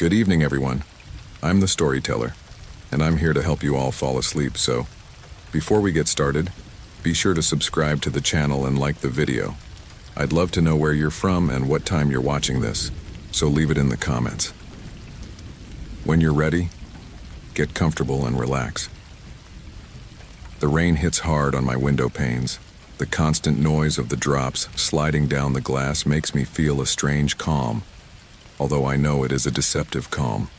Good evening, everyone. I'm the storyteller, and I'm here to help you all fall asleep, so before we get started, be sure to subscribe to the channel and like the video. I'd love to know where you're from and what time you're watching this, so leave it in the comments. When you're ready, get comfortable and relax. The rain hits hard on my window panes. The constant noise of the drops sliding down the glass makes me feel a strange calm, although I know it is a deceptive calm.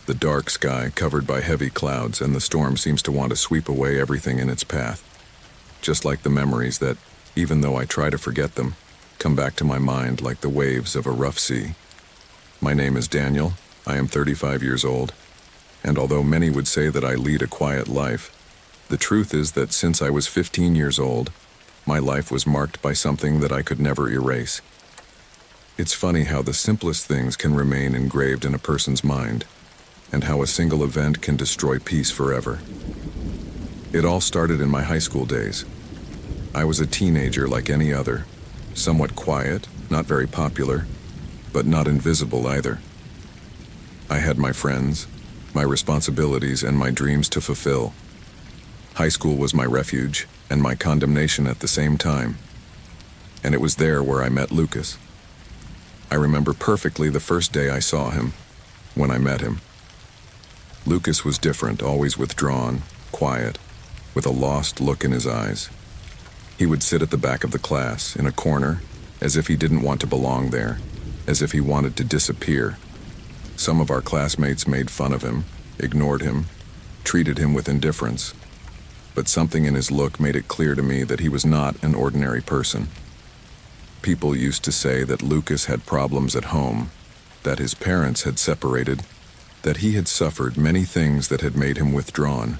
The dark sky covered by heavy clouds, and the storm seems to want to sweep away everything in its path. Just like the memories that, even though I try to forget them, come back to my mind like the waves of a rough sea. My name is Daniel. I am 35 years old, and although many would say that I lead a quiet life, the truth is that since I was 15 years old, my life was marked by something that I could never erase. It's funny how the simplest things can remain engraved in a person's mind, and how a single event can destroy peace forever. It all started in my high school days. I was a teenager like any other, somewhat quiet, not very popular, but not invisible either. I had my friends, my responsibilities, and my dreams to fulfill. High school was my refuge and my condemnation at the same time. And it was there where I met Lucas. I remember perfectly the first day I saw him, when I met him. Lucas was different, always withdrawn, quiet, with a lost look in his eyes. He would sit at the back of the class, in a corner, as if he didn't want to belong there, as if he wanted to disappear. Some of our classmates made fun of him, ignored him, treated him with indifference. But something in his look made it clear to me that he was not an ordinary person. People used to say that Lucas had problems at home, that his parents had separated, that he had suffered many things that had made him withdrawn.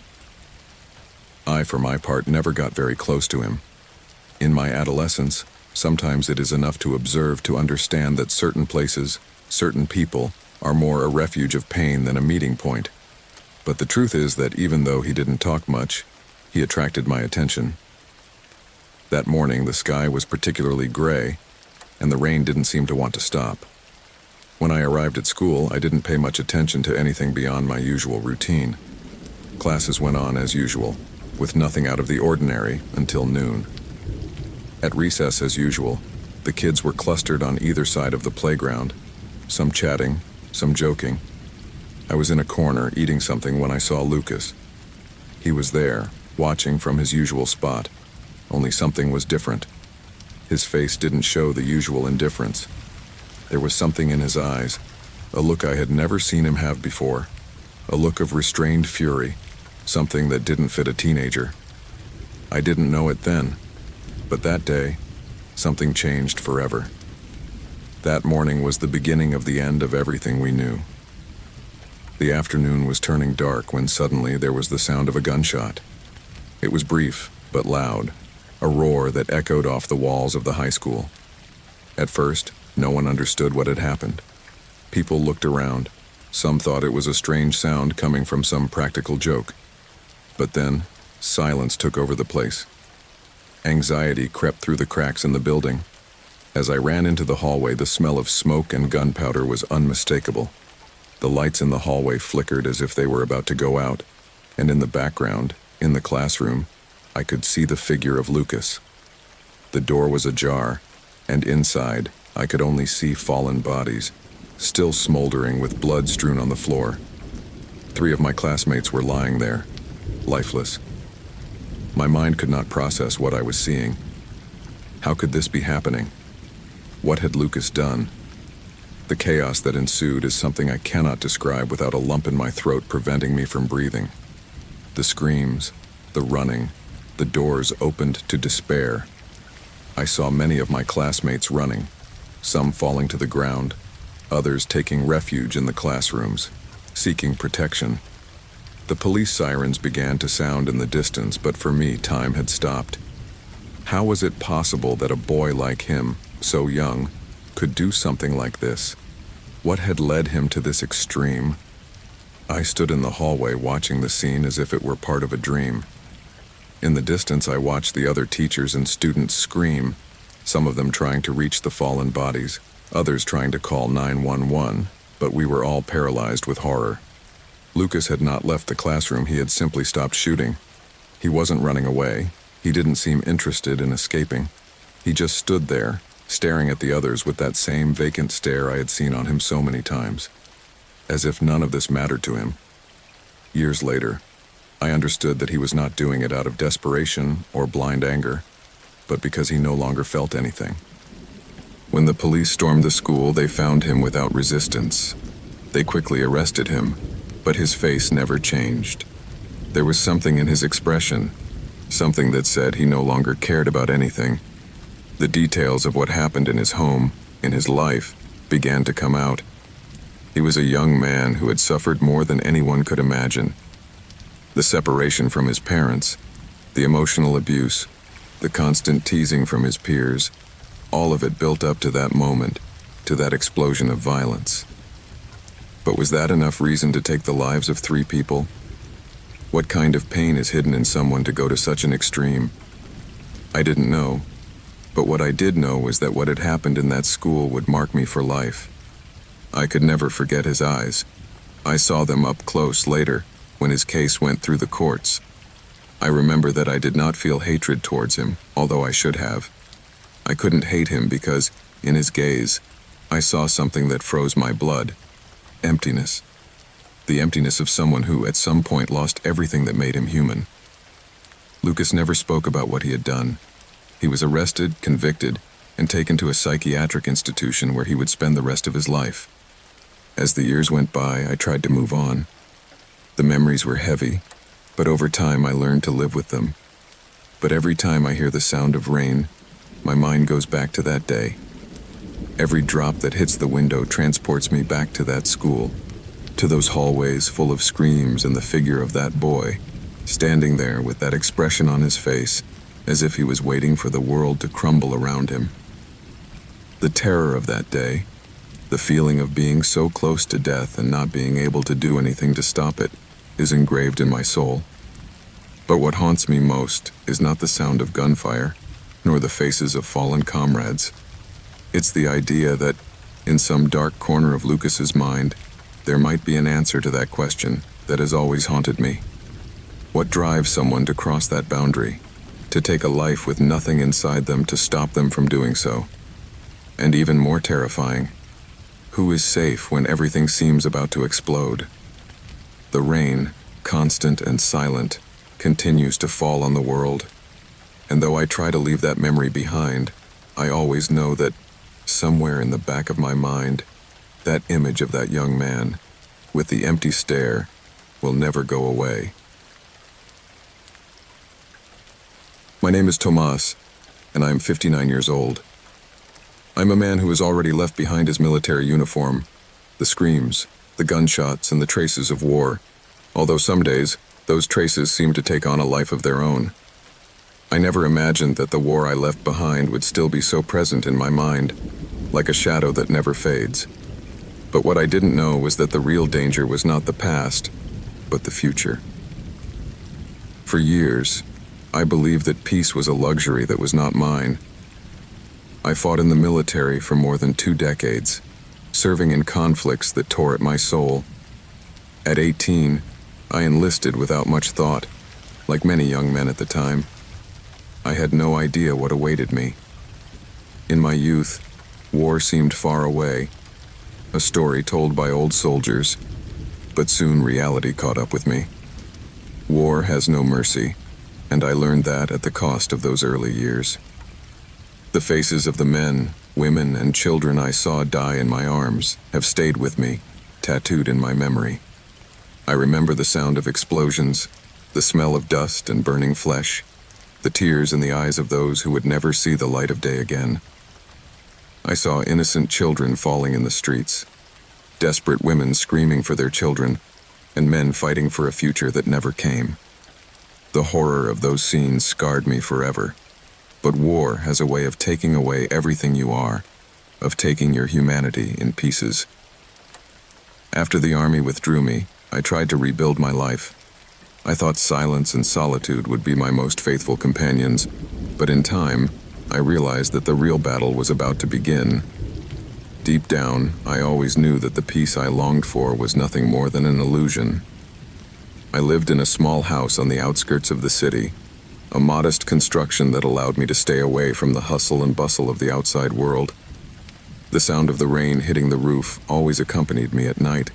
I, for my part, never got very close to him. In my adolescence, sometimes it is enough to observe to understand that certain places, certain people, are more a refuge of pain than a meeting point. But the truth is that even though he didn't talk much, he attracted my attention. That morning, the sky was particularly gray, and the rain didn't seem to want to stop. When I arrived at school, I didn't pay much attention to anything beyond my usual routine. Classes went on as usual, with nothing out of the ordinary until noon. At recess, as usual, the kids were clustered on either side of the playground, some chatting, some joking. I was in a corner eating something when I saw Lucas. He was there, watching from his usual spot, only something was different. His face didn't show the usual indifference. There was something in his eyes, a look I had never seen him have before, a look of restrained fury, something that didn't fit a teenager. I didn't know it then, but that day, something changed forever. That morning was the beginning of the end of everything we knew. The afternoon was turning dark when suddenly there was the sound of a gunshot. It was brief, but loud, a roar that echoed off the walls of the high school. At first, no one understood what had happened. People looked around. Some thought it was a strange sound coming from some practical joke. But then, silence took over the place. Anxiety crept through the cracks in the building. As I ran into the hallway, the smell of smoke and gunpowder was unmistakable. The lights in the hallway flickered as if they were about to go out, and in the background, in the classroom, I could see the figure of Lucas. The door was ajar, and inside, I could only see fallen bodies, still smoldering with blood strewn on the floor. 3 of my classmates were lying there, lifeless. My mind could not process what I was seeing. How could this be happening? What had Lucas done? The chaos that ensued is something I cannot describe without a lump in my throat preventing me from breathing. The screams, the running, the doors opened to despair. I saw many of my classmates running, some falling to the ground, others taking refuge in the classrooms, seeking protection. The police sirens began to sound in the distance, but for me, time had stopped. How was it possible that a boy like him, so young, could do something like this? What had led him to this extreme? I stood in the hallway watching the scene as if it were part of a dream. In the distance, I watched the other teachers and students scream, some of them trying to reach the fallen bodies, others trying to call 911, but we were all paralyzed with horror. Lucas had not left the classroom, he had simply stopped shooting. He wasn't running away. He didn't seem interested in escaping. He just stood there, staring at the others with that same vacant stare I had seen on him so many times, as if none of this mattered to him. Years later, I understood that he was not doing it out of desperation or blind anger, but because he no longer felt anything. When the police stormed the school, they found him without resistance. They quickly arrested him, but his face never changed. There was something in his expression, something that said he no longer cared about anything. The details of what happened in his home, in his life, began to come out. He was a young man who had suffered more than anyone could imagine. The separation from his parents, the emotional abuse, the constant teasing from his peers, all of it built up to that moment, to that explosion of violence. But was that enough reason to take the lives of 3 people? What kind of pain is hidden in someone to go to such an extreme? I didn't know, but what I did know was that what had happened in that school would mark me for life. I could never forget his eyes. I saw them up close later, when his case went through the courts. I remember that I did not feel hatred towards him, although I should have. I couldn't hate him because, in his gaze, I saw something that froze my blood. Emptiness. The emptiness of someone who, at some point, lost everything that made him human. Lucas never spoke about what he had done. He was arrested, convicted, and taken to a psychiatric institution where he would spend the rest of his life. As the years went by, I tried to move on. The memories were heavy, but over time I learned to live with them. But every time I hear the sound of rain, my mind goes back to that day. Every drop that hits the window transports me back to that school, to those hallways full of screams and the figure of that boy, standing there with that expression on his face, as if he was waiting for the world to crumble around him. The terror of that day, the feeling of being so close to death and not being able to do anything to stop it, is engraved in my soul. But what haunts me most is not the sound of gunfire, nor the faces of fallen comrades. It's the idea that, in some dark corner of Lucas's mind, there might be an answer to that question that has always haunted me. What drives someone to cross that boundary, to take a life with nothing inside them to stop them from doing so? And even more terrifying, who is safe when everything seems about to explode? The rain, constant and silent, continues to fall on the world. And though I try to leave that memory behind, I always know that, somewhere in the back of my mind, that image of that young man, with the empty stare, will never go away. My name is Tomas, and I am 59 years old. I'm a man who has already left behind his military uniform, the screams, the gunshots, and the traces of war, although some days, those traces seem to take on a life of their own. I never imagined that the war I left behind would still be so present in my mind, like a shadow that never fades. But what I didn't know was that the real danger was not the past, but the future. For years, I believed that peace was a luxury that was not mine. I fought in the military for more than 2 decades, serving in conflicts that tore at my soul. At 18, I enlisted without much thought, like many young men at the time. I had no idea what awaited me. In my youth, war seemed far away, a story told by old soldiers, but soon reality caught up with me. War has no mercy, and I learned that at the cost of those early years. The faces of the men, women, and children I saw die in my arms have stayed with me, tattooed in my memory. I remember the sound of explosions, the smell of dust and burning flesh, the tears in the eyes of those who would never see the light of day again. I saw innocent children falling in the streets, desperate women screaming for their children, and men fighting for a future that never came. The horror of those scenes scarred me forever. But war has a way of taking away everything you are, of taking your humanity in pieces. After the army withdrew me, I tried to rebuild my life. I thought silence and solitude would be my most faithful companions, but in time, I realized that the real battle was about to begin. Deep down, I always knew that the peace I longed for was nothing more than an illusion. I lived in a small house on the outskirts of the city, a modest construction that allowed me to stay away from the hustle and bustle of the outside world. The sound of the rain hitting the roof always accompanied me at night.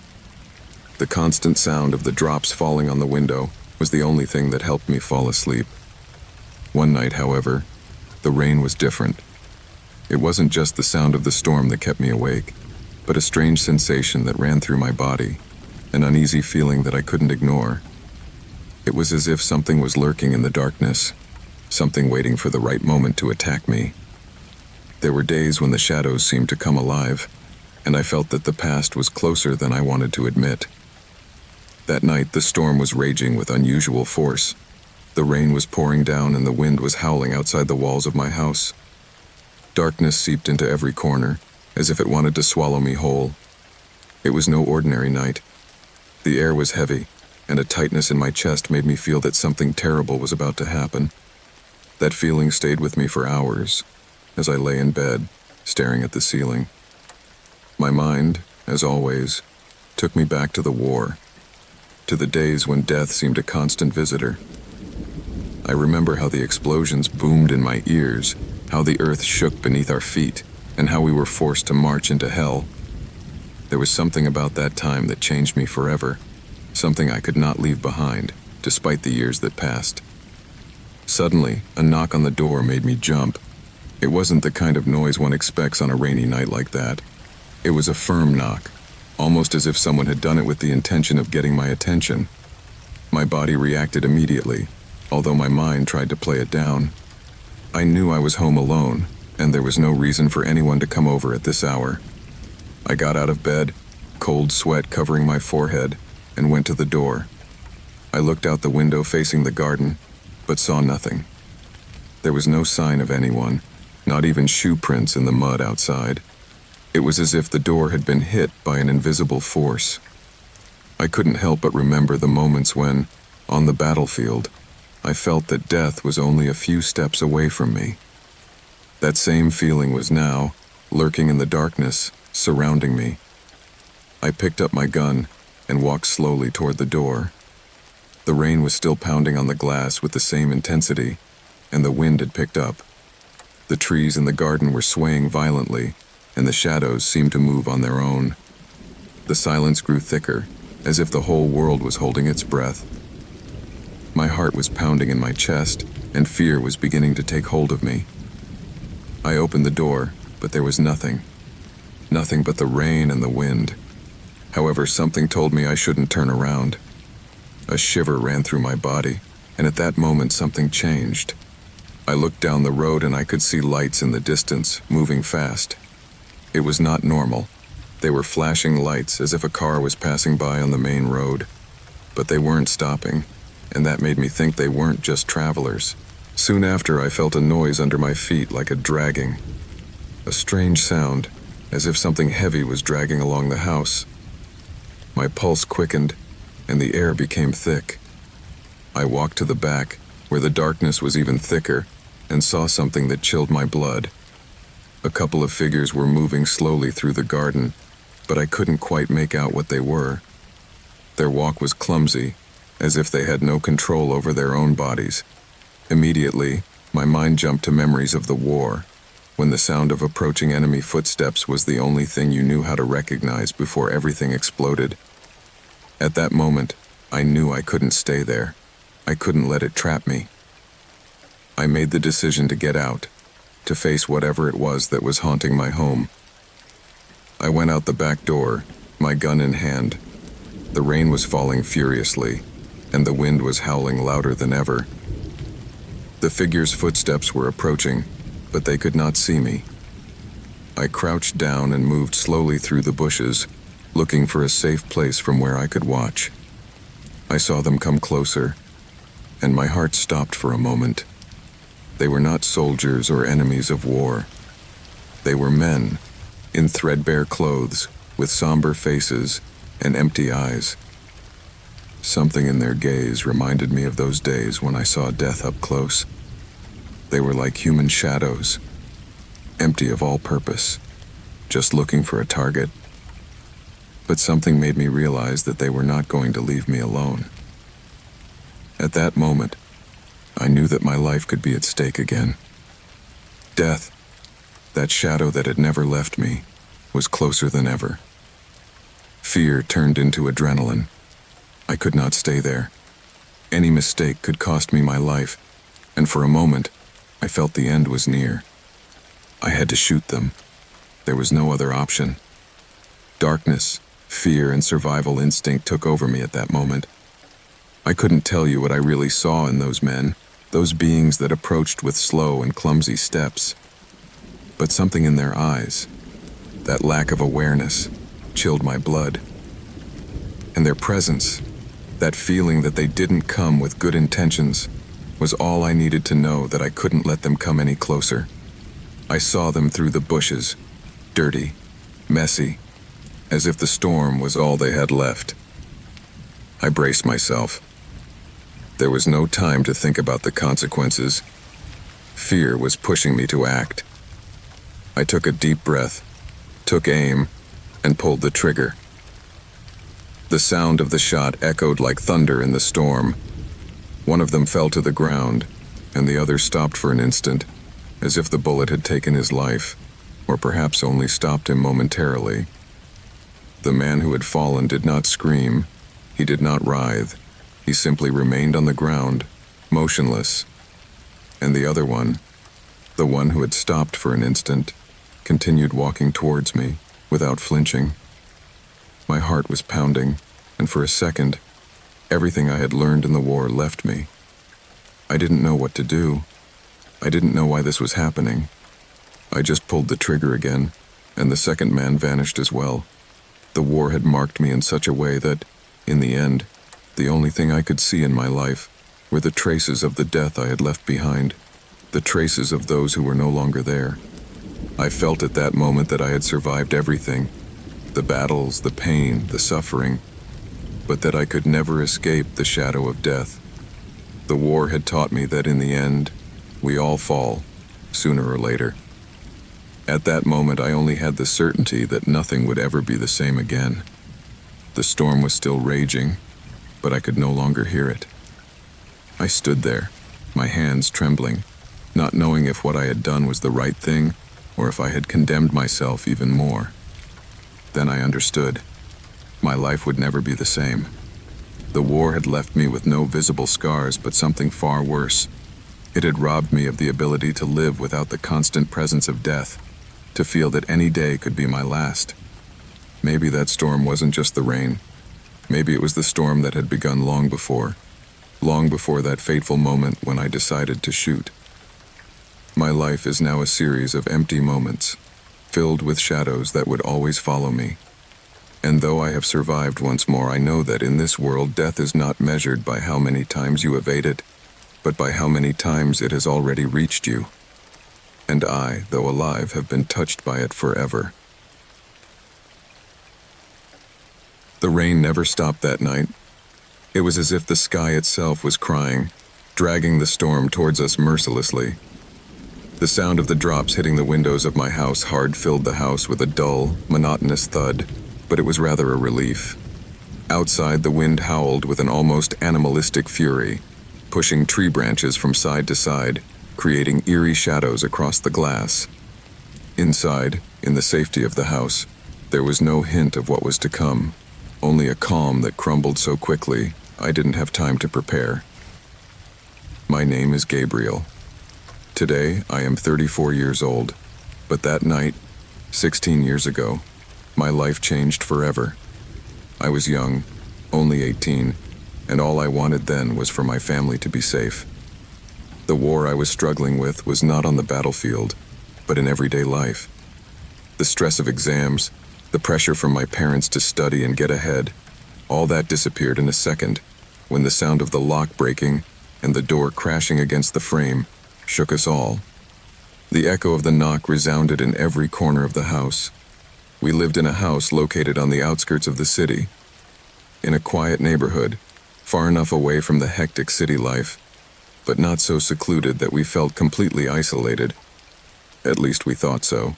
The constant sound of the drops falling on the window was the only thing that helped me fall asleep. One night, however, the rain was different. It wasn't just the sound of the storm that kept me awake, but a strange sensation that ran through my body, an uneasy feeling that I couldn't ignore. It was as if something was lurking in the darkness, something waiting for the right moment to attack me. There were days when the shadows seemed to come alive, and I felt that the past was closer than I wanted to admit. That night, the storm was raging with unusual force. The rain was pouring down and the wind was howling outside the walls of my house. Darkness seeped into every corner, as if it wanted to swallow me whole. It was no ordinary night. The air was heavy, and a tightness in my chest made me feel that something terrible was about to happen. That feeling stayed with me for hours, as I lay in bed, staring at the ceiling. My mind, as always, took me back to the war, to the days when death seemed a constant visitor. I remember how the explosions boomed in my ears, how the earth shook beneath our feet, and how we were forced to march into hell. There was something about that time that changed me forever, something I could not leave behind, despite the years that passed. Suddenly, a knock on the door made me jump. It wasn't the kind of noise one expects on a rainy night like that. It was a firm knock, almost as if someone had done it with the intention of getting my attention. My body reacted immediately, although my mind tried to play it down. I knew I was home alone, and there was no reason for anyone to come over at this hour. I got out of bed, cold sweat covering my forehead, and went to the door. I looked out the window facing the garden, but saw nothing. There was no sign of anyone, not even shoe prints in the mud outside. It was as if the door had been hit by an invisible force. I couldn't help but remember the moments when, on the battlefield, I felt that death was only a few steps away from me. That same feeling was now, lurking in the darkness, surrounding me. I picked up my gun and walked slowly toward the door. The rain was still pounding on the glass with the same intensity, and the wind had picked up. The trees in the garden were swaying violently, and the shadows seemed to move on their own. The silence grew thicker, as if the whole world was holding its breath. My heart was pounding in my chest, and fear was beginning to take hold of me. I opened the door, but there was nothing. Nothing but the rain and the wind. However, something told me I shouldn't turn around. A shiver ran through my body, and at that moment something changed. I looked down the road and I could see lights in the distance, moving fast. It was not normal. They were flashing lights as if a car was passing by on the main road. But they weren't stopping, and that made me think they weren't just travelers. Soon after, I felt a noise under my feet like a dragging. A strange sound, as if something heavy was dragging along the house. My pulse quickened, and the air became thick. I walked to the back, where the darkness was even thicker, and saw something that chilled my blood. A couple of figures were moving slowly through the garden, but I couldn't quite make out what they were. Their walk was clumsy, as if they had no control over their own bodies. Immediately, my mind jumped to memories of the war, when the sound of approaching enemy footsteps was the only thing you knew how to recognize before everything exploded. At that moment, I knew I couldn't stay there. I couldn't let it trap me. I made the decision to get out, to face whatever it was that was haunting my home. I went out the back door, my gun in hand. The rain was falling furiously, and the wind was howling louder than ever. The figure's footsteps were approaching, but they could not see me. I crouched down and moved slowly through the bushes, looking for a safe place from where I could watch. I saw them come closer, and my heart stopped for a moment. They were not soldiers or enemies of war. They were men, in threadbare clothes, with somber faces and empty eyes. Something in their gaze reminded me of those days when I saw death up close. They were like human shadows, empty of all purpose. just looking for a target. But something made me realize that they were not going to leave me alone. At that moment, I knew that my life could be at stake again. Death, that shadow that had never left me, was closer than ever. Fear turned into adrenaline. I could not stay there. Any mistake could cost me my life, and for a moment, I felt the end was near. I had to shoot them. There was no other option. Darkness, fear, and survival instinct took over me at that moment. I couldn't tell you what I really saw in those men, those beings that approached with slow and clumsy steps. But something in their eyes, that lack of awareness, chilled my blood. And their presence, that feeling that they didn't come with good intentions, was all I needed to know that I couldn't let them come any closer. I saw them through the bushes, dirty, messy, as if the storm was all they had left. I braced myself. There was no time to think about the consequences. Fear was pushing me to act. I took a deep breath, took aim, and pulled the trigger. The sound of the shot echoed like thunder in the storm. One of them fell to the ground, and the other stopped for an instant, as if the bullet had taken his life, or perhaps only stopped him momentarily. The man who had fallen did not scream. He did not writhe. He simply remained on the ground, motionless. And the other one, the one who had stopped for an instant, continued walking towards me without flinching. My heart was pounding, and for a second, everything I had learned in the war left me. I didn't know what to do. I didn't know why this was happening. I just pulled the trigger again, and the second man vanished as well. The war had marked me in such a way that, in the end, the only thing I could see in my life were the traces of the death I had left behind, the traces of those who were no longer there. I felt at that moment that I had survived everything, the battles, the pain, the suffering, but that I could never escape the shadow of death. The war had taught me that in the end, we all fall, sooner or later. At that moment, I only had the certainty that nothing would ever be the same again. The storm was still raging, but I could no longer hear it. I stood there, my hands trembling, not knowing if what I had done was the right thing or if I had condemned myself even more. Then I understood. My life would never be the same. The war had left me with no visible scars, but something far worse. It had robbed me of the ability to live without the constant presence of death, to feel that any day could be my last. Maybe that storm wasn't just the rain. Maybe it was the storm that had begun long before that fateful moment when I decided to shoot. My life is now a series of empty moments, filled with shadows that would always follow me. And though I have survived once more, I know that in this world death is not measured by how many times you evade it, but by how many times it has already reached you. And I, though alive, have been touched by it forever. The rain never stopped that night. It was as if the sky itself was crying, dragging the storm towards us mercilessly. The sound of the drops hitting the windows of my house hard filled the house with a dull, monotonous thud, but it was rather a relief. Outside, the wind howled with an almost animalistic fury, pushing tree branches from side to side, creating eerie shadows across the glass. Inside, in the safety of the house, there was no hint of what was to come, only a calm that crumbled so quickly I didn't have time to prepare. My name is Gabriel. Today, I am 34 years old, but that night, 16 years ago, my life changed forever. I was young, only 18, and all I wanted then was for my family to be safe. The war I was struggling with was not on the battlefield, but in everyday life. The stress of exams, the pressure from my parents to study and get ahead, all that disappeared in a second when the sound of the lock breaking and the door crashing against the frame shook us all. The echo of the knock resounded in every corner of the house. We lived in a house located on the outskirts of the city, in a quiet neighborhood, far enough away from the hectic city life, but not so secluded that we felt completely isolated. At least we thought so.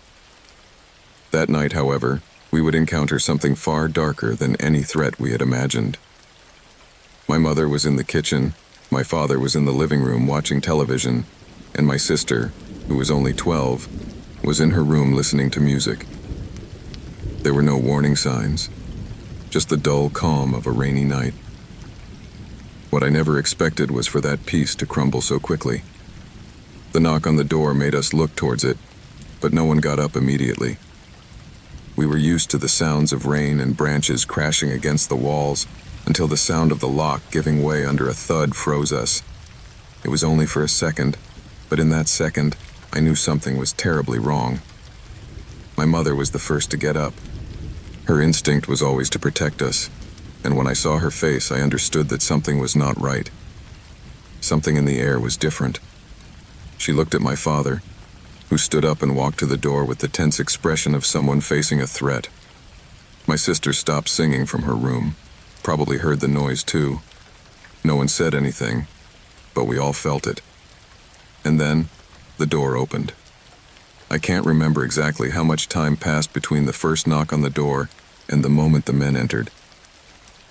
That night, however, we would encounter something far darker than any threat we had imagined. My mother was in the kitchen, my father was in the living room watching television, and my sister, who was only 12, was in her room listening to music. There were no warning signs, just the dull calm of a rainy night. What I never expected was for that peace to crumble so quickly. The knock on the door made us look towards it, but no one got up immediately. We were used to the sounds of rain and branches crashing against the walls until the sound of the lock giving way under a thud froze us. It was only for a second, but in that second, I knew something was terribly wrong. My mother was the first to get up. Her instinct was always to protect us, and when I saw her face, I understood that something was not right. Something in the air was different. She looked at my father, who stood up and walked to the door with the tense expression of someone facing a threat. My sister stopped singing from her room, probably heard the noise too. No one said anything, but we all felt it. And then, the door opened. I can't remember exactly how much time passed between the first knock on the door and the moment the men entered.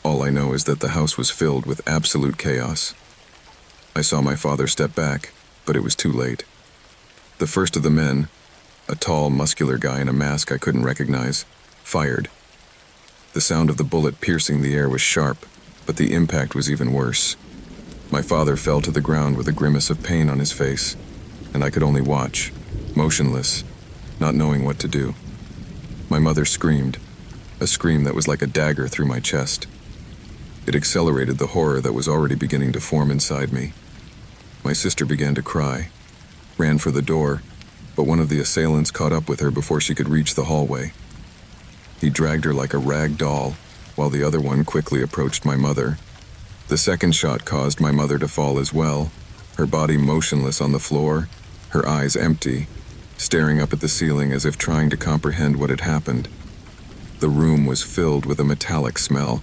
All I know is that the house was filled with absolute chaos. I saw my father step back, but it was too late. The first of the men, a tall, muscular guy in a mask I couldn't recognize, fired. The sound of the bullet piercing the air was sharp, but the impact was even worse. My father fell to the ground with a grimace of pain on his face, and I could only watch, motionless, not knowing what to do. My mother screamed, a scream that was like a dagger through my chest. It accelerated the horror that was already beginning to form inside me. My sister began to cry, ran for the door, but one of the assailants caught up with her before she could reach the hallway. He dragged her like a rag doll, while the other one quickly approached my mother. The second shot caused my mother to fall as well, her body motionless on the floor, her eyes empty, staring up at the ceiling as if trying to comprehend what had happened. The room was filled with a metallic smell,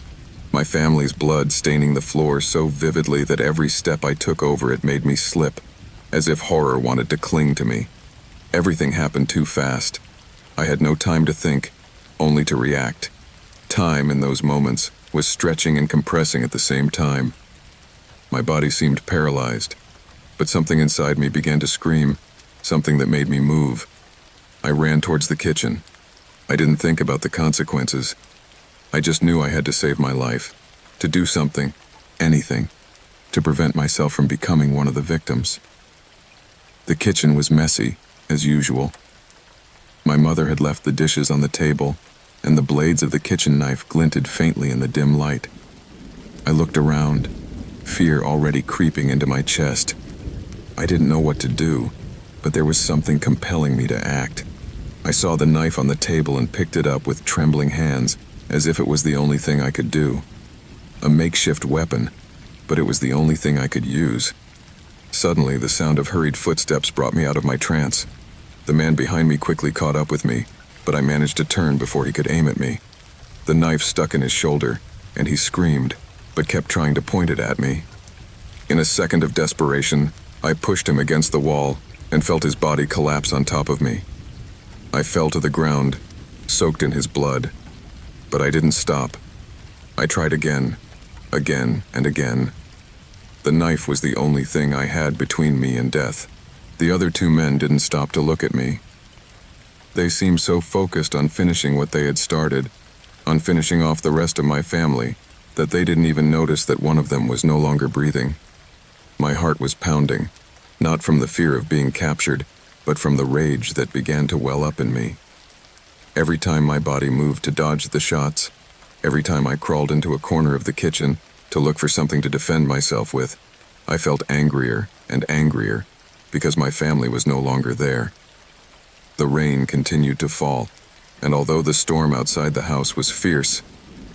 my family's blood staining the floor so vividly that every step I took over it made me slip, as if horror wanted to cling to me. Everything happened too fast. I had no time to think, only to react. Time in those moments was stretching and compressing at the same time. My body seemed paralyzed, but something inside me began to scream, something that made me move. I ran towards the kitchen. I didn't think about the consequences. I just knew I had to save my life, to do something, anything, to prevent myself from becoming one of the victims. The kitchen was messy, as usual. My mother had left the dishes on the table, and the blades of the kitchen knife glinted faintly in the dim light. I looked around, fear already creeping into my chest. I didn't know what to do, but there was something compelling me to act. I saw the knife on the table and picked it up with trembling hands, as if it was the only thing I could do. A makeshift weapon, but it was the only thing I could use. Suddenly, the sound of hurried footsteps brought me out of my trance. The man behind me quickly caught up with me, but I managed to turn before he could aim at me. The knife stuck in his shoulder, and he screamed, but kept trying to point it at me. In a second of desperation, I pushed him against the wall and felt his body collapse on top of me. I fell to the ground, soaked in his blood, but I didn't stop. I tried again, and again. The knife was the only thing I had between me and death. The other two men didn't stop to look at me. They seemed so focused on finishing what they had started, on finishing off the rest of my family, that they didn't even notice that one of them was no longer breathing. My heart was pounding, not from the fear of being captured, but from the rage that began to well up in me. Every time my body moved to dodge the shots, every time I crawled into a corner of the kitchen to look for something to defend myself with, I felt angrier and angrier because my family was no longer there. The rain continued to fall, and although the storm outside the house was fierce,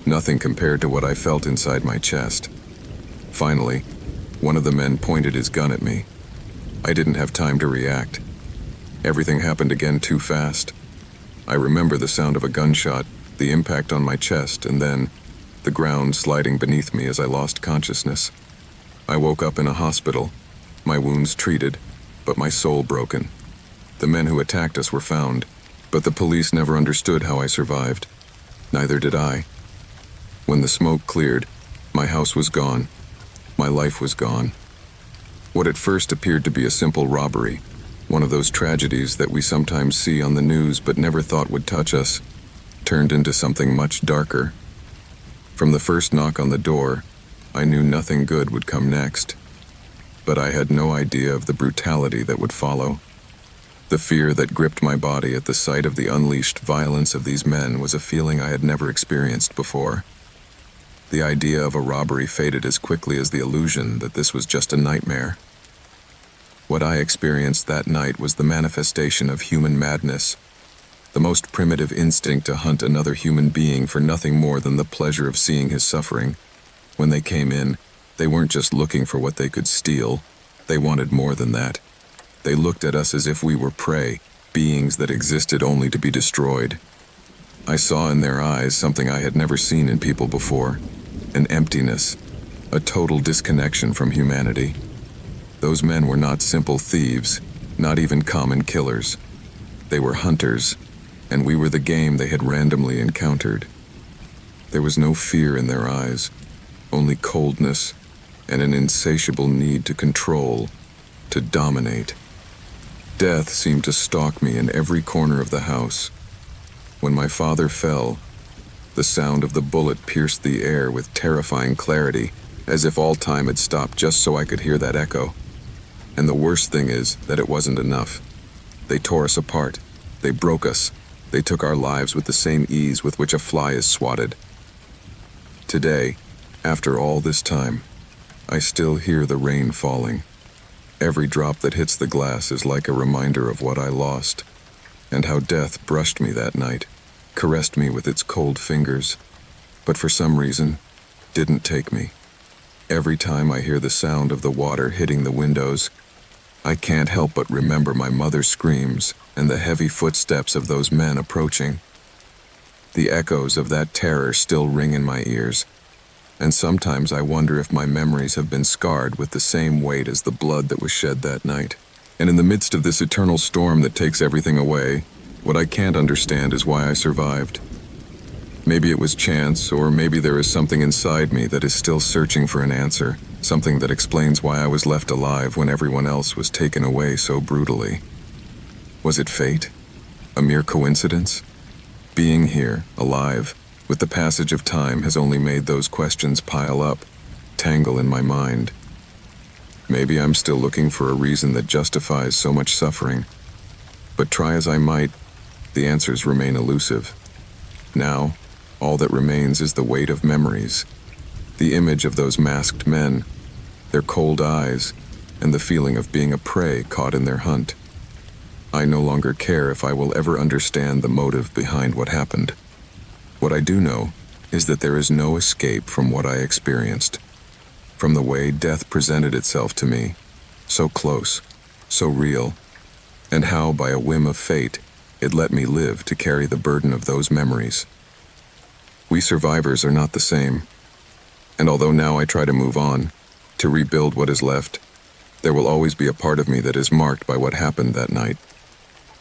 nothing compared to what I felt inside my chest. Finally, one of the men pointed his gun at me. I didn't have time to react. Everything happened again too fast. I remember the sound of a gunshot, the impact on my chest, and then the ground sliding beneath me as I lost consciousness. I woke up in a hospital, my wounds treated, but my soul broken. The men who attacked us were found, But the police never understood how I survived. Neither did I. When the smoke cleared, my house was gone. My life was gone. What at first appeared to be a simple robbery, one of those tragedies that we sometimes see on the news but never thought would touch us, turned into something much darker. From the first knock on the door, I knew nothing good would come next. But I had no idea of the brutality that would follow. The fear that gripped my body at the sight of the unleashed violence of these men was a feeling I had never experienced before. The idea of a robbery faded as quickly as the illusion that this was just a nightmare. What I experienced that night was the manifestation of human madness, the most primitive instinct to hunt another human being for nothing more than the pleasure of seeing his suffering. When they came in, they weren't just looking for what they could steal. They wanted more than that. They looked at us as if we were prey, beings that existed only to be destroyed. I saw in their eyes something I had never seen in people before, an emptiness, a total disconnection from humanity. Those men were not simple thieves, not even common killers. They were hunters, and we were the game they had randomly encountered. There was no fear in their eyes, only coldness and an insatiable need to control, to dominate. Death seemed to stalk me in every corner of the house. When my father fell, the sound of the bullet pierced the air with terrifying clarity, as if all time had stopped just so I could hear that echo. And the worst thing is that it wasn't enough. They tore us apart. They broke us. They took our lives with the same ease with which a fly is swatted. Today, after all this time, I still hear the rain falling. Every drop that hits the glass is like a reminder of what I lost, and how death brushed me that night, caressed me with its cold fingers, but for some reason, didn't take me. Every time I hear the sound of the water hitting the windows, I can't help but remember my mother's screams and the heavy footsteps of those men approaching. The echoes of that terror still ring in my ears, and sometimes I wonder if my memories have been scarred with the same weight as the blood that was shed that night. And in the midst of this eternal storm that takes everything away, what I can't understand is why I survived. Maybe it was chance, or maybe there is something inside me that is still searching for an answer, something that explains why I was left alive when everyone else was taken away so brutally. Was it fate? A mere coincidence? Being here, alive, with the passage of time has only made those questions pile up, tangle in my mind. Maybe I'm still looking for a reason that justifies so much suffering. But try as I might, the answers remain elusive. Now, all that remains is the weight of memories, the image of those masked men, their cold eyes, and the feeling of being a prey caught in their hunt. I no longer care if I will ever understand the motive behind what happened. What I do know is that there is no escape from what I experienced, from the way death presented itself to me, so close, so real, and how, by a whim of fate, it let me live to carry the burden of those memories. We survivors are not the same, and although now I try to move on, to rebuild what is left, there will always be a part of me that is marked by what happened that night.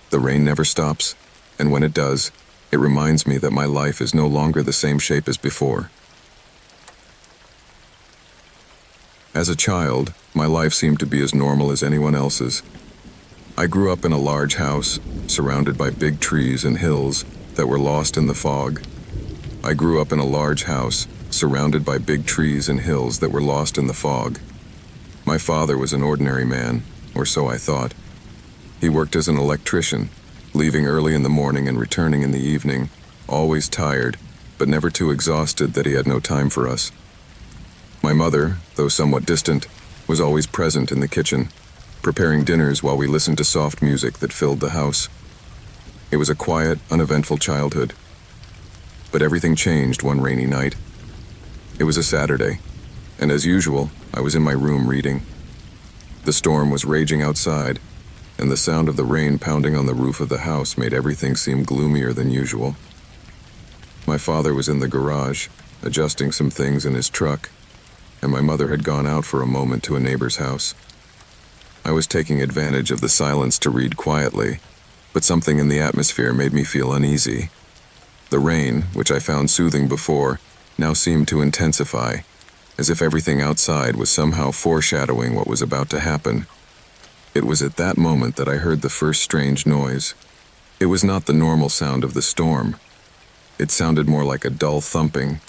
The rain never stops, and when it does, it reminds me that my life is no longer the same shape as before. As a child, my life seemed to be as normal as anyone else's. I grew up in a large house, surrounded by big trees and hills that were lost in the fog. I grew up in a large house, surrounded by big trees and hills that were lost in the fog. My father was an ordinary man, or so I thought. He worked as an electrician, leaving early in the morning and returning in the evening, always tired, but never too exhausted that he had no time for us. My mother, though somewhat distant, was always present in the kitchen, preparing dinners while we listened to soft music that filled the house. It was a quiet, uneventful childhood. But everything changed one rainy night. It was a Saturday, and as usual, I was in my room reading. The storm was raging outside, and the sound of the rain pounding on the roof of the house made everything seem gloomier than usual. My father was in the garage, adjusting some things in his truck, and my mother had gone out for a moment to a neighbor's house. I was taking advantage of the silence to read quietly, but something in the atmosphere made me feel uneasy. The rain, which I found soothing before, now seemed to intensify, as if everything outside was somehow foreshadowing what was about to happen. It was at that moment that I heard the first strange noise. It was not the normal sound of the storm. It sounded more like a dull thumping,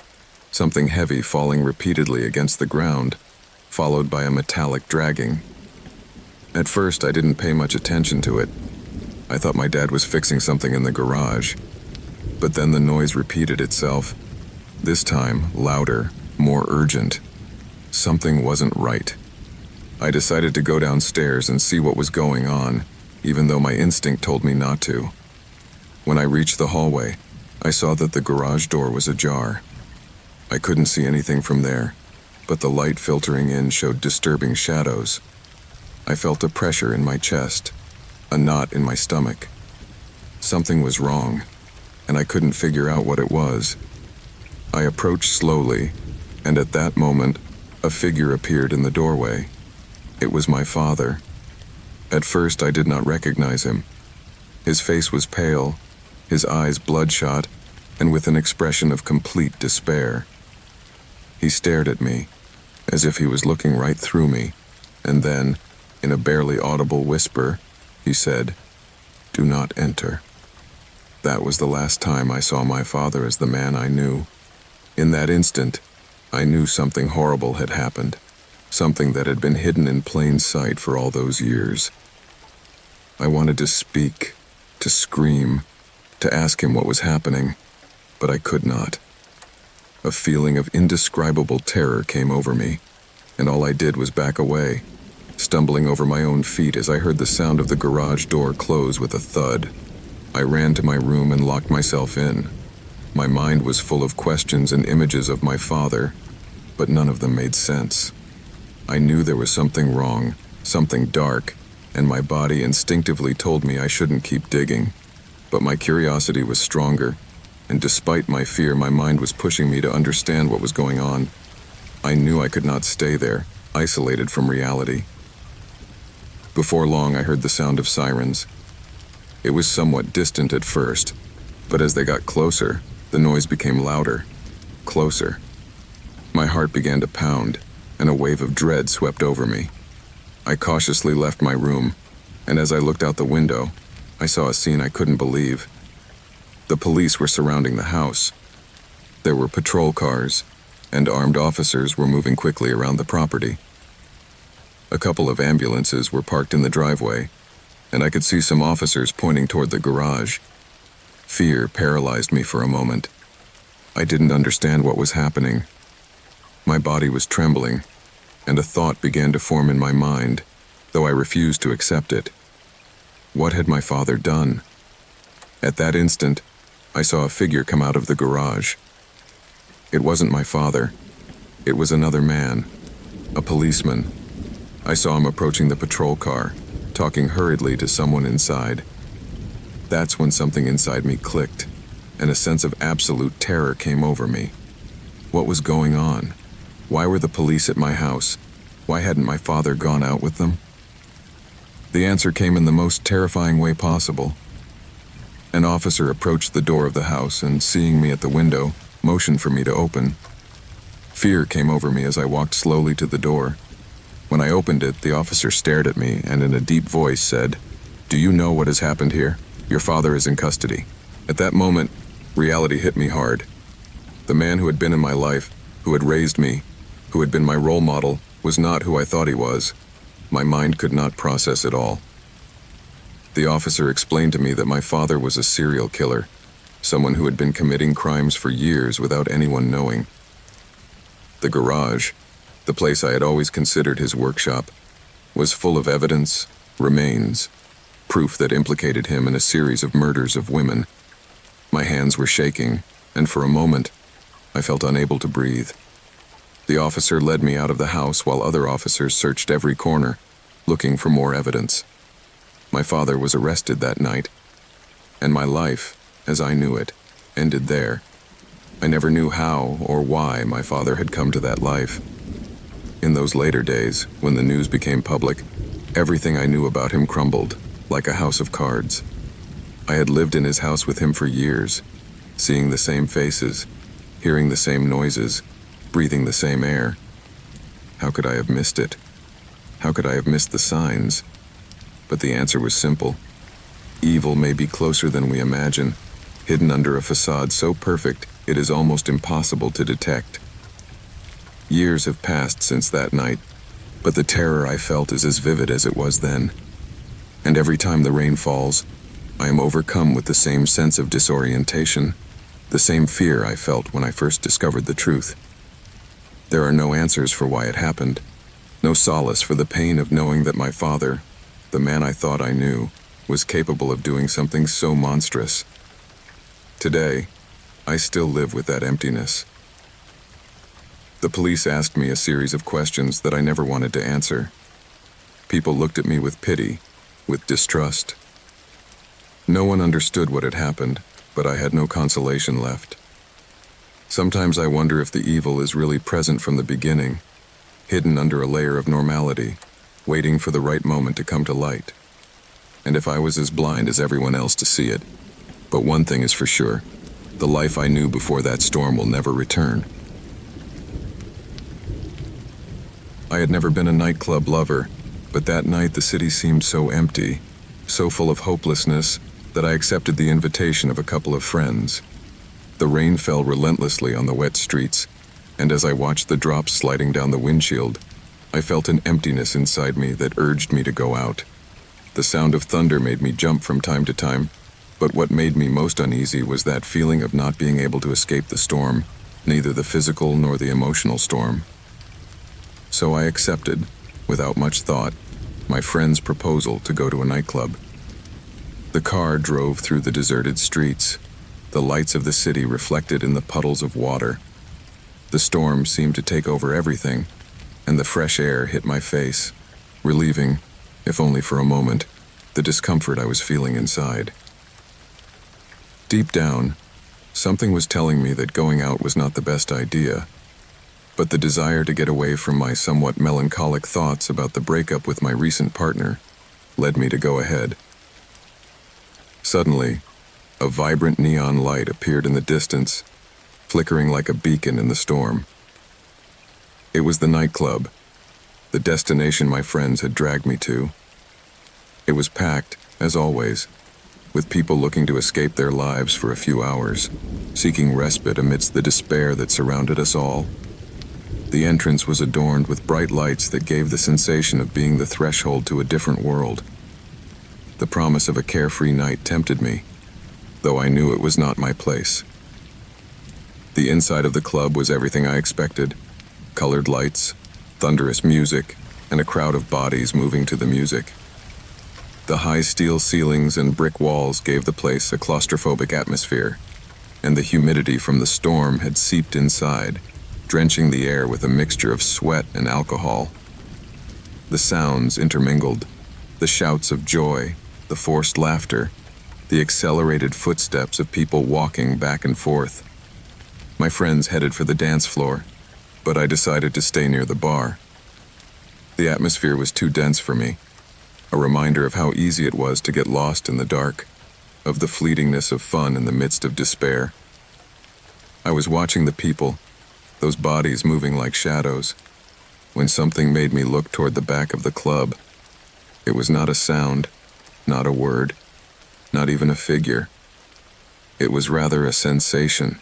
something heavy falling repeatedly against the ground, followed by a metallic dragging. At first, I didn't pay much attention to it. I thought my dad was fixing something in the garage. But then the noise repeated itself, this time louder, more urgent. Something wasn't right. I decided to go downstairs and see what was going on, even though my instinct told me not to. When I reached the hallway, I saw that the garage door was ajar. I couldn't see anything from there, but the light filtering in showed disturbing shadows. I felt a pressure in my chest, a knot in my stomach. Something was wrong, and I couldn't figure out what it was. I approached slowly, and at that moment, a figure appeared in the doorway. It was my father. At first, I did not recognize him. His face was pale, his eyes bloodshot, and with an expression of complete despair. He stared at me, as if he was looking right through me, and then, in a barely audible whisper, he said, "Do not enter." That was the last time I saw my father as the man I knew. In that instant, I knew something horrible had happened, something that had been hidden in plain sight for all those years. I wanted to speak, to scream, to ask him what was happening, but I could not. A feeling of indescribable terror came over me, and all I did was back away, stumbling over my own feet as I heard the sound of the garage door close with a thud. I ran to my room and locked myself in. My mind was full of questions and images of my father, but none of them made sense. I knew there was something wrong, something dark, and my body instinctively told me I shouldn't keep digging. But my curiosity was stronger, and despite my fear, my mind was pushing me to understand what was going on. I knew I could not stay there, isolated from reality. Before long, I heard the sound of sirens. It was somewhat distant at first, but as they got closer, the noise became louder, closer. My heart began to pound, and a wave of dread swept over me. I cautiously left my room, and as I looked out the window, I saw a scene I couldn't believe. The police were surrounding the house. There were patrol cars, and armed officers were moving quickly around the property. A couple of ambulances were parked in the driveway, and I could see some officers pointing toward the garage. Fear paralyzed me for a moment. I didn't understand what was happening. My body was trembling, and a thought began to form in my mind, though I refused to accept it. What had my father done? At that instant, I saw a figure come out of the garage. It wasn't my father. It was another man, a policeman. I saw him approaching the patrol car, talking hurriedly to someone inside. That's when something inside me clicked, and a sense of absolute terror came over me. What was going on? Why were the police at my house? Why hadn't my father gone out with them? The answer came in the most terrifying way possible. An officer approached the door of the house and, seeing me at the window, motioned for me to open. Fear came over me as I walked slowly to the door. When I opened it, the officer stared at me and in a deep voice said, "Do you know what has happened here? Your father is in custody." At that moment, reality hit me hard. The man who had been in my life, who had raised me, who had been my role model, was not who I thought he was. My mind could not process it all. The officer explained to me that my father was a serial killer, someone who had been committing crimes for years without anyone knowing. The garage, the place I had always considered his workshop, was full of evidence, remains, proof that implicated him in a series of murders of women. My hands were shaking, and for a moment, I felt unable to breathe. The officer led me out of the house while other officers searched every corner, looking for more evidence. My father was arrested that night, and my life, as I knew it, ended there. I never knew how or why my father had come to that life. In those later days, when the news became public, everything I knew about him crumbled, like a house of cards. I had lived in his house with him for years, seeing the same faces, hearing the same noises, breathing the same air. How could I have missed it? How could I have missed the signs? But the answer was simple. Evil may be closer than we imagine, hidden under a facade so perfect it is almost impossible to detect. Years have passed since that night, but the terror I felt is as vivid as it was then. And every time the rain falls, I am overcome with the same sense of disorientation, the same fear I felt when I first discovered the truth. There are no answers for why it happened, no solace for the pain of knowing that my father, the man I thought I knew, was capable of doing something so monstrous. Today, I still live with that emptiness. The police asked me a series of questions that I never wanted to answer. People looked at me with pity, with distrust. No one understood what had happened, but I had no consolation left. Sometimes I wonder if the evil is really present from the beginning, hidden under a layer of normality, waiting for the right moment to come to light. And if I was as blind as everyone else to see it. But one thing is for sure, the life I knew before that storm will never return. I had never been a nightclub lover, but that night the city seemed so empty, so full of hopelessness, that I accepted the invitation of a couple of friends. The rain fell relentlessly on the wet streets, and as I watched the drops sliding down the windshield, I felt an emptiness inside me that urged me to go out. The sound of thunder made me jump from time to time, but what made me most uneasy was that feeling of not being able to escape the storm, neither the physical nor the emotional storm. So I accepted, without much thought, my friend's proposal to go to a nightclub. The car drove through the deserted streets, the lights of the city reflected in the puddles of water. The storm seemed to take over everything, and the fresh air hit my face, relieving, if only for a moment, the discomfort I was feeling inside. Deep down, something was telling me that going out was not the best idea, but the desire to get away from my somewhat melancholic thoughts about the breakup with my recent partner led me to go ahead. Suddenly, a vibrant neon light appeared in the distance, flickering like a beacon in the storm. It was the nightclub, the destination my friends had dragged me to. It was packed, as always, with people looking to escape their lives for a few hours, seeking respite amidst the despair that surrounded us all. The entrance was adorned with bright lights that gave the sensation of being the threshold to a different world. The promise of a carefree night tempted me, though I knew it was not my place. The inside of the club was everything I expected: colored lights, thunderous music, and a crowd of bodies moving to the music. The high steel ceilings and brick walls gave the place a claustrophobic atmosphere, and the humidity from the storm had seeped inside, drenching the air with a mixture of sweat and alcohol. The sounds intermingled, the shouts of joy, the forced laughter, the accelerated footsteps of people walking back and forth. My friends headed for the dance floor, but I decided to stay near the bar. The atmosphere was too dense for me, a reminder of how easy it was to get lost in the dark, of the fleetingness of fun in the midst of despair. I was watching the people, those bodies moving like shadows, when something made me look toward the back of the club. It was not a sound, not a word, not even a figure. It was rather a sensation,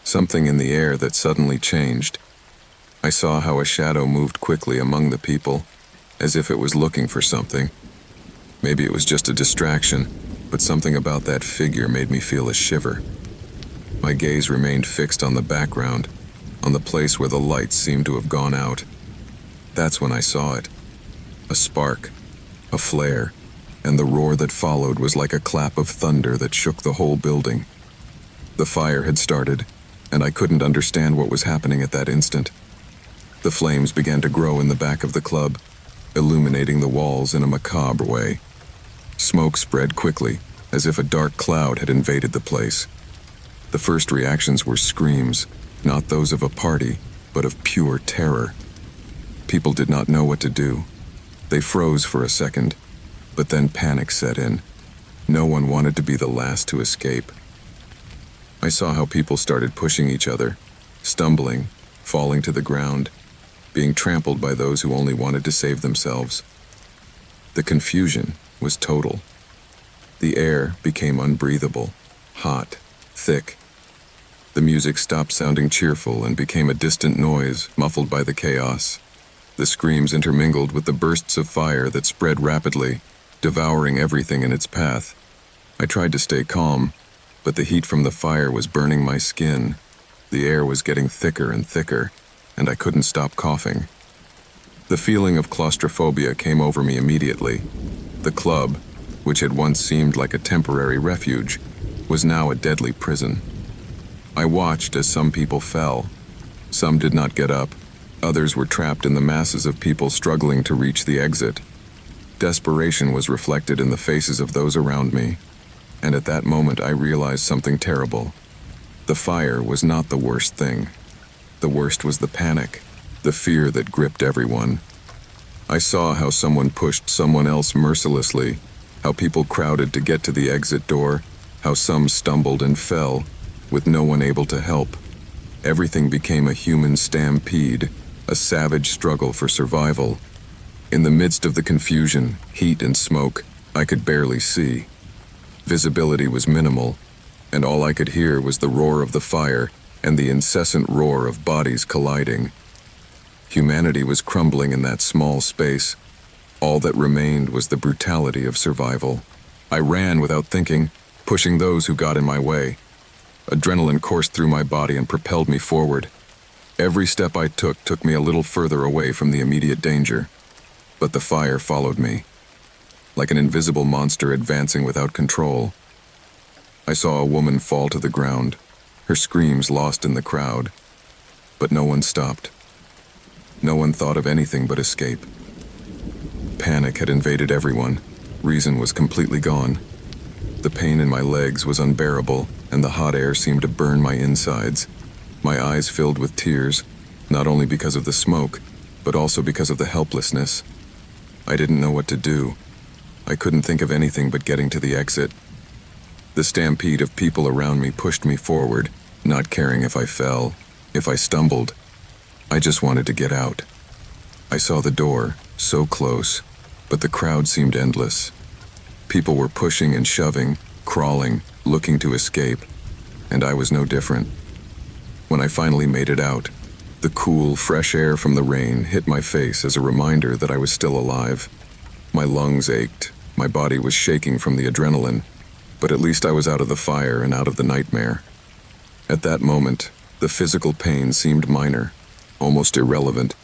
something in the air that suddenly changed. I saw how a shadow moved quickly among the people, as if it was looking for something. Maybe it was just a distraction, but something about that figure made me feel a shiver. My gaze remained fixed on the background, on the place where the lights seemed to have gone out. That's when I saw it. A spark, a flare, and the roar that followed was like a clap of thunder that shook the whole building. The fire had started, and I couldn't understand what was happening at that instant. The flames began to grow in the back of the club, illuminating the walls in a macabre way. Smoke spread quickly, as if a dark cloud had invaded the place. The first reactions were screams, not those of a party, but of pure terror. People did not know what to do. They froze for a second, but then panic set in. No one wanted to be the last to escape. I saw how people started pushing each other, stumbling, falling to the ground, being trampled by those who only wanted to save themselves. The confusion was total. The air became unbreathable, hot, thick. The music stopped sounding cheerful and became a distant noise muffled by the chaos. The screams intermingled with the bursts of fire that spread rapidly, devouring everything in its path. I tried to stay calm, but the heat from the fire was burning my skin. The air was getting thicker and thicker, and I couldn't stop coughing. The feeling of claustrophobia came over me immediately. The club, which had once seemed like a temporary refuge, was now a deadly prison. I watched as some people fell. Some did not get up. Others were trapped in the masses of people struggling to reach the exit. Desperation was reflected in the faces of those around me, and at that moment I realized something terrible. The fire was not the worst thing. The worst was the panic, the fear that gripped everyone. I saw how someone pushed someone else mercilessly, how people crowded to get to the exit door, how some stumbled and fell, with no one able to help. Everything became a human stampede, a savage struggle for survival. In the midst of the confusion, heat and smoke, I could barely see. Visibility was minimal, and all I could hear was the roar of the fire and the incessant roar of bodies colliding. Humanity was crumbling in that small space. All that remained was the brutality of survival. I ran without thinking, pushing those who got in my way. Adrenaline coursed through my body and propelled me forward. Every step I took me a little further away from the immediate danger. But the fire followed me, like an invisible monster advancing without control. I saw a woman fall to the ground, her screams lost in the crowd. But no one stopped. No one thought of anything but escape. Panic had invaded everyone. Reason was completely gone. The pain in my legs was unbearable, and the hot air seemed to burn my insides. My eyes filled with tears, not only because of the smoke, but also because of the helplessness. I didn't know what to do. I couldn't think of anything but getting to the exit. The stampede of people around me pushed me forward, not caring if I fell, if I stumbled. I just wanted to get out. I saw the door, so close, but the crowd seemed endless. People were pushing and shoving, crawling, looking to escape, and I was no different. When I finally made it out, the cool, fresh air from the rain hit my face as a reminder that I was still alive. My lungs ached, my body was shaking from the adrenaline, but at least I was out of the fire and out of the nightmare. At that moment, the physical pain seemed minor, almost irrelevant,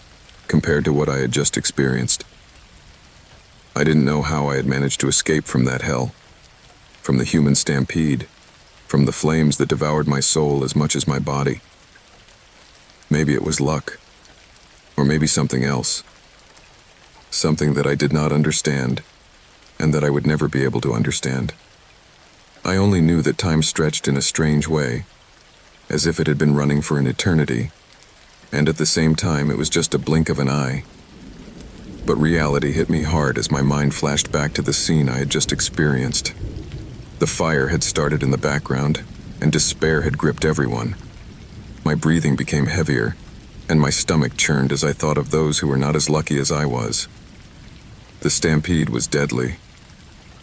compared to what I had just experienced. I didn't know how I had managed to escape from that hell, from the human stampede, from the flames that devoured my soul as much as my body. Maybe it was luck, or maybe something else. Something that I did not understand, and that I would never be able to understand. I only knew that time stretched in a strange way, as if it had been running for an eternity, and at the same time it was just a blink of an eye. But reality hit me hard as my mind flashed back to the scene I had just experienced. The fire had started in the background, and despair had gripped everyone. My breathing became heavier, and my stomach churned as I thought of those who were not as lucky as I was. The stampede was deadly.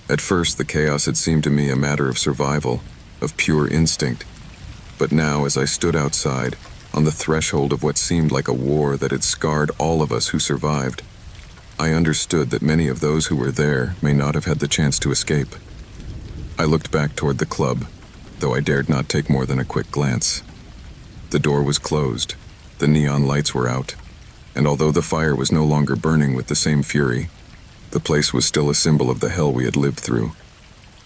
At first, the chaos had seemed to me a matter of survival, of pure instinct. But now, as I stood outside, on the threshold of what seemed like a war that had scarred all of us who survived, I understood that many of those who were there may not have had the chance to escape. I looked back toward the club, though I dared not take more than a quick glance. The door was closed, the neon lights were out, and although the fire was no longer burning with the same fury, the place was still a symbol of the hell we had lived through.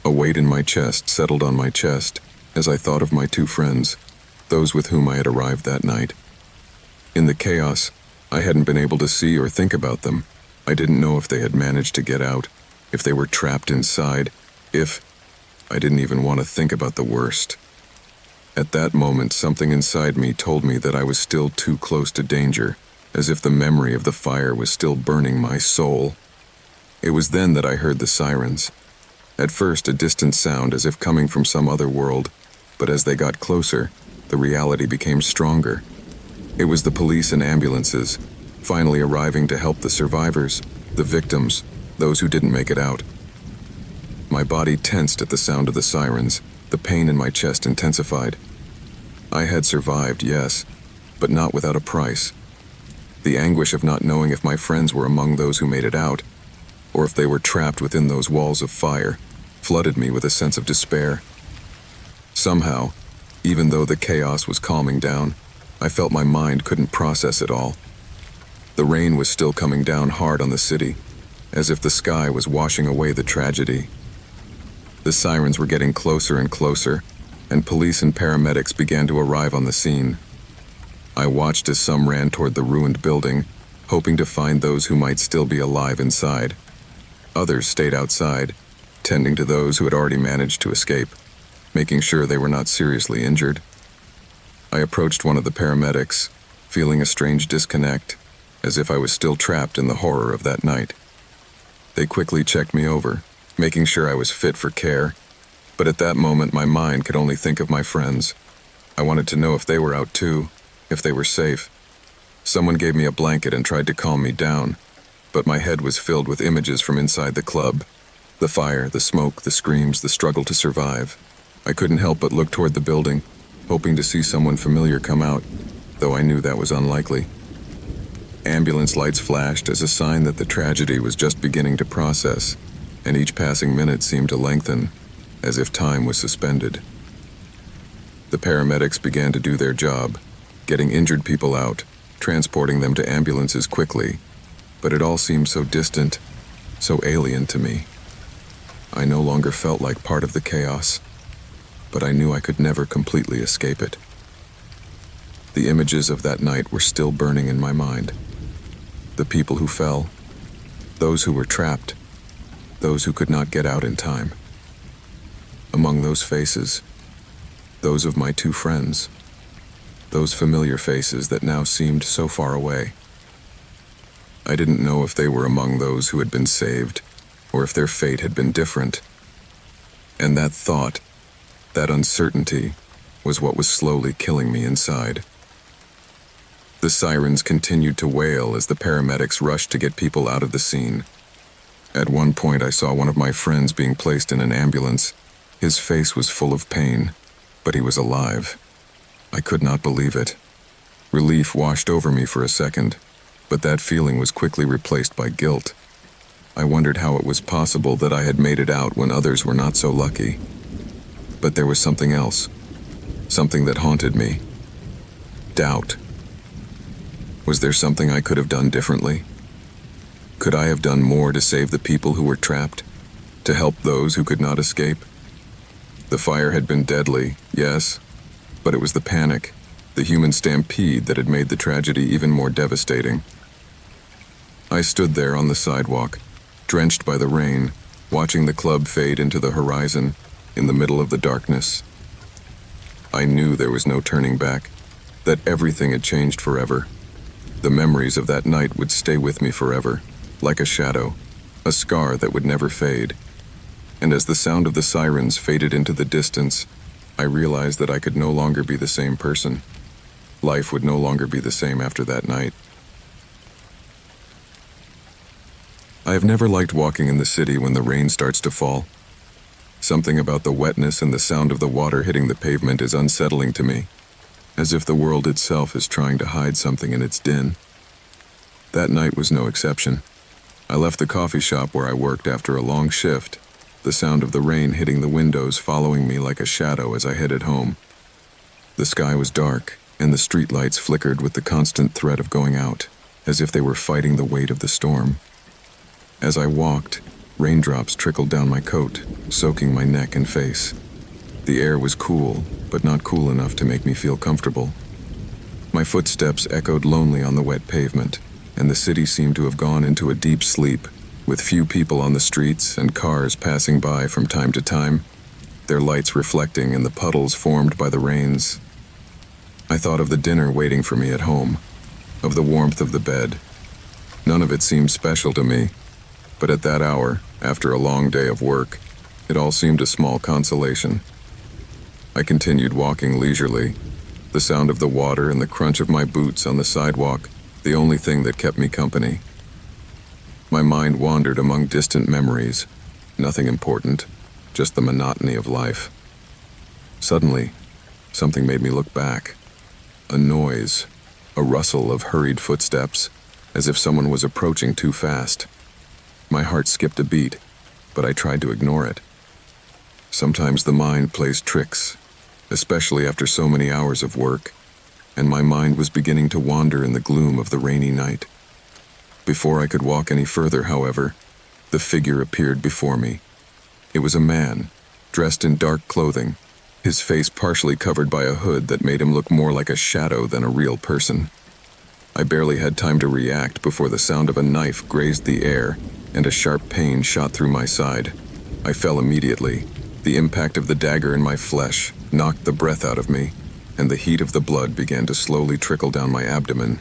A weight in my chest settled on my chest as I thought of my two friends, those with whom I had arrived that night. In the chaos, I hadn't been able to see or think about them. I didn't know if they had managed to get out, if they were trapped inside, I didn't even want to think about the worst. At that moment, something inside me told me that I was still too close to danger, as if the memory of the fire was still burning my soul. It was then that I heard the sirens. At first, a distant sound as if coming from some other world, but as they got closer, the reality became stronger. It was the police and ambulances, finally arriving to help the survivors, the victims, those who didn't make it out. My body tensed at the sound of the sirens, the pain in my chest intensified. I had survived, yes, but not without a price. The anguish of not knowing if my friends were among those who made it out, or if they were trapped within those walls of fire, flooded me with a sense of despair. Somehow, even though the chaos was calming down, I felt my mind couldn't process it all. The rain was still coming down hard on the city, as if the sky was washing away the tragedy. The sirens were getting closer and closer, and police and paramedics began to arrive on the scene. I watched as some ran toward the ruined building, hoping to find those who might still be alive inside. Others stayed outside, tending to those who had already managed to escape, making sure they were not seriously injured. I approached one of the paramedics, feeling a strange disconnect, as if I was still trapped in the horror of that night. They quickly checked me over, making sure I was fit for care, but at that moment my mind could only think of my friends. I wanted to know if they were out too, if they were safe. Someone gave me a blanket and tried to calm me down, but my head was filled with images from inside the club. The fire, the smoke, the screams, the struggle to survive. I couldn't help but look toward the building, hoping to see someone familiar come out, though I knew that was unlikely. Ambulance lights flashed as a sign that the tragedy was just beginning to process, and each passing minute seemed to lengthen, as if time was suspended. The paramedics began to do their job, getting injured people out, transporting them to ambulances quickly, but it all seemed so distant, so alien to me. I no longer felt like part of the chaos, but I knew I could never completely escape it. The images of that night were still burning in my mind. The people who fell, those who were trapped, those who could not get out in time. Among those faces, those of my two friends, those familiar faces that now seemed so far away. I didn't know if they were among those who had been saved, or if their fate had been different. And that thought, that uncertainty, was what was slowly killing me inside. The sirens continued to wail as the paramedics rushed to get people out of the scene. At one point, I saw one of my friends being placed in an ambulance. His face was full of pain, but he was alive. I could not believe it. Relief washed over me for a second, but that feeling was quickly replaced by guilt. I wondered how it was possible that I had made it out when others were not so lucky. But there was something else, something that haunted me. Doubt. Was there something I could have done differently? Could I have done more to save the people who were trapped, to help those who could not escape? The fire had been deadly, yes, but it was the panic, the human stampede that had made the tragedy even more devastating. I stood there on the sidewalk, drenched by the rain, watching the club fade into the horizon in the middle of the darkness. I knew there was no turning back, that everything had changed forever. The memories of that night would stay with me forever, like a shadow, a scar that would never fade. And as the sound of the sirens faded into the distance, I realized that I could no longer be the same person. Life would no longer be the same after that night. I have never liked walking in the city when the rain starts to fall. Something about the wetness and the sound of the water hitting the pavement is unsettling to me, as if the world itself is trying to hide something in its din. That night was no exception. I left the coffee shop where I worked after a long shift, the sound of the rain hitting the windows following me like a shadow as I headed home. The sky was dark, and the streetlights flickered with the constant threat of going out, as if they were fighting the weight of the storm. As I walked, raindrops trickled down my coat, soaking my neck and face. The air was cool, but not cool enough to make me feel comfortable. My footsteps echoed lonely on the wet pavement, and the city seemed to have gone into a deep sleep, with few people on the streets and cars passing by from time to time, their lights reflecting in the puddles formed by the rains. I thought of the dinner waiting for me at home, of the warmth of the bed. None of it seemed special to me, but at that hour, after a long day of work, It all seemed a small consolation. I continued walking leisurely, the sound of the water and the crunch of my boots on the sidewalk the only thing that kept me company. My mind wandered among distant memories, nothing important, just the monotony of life. Suddenly, something made me look back. A noise, a rustle of hurried footsteps, as if someone was approaching too fast. My heart skipped a beat, but I tried to ignore it. Sometimes the mind plays tricks, especially after so many hours of work, and my mind was beginning to wander in the gloom of the rainy night. Before I could walk any further, however, the figure appeared before me. It was a man, dressed in dark clothing, his face partially covered by a hood that made him look more like a shadow than a real person. I barely had time to react before the sound of a knife grazed the air and a sharp pain shot through my side. I fell immediately. The impact of the dagger in my flesh knocked the breath out of me, and the heat of the blood began to slowly trickle down my abdomen.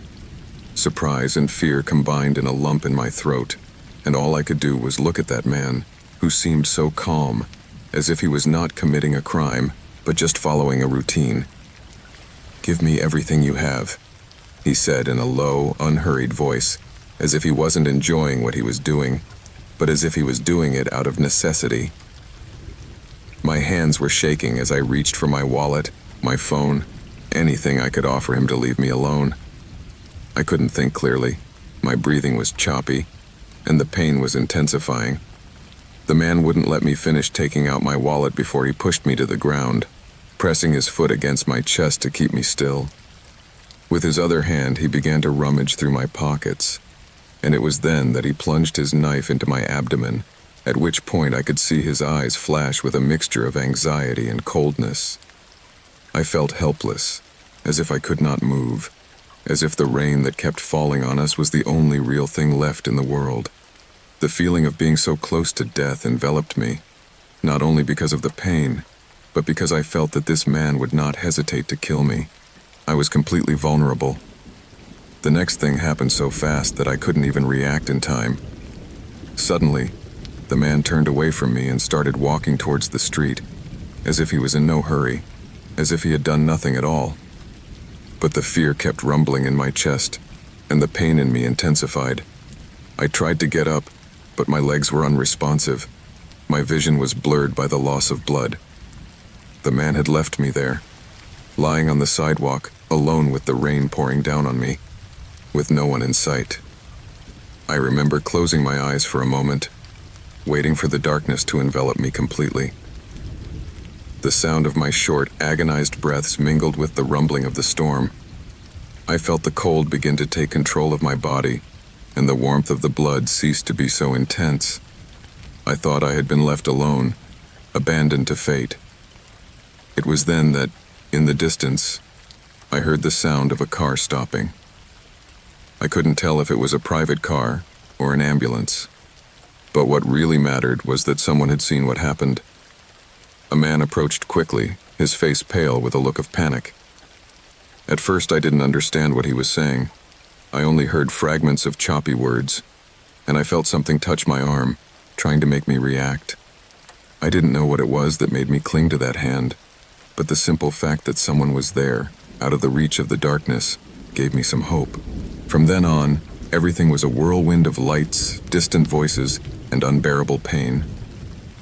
Surprise and fear combined in a lump in my throat, and all I could do was look at that man, who seemed so calm, as if he was not committing a crime, but just following a routine. "Give me everything you have," he said in a low, unhurried voice, as if he wasn't enjoying what he was doing, but as if he was doing it out of necessity. My hands were shaking as I reached for my wallet, my phone, anything I could offer him to leave me alone. I couldn't think clearly. My breathing was choppy, and the pain was intensifying. The man wouldn't let me finish taking out my wallet before he pushed me to the ground, pressing his foot against my chest to keep me still. With his other hand, he began to rummage through my pockets, and it was then that he plunged his knife into my abdomen, at which point I could see his eyes flash with a mixture of anxiety and coldness. I felt helpless, as if I could not move, as if the rain that kept falling on us was the only real thing left in the world. The feeling of being so close to death enveloped me, not only because of the pain, but because I felt that this man would not hesitate to kill me. I was completely vulnerable. The next thing happened so fast that I couldn't even react in time. Suddenly, the man turned away from me and started walking towards the street, as if he was in no hurry, as if he had done nothing at all. But the fear kept rumbling in my chest, and the pain in me intensified. I tried to get up, but my legs were unresponsive. My vision was blurred by the loss of blood. The man had left me there, lying on the sidewalk, alone with the rain pouring down on me, with no one in sight. I remember closing my eyes for a moment, waiting for the darkness to envelop me completely. The sound of my short, agonized breaths mingled with the rumbling of the storm. I felt the cold begin to take control of my body, and the warmth of the blood ceased to be so intense. I thought I had been left alone, abandoned to fate. It was then that, in the distance, I heard the sound of a car stopping. I couldn't tell if it was a private car or an ambulance, but what really mattered was that someone had seen what happened. A man approached quickly, his face pale with a look of panic. At first I didn't understand what he was saying. I only heard fragments of choppy words, and I felt something touch my arm, trying to make me react. I didn't know what it was that made me cling to that hand, but the simple fact that someone was there, out of the reach of the darkness, gave me some hope. From then on, everything was a whirlwind of lights, distant voices, and unbearable pain.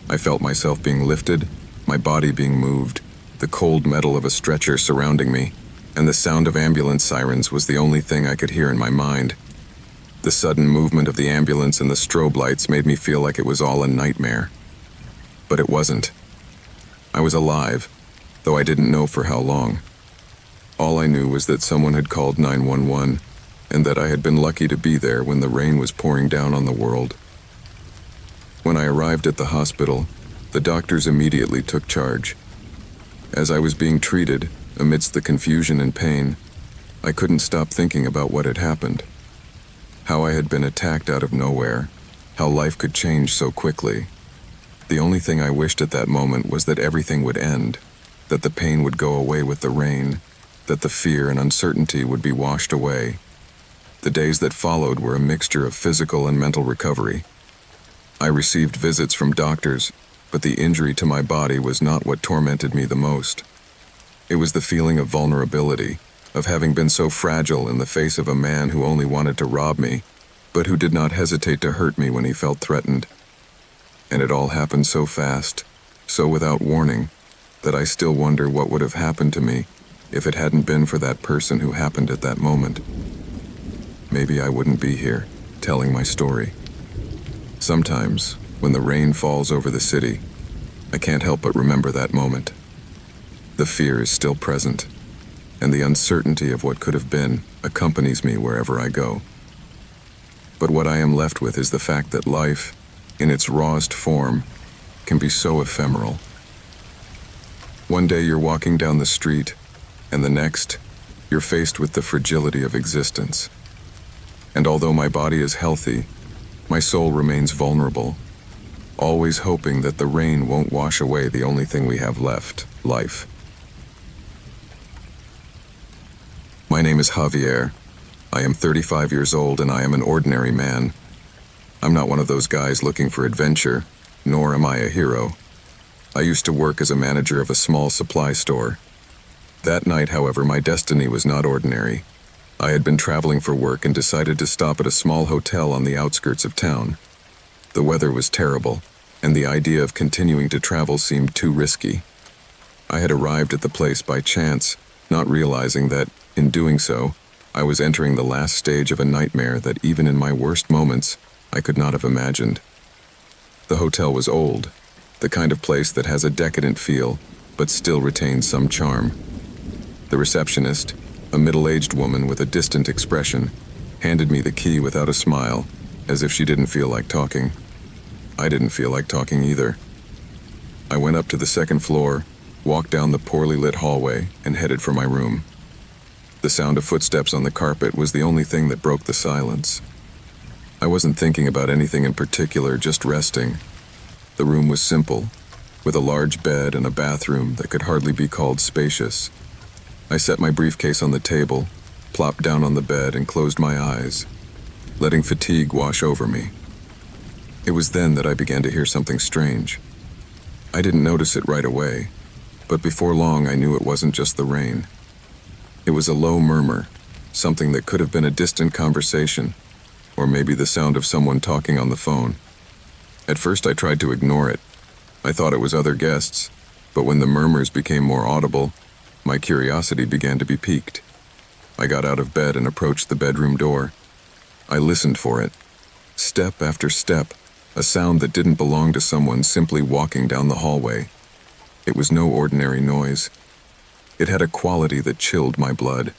I felt myself being lifted, my body being moved, the cold metal of a stretcher surrounding me, and the sound of ambulance sirens was the only thing I could hear in my mind. The sudden movement of the ambulance and the strobe lights made me feel like it was all a nightmare. But it wasn't. I was alive, though I didn't know for how long. All I knew was that someone had called 911, and that I had been lucky to be there when the rain was pouring down on the world. When I arrived at the hospital, the doctors immediately took charge. As I was being treated, amidst the confusion and pain, I couldn't stop thinking about what had happened. How I had been attacked out of nowhere, how life could change so quickly. The only thing I wished at that moment was that everything would end, that the pain would go away with the rain, that the fear and uncertainty would be washed away. The days that followed were a mixture of physical and mental recovery. I received visits from doctors, But the injury to my body was not what tormented me the most. It was the feeling of vulnerability, of having been so fragile in the face of a man who only wanted to rob me, but who did not hesitate to hurt me when he felt threatened. And it all happened so fast, so without warning, that I still wonder what would have happened to me if it hadn't been for that person who happened at that moment. Maybe I wouldn't be here, telling my story. Sometimes, when the rain falls over the city, I can't help but remember that moment. The fear is still present, and the uncertainty of what could have been accompanies me wherever I go. But what I am left with is the fact that life, in its rawest form, can be so ephemeral. One day you're walking down the street, and the next, you're faced with the fragility of existence. And although my body is healthy, my soul remains vulnerable, always hoping that the rain won't wash away the only thing we have left, life. My name is Javier. I am 35 years old and I am an ordinary man. I'm not one of those guys looking for adventure, nor am I a hero. I used to work as a manager of a small supply store. That night, however, my destiny was not ordinary. I had been traveling for work and decided to stop at a small hotel on the outskirts of town. The weather was terrible, and the idea of continuing to travel seemed too risky. I had arrived at the place by chance, not realizing that, in doing so, I was entering the last stage of a nightmare that even in my worst moments, I could not have imagined. The hotel was old, the kind of place that has a decadent feel, but still retains some charm. The receptionist, a middle-aged woman with a distant expression, handed me the key without a smile, as if she didn't feel like talking. I didn't feel like talking either. I went up to the second floor, walked down the poorly lit hallway, and headed for my room. The sound of footsteps on the carpet was the only thing that broke the silence. I wasn't thinking about anything in particular, just resting. The room was simple, with a large bed and a bathroom that could hardly be called spacious. I set my briefcase on the table, plopped down on the bed, and closed my eyes, letting fatigue wash over me. It was then that I began to hear something strange. I didn't notice it right away, but before long I knew it wasn't just the rain. It was a low murmur, something that could have been a distant conversation, or maybe the sound of someone talking on the phone. At first I tried to ignore it. I thought it was other guests, but when the murmurs became more audible, my curiosity began to be piqued. I got out of bed and approached the bedroom door. I listened for it. Step after step, a sound that didn't belong to someone simply walking down the hallway. It was no ordinary noise. It had a quality that chilled my blood.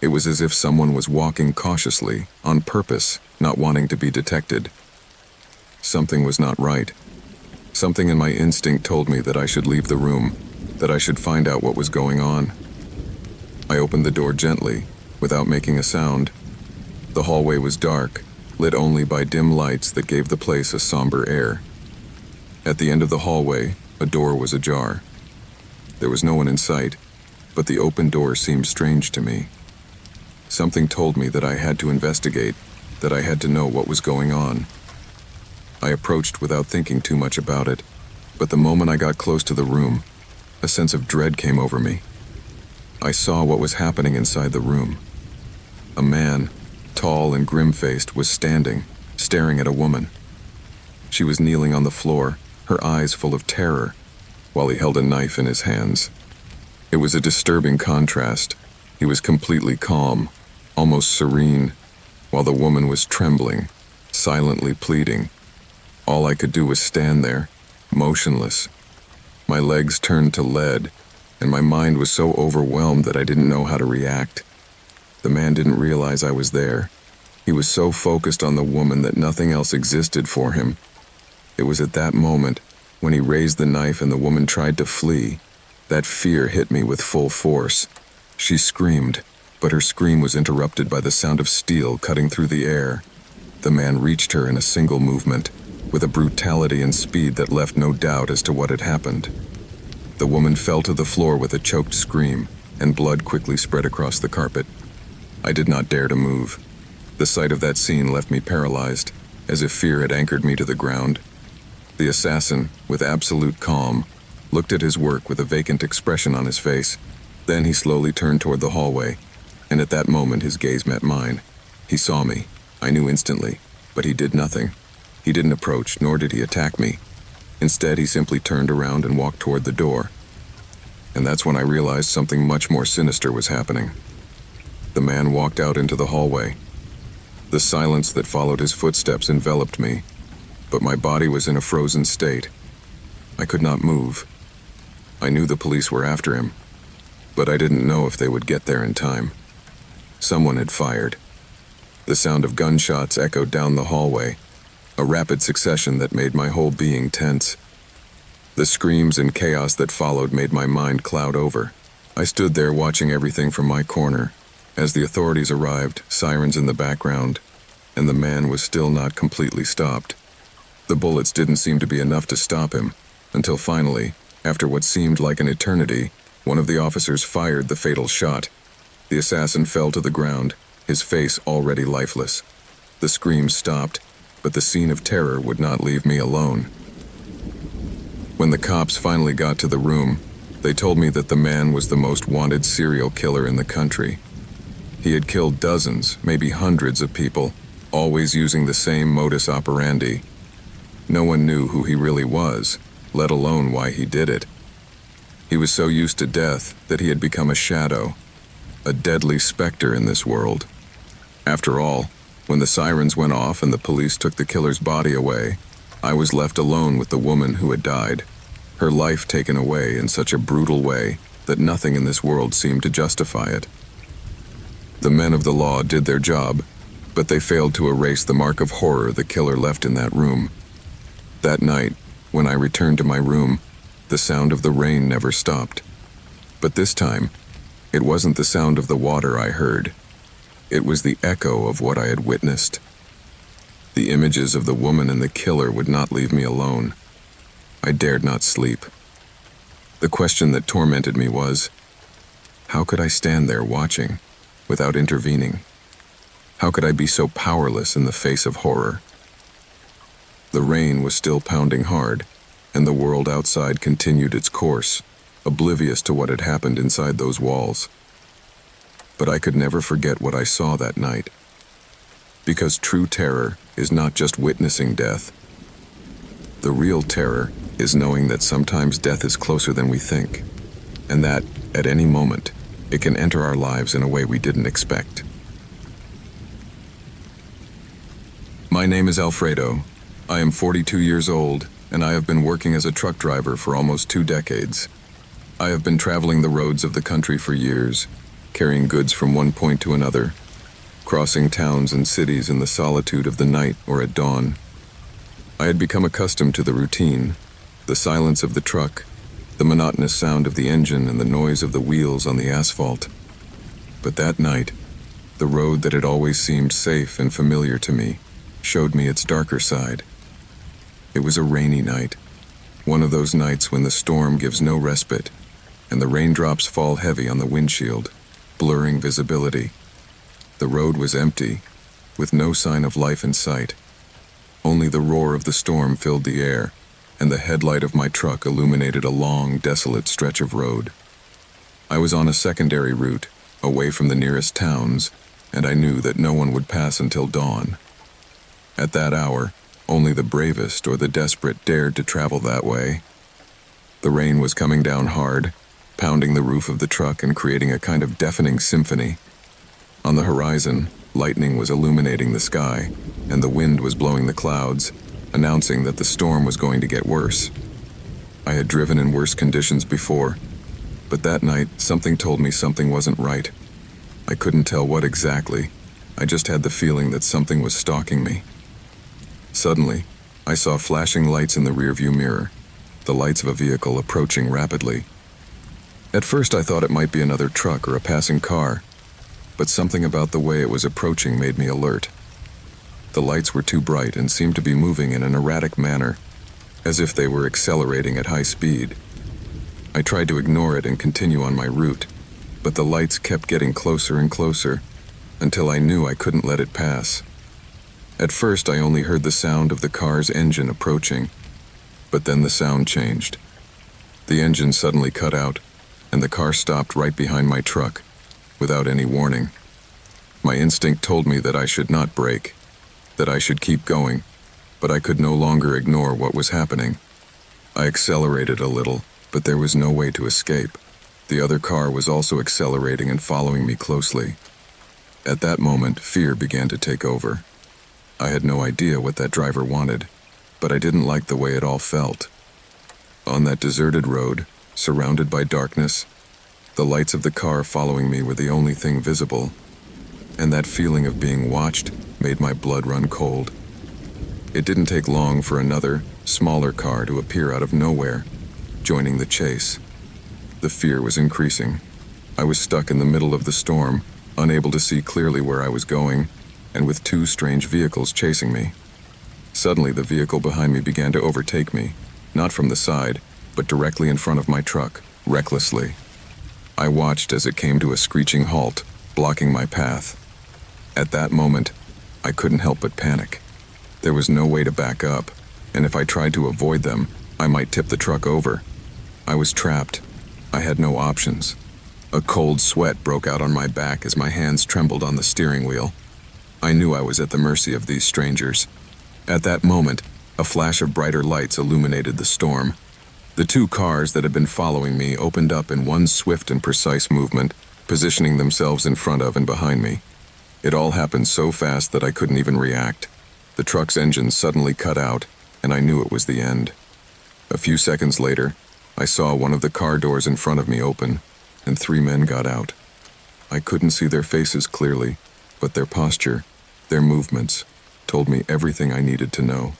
It was as if someone was walking cautiously, on purpose, not wanting to be detected. Something was not right. Something in my instinct told me that I should leave the room, that I should find out what was going on. I opened the door gently, without making a sound. The hallway was dark, lit only by dim lights that gave the place a somber air. At the end of the hallway, a door was ajar. There was no one in sight, but the open door seemed strange to me. Something told me that I had to investigate, that I had to know what was going on. I approached without thinking too much about it, but the moment I got close to the room, a sense of dread came over me. I saw what was happening inside the room. A man, tall and grim-faced, was standing, staring at a woman. She was kneeling on the floor, her eyes full of terror, while he held a knife in his hands. It was a disturbing contrast. He was completely calm, almost serene, while the woman was trembling, silently pleading. All I could do was stand there, motionless. My legs turned to lead, and my mind was so overwhelmed that I didn't know how to react. The man didn't realize I was there. He was so focused on the woman that nothing else existed for him. It was at that moment, when he raised the knife and the woman tried to flee, that fear hit me with full force. She screamed, but her scream was interrupted by the sound of steel cutting through the air. The man reached her in a single movement, with a brutality and speed that left no doubt as to what had happened. The woman fell to the floor with a choked scream, and blood quickly spread across the carpet. I did not dare to move. The sight of that scene left me paralyzed, as if fear had anchored me to the ground. The assassin, with absolute calm, looked at his work with a vacant expression on his face. Then he slowly turned toward the hallway, and at that moment his gaze met mine. He saw me. I knew instantly, but he did nothing. He didn't approach, nor did he attack me. Instead, he simply turned around and walked toward the door. And that's when I realized something much more sinister was happening. The man walked out into the hallway. The silence that followed his footsteps enveloped me, but my body was in a frozen state. I could not move. I knew the police were after him, but I didn't know if they would get there in time. Someone had fired. The sound of gunshots echoed down the hallway, a rapid succession that made my whole being tense. The screams and chaos that followed made my mind cloud over. I stood there watching everything from my corner. As the authorities arrived, sirens in the background, and the man was still not completely stopped. The bullets didn't seem to be enough to stop him, until finally, after what seemed like an eternity, one of the officers fired the fatal shot. The assassin fell to the ground, his face already lifeless. The screams stopped, but the scene of terror would not leave me alone. When the cops finally got to the room, they told me that the man was the most wanted serial killer in the country. He had killed dozens, maybe hundreds of people, always using the same modus operandi. No one knew who he really was, let alone why he did it. He was so used to death that he had become a shadow, a deadly specter in this world. After all, when the sirens went off and the police took the killer's body away, I was left alone with the woman who had died, her life taken away in such a brutal way that nothing in this world seemed to justify it. The men of the law did their job, but they failed to erase the mark of horror the killer left in that room. That night, when I returned to my room, the sound of the rain never stopped. But this time, it wasn't the sound of the water I heard. It was the echo of what I had witnessed. The images of the woman and the killer would not leave me alone. I dared not sleep. The question that tormented me was, how could I stand there watching, without intervening? How could I be so powerless in the face of horror? The rain was still pounding hard, and the world outside continued its course, oblivious to what had happened inside those walls. But I could never forget what I saw that night. Because true terror is not just witnessing death. The real terror is knowing that sometimes death is closer than we think, and that, at any moment, it can enter our lives in a way we didn't expect. My name is Alfredo. I am 42 years old, and I have been working as a truck driver for almost 2 decades. I have been traveling the roads of the country for years, carrying goods from one point to another, crossing towns and cities in the solitude of the night or at dawn. I had become accustomed to the routine, the silence of the truck, the monotonous sound of the engine and the noise of the wheels on the asphalt. But that night, the road that had always seemed safe and familiar to me showed me its darker side. It was a rainy night, one of those nights when the storm gives no respite, and the raindrops fall heavy on the windshield, blurring visibility. The road was empty, with no sign of life in sight. Only the roar of the storm filled the air, and the headlight of my truck illuminated a long, desolate stretch of road. I was on a secondary route, away from the nearest towns, and I knew that no one would pass until dawn. At that hour, only the bravest or the desperate dared to travel that way. The rain was coming down hard, pounding the roof of the truck and creating a kind of deafening symphony. On the horizon, lightning was illuminating the sky, and the wind was blowing the clouds, announcing that the storm was going to get worse. I had driven in worse conditions before, but that night something told me something wasn't right. I couldn't tell what exactly. I just had the feeling that something was stalking me. Suddenly, I saw flashing lights in the rearview mirror, the lights of a vehicle approaching rapidly. At first I thought it might be another truck or a passing car, but something about the way it was approaching made me alert. The lights were too bright and seemed to be moving in an erratic manner, as if they were accelerating at high speed. I tried to ignore it and continue on my route, but the lights kept getting closer and closer, until I knew I couldn't let it pass. At first I only heard the sound of the car's engine approaching, But then the sound changed. The engine suddenly cut out, and the car stopped right behind my truck, without any warning. My instinct told me that I should not brake, that I should keep going, but I could no longer ignore what was happening. I accelerated a little, but there was no way to escape. The other car was also accelerating and following me closely. At that moment, fear began to take over. I had no idea what that driver wanted, but I didn't like the way it all felt. On that deserted road, surrounded by darkness, the lights of the car following me were the only thing visible, and that feeling of being watched made my blood run cold. It didn't take long for another, smaller car to appear out of nowhere, joining the chase. The fear was increasing. I was stuck in the middle of the storm, unable to see clearly where I was going, and with two strange vehicles chasing me. Suddenly, the vehicle behind me began to overtake me, not from the side, but directly in front of my truck, recklessly. I watched as it came to a screeching halt, blocking my path. At that moment, I couldn't help but panic. There was no way to back up, and if I tried to avoid them, I might tip the truck over. I was trapped. I had no options. A cold sweat broke out on my back as my hands trembled on the steering wheel. I knew I was at the mercy of these strangers. At that moment, a flash of brighter lights illuminated the storm. The two cars that had been following me opened up in one swift and precise movement, positioning themselves in front of and behind me. It all happened so fast that I couldn't even react. The truck's engine suddenly cut out, and I knew it was the end. A few seconds later, I saw one of the car doors in front of me open, and 3 men got out. I couldn't see their faces clearly, but their posture, their movements, told me everything I needed to know.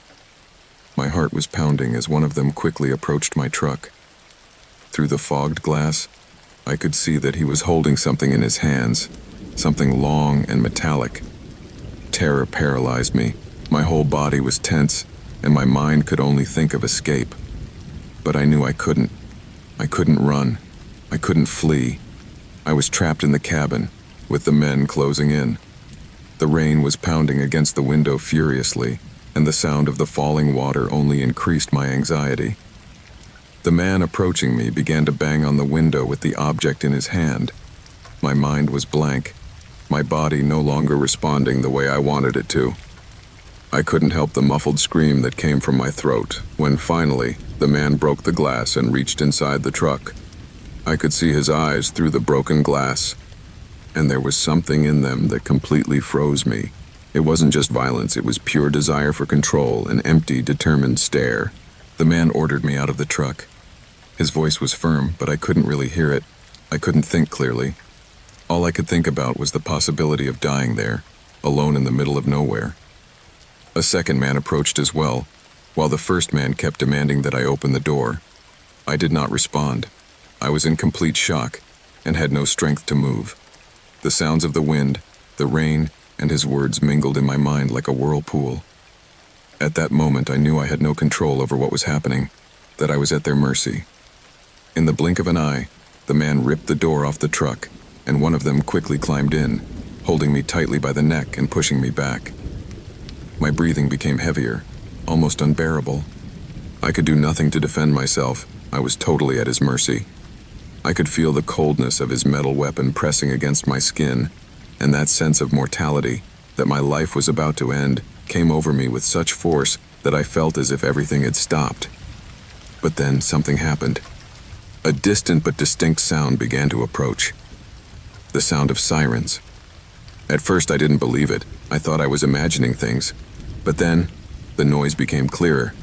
My heart was pounding as one of them quickly approached my truck. Through the fogged glass, I could see that he was holding something in his hands, something long and metallic. Terror paralyzed me. My whole body was tense, and my mind could only think of escape. But I knew I couldn't. I couldn't run. I couldn't flee. I was trapped in the cabin, with the men closing in. The rain was pounding against the window furiously, and the sound of the falling water only increased my anxiety. The man approaching me began to bang on the window with the object in his hand. My mind was blank, my body no longer responding the way I wanted it to. I couldn't help the muffled scream that came from my throat when finally the man broke the glass and reached inside the truck. I could see his eyes through the broken glass, and there was something in them that completely froze me. It wasn't just violence, it was pure desire for control, an empty, determined stare. The man ordered me out of the truck. His voice was firm, but I couldn't really hear it. I couldn't think clearly. All I could think about was the possibility of dying there, alone in the middle of nowhere. A second man approached as well, while the first man kept demanding that I open the door. I did not respond. I was in complete shock and had no strength to move. The sounds of the wind, the rain, and his words mingled in my mind like a whirlpool. At that moment, I knew I had no control over what was happening, that I was at their mercy. In the blink of an eye, the man ripped the door off the truck, and one of them quickly climbed in, holding me tightly by the neck and pushing me back. My breathing became heavier, almost unbearable. I could do nothing to defend myself. I was totally at his mercy. I could feel the coldness of his metal weapon pressing against my skin, and that sense of mortality, that my life was about to end, came over me with such force that I felt as if everything had stopped. But then something happened. A distant but distinct sound began to approach. The sound of sirens. At first I didn't believe it. I thought I was imagining things. But then, the noise became clearer,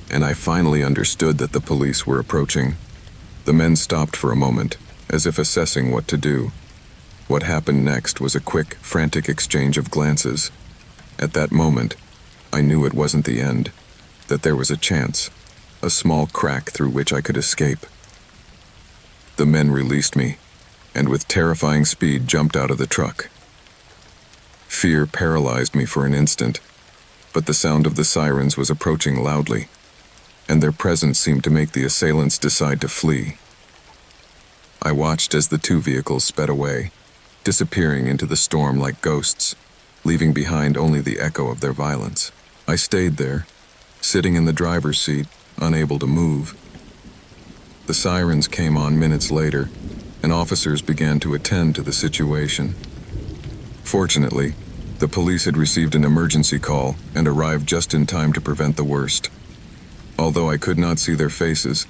and I finally understood that the police were approaching. The men stopped for a moment, as if assessing what to do. What happened next was a quick, frantic exchange of glances. At that moment, I knew it wasn't the end, that there was a chance, a small crack through which I could escape. The men released me, and with terrifying speed jumped out of the truck. Fear paralyzed me for an instant, but the sound of the sirens was approaching loudly, and their presence seemed to make the assailants decide to flee. I watched as the two vehicles sped away, disappearing into the storm like ghosts, leaving behind only the echo of their violence. I stayed there, sitting in the driver's seat, unable to move. The sirens came on minutes later, and officers began to attend to the situation. Fortunately, the police had received an emergency call and arrived just in time to prevent the worst. Although I could not see their faces,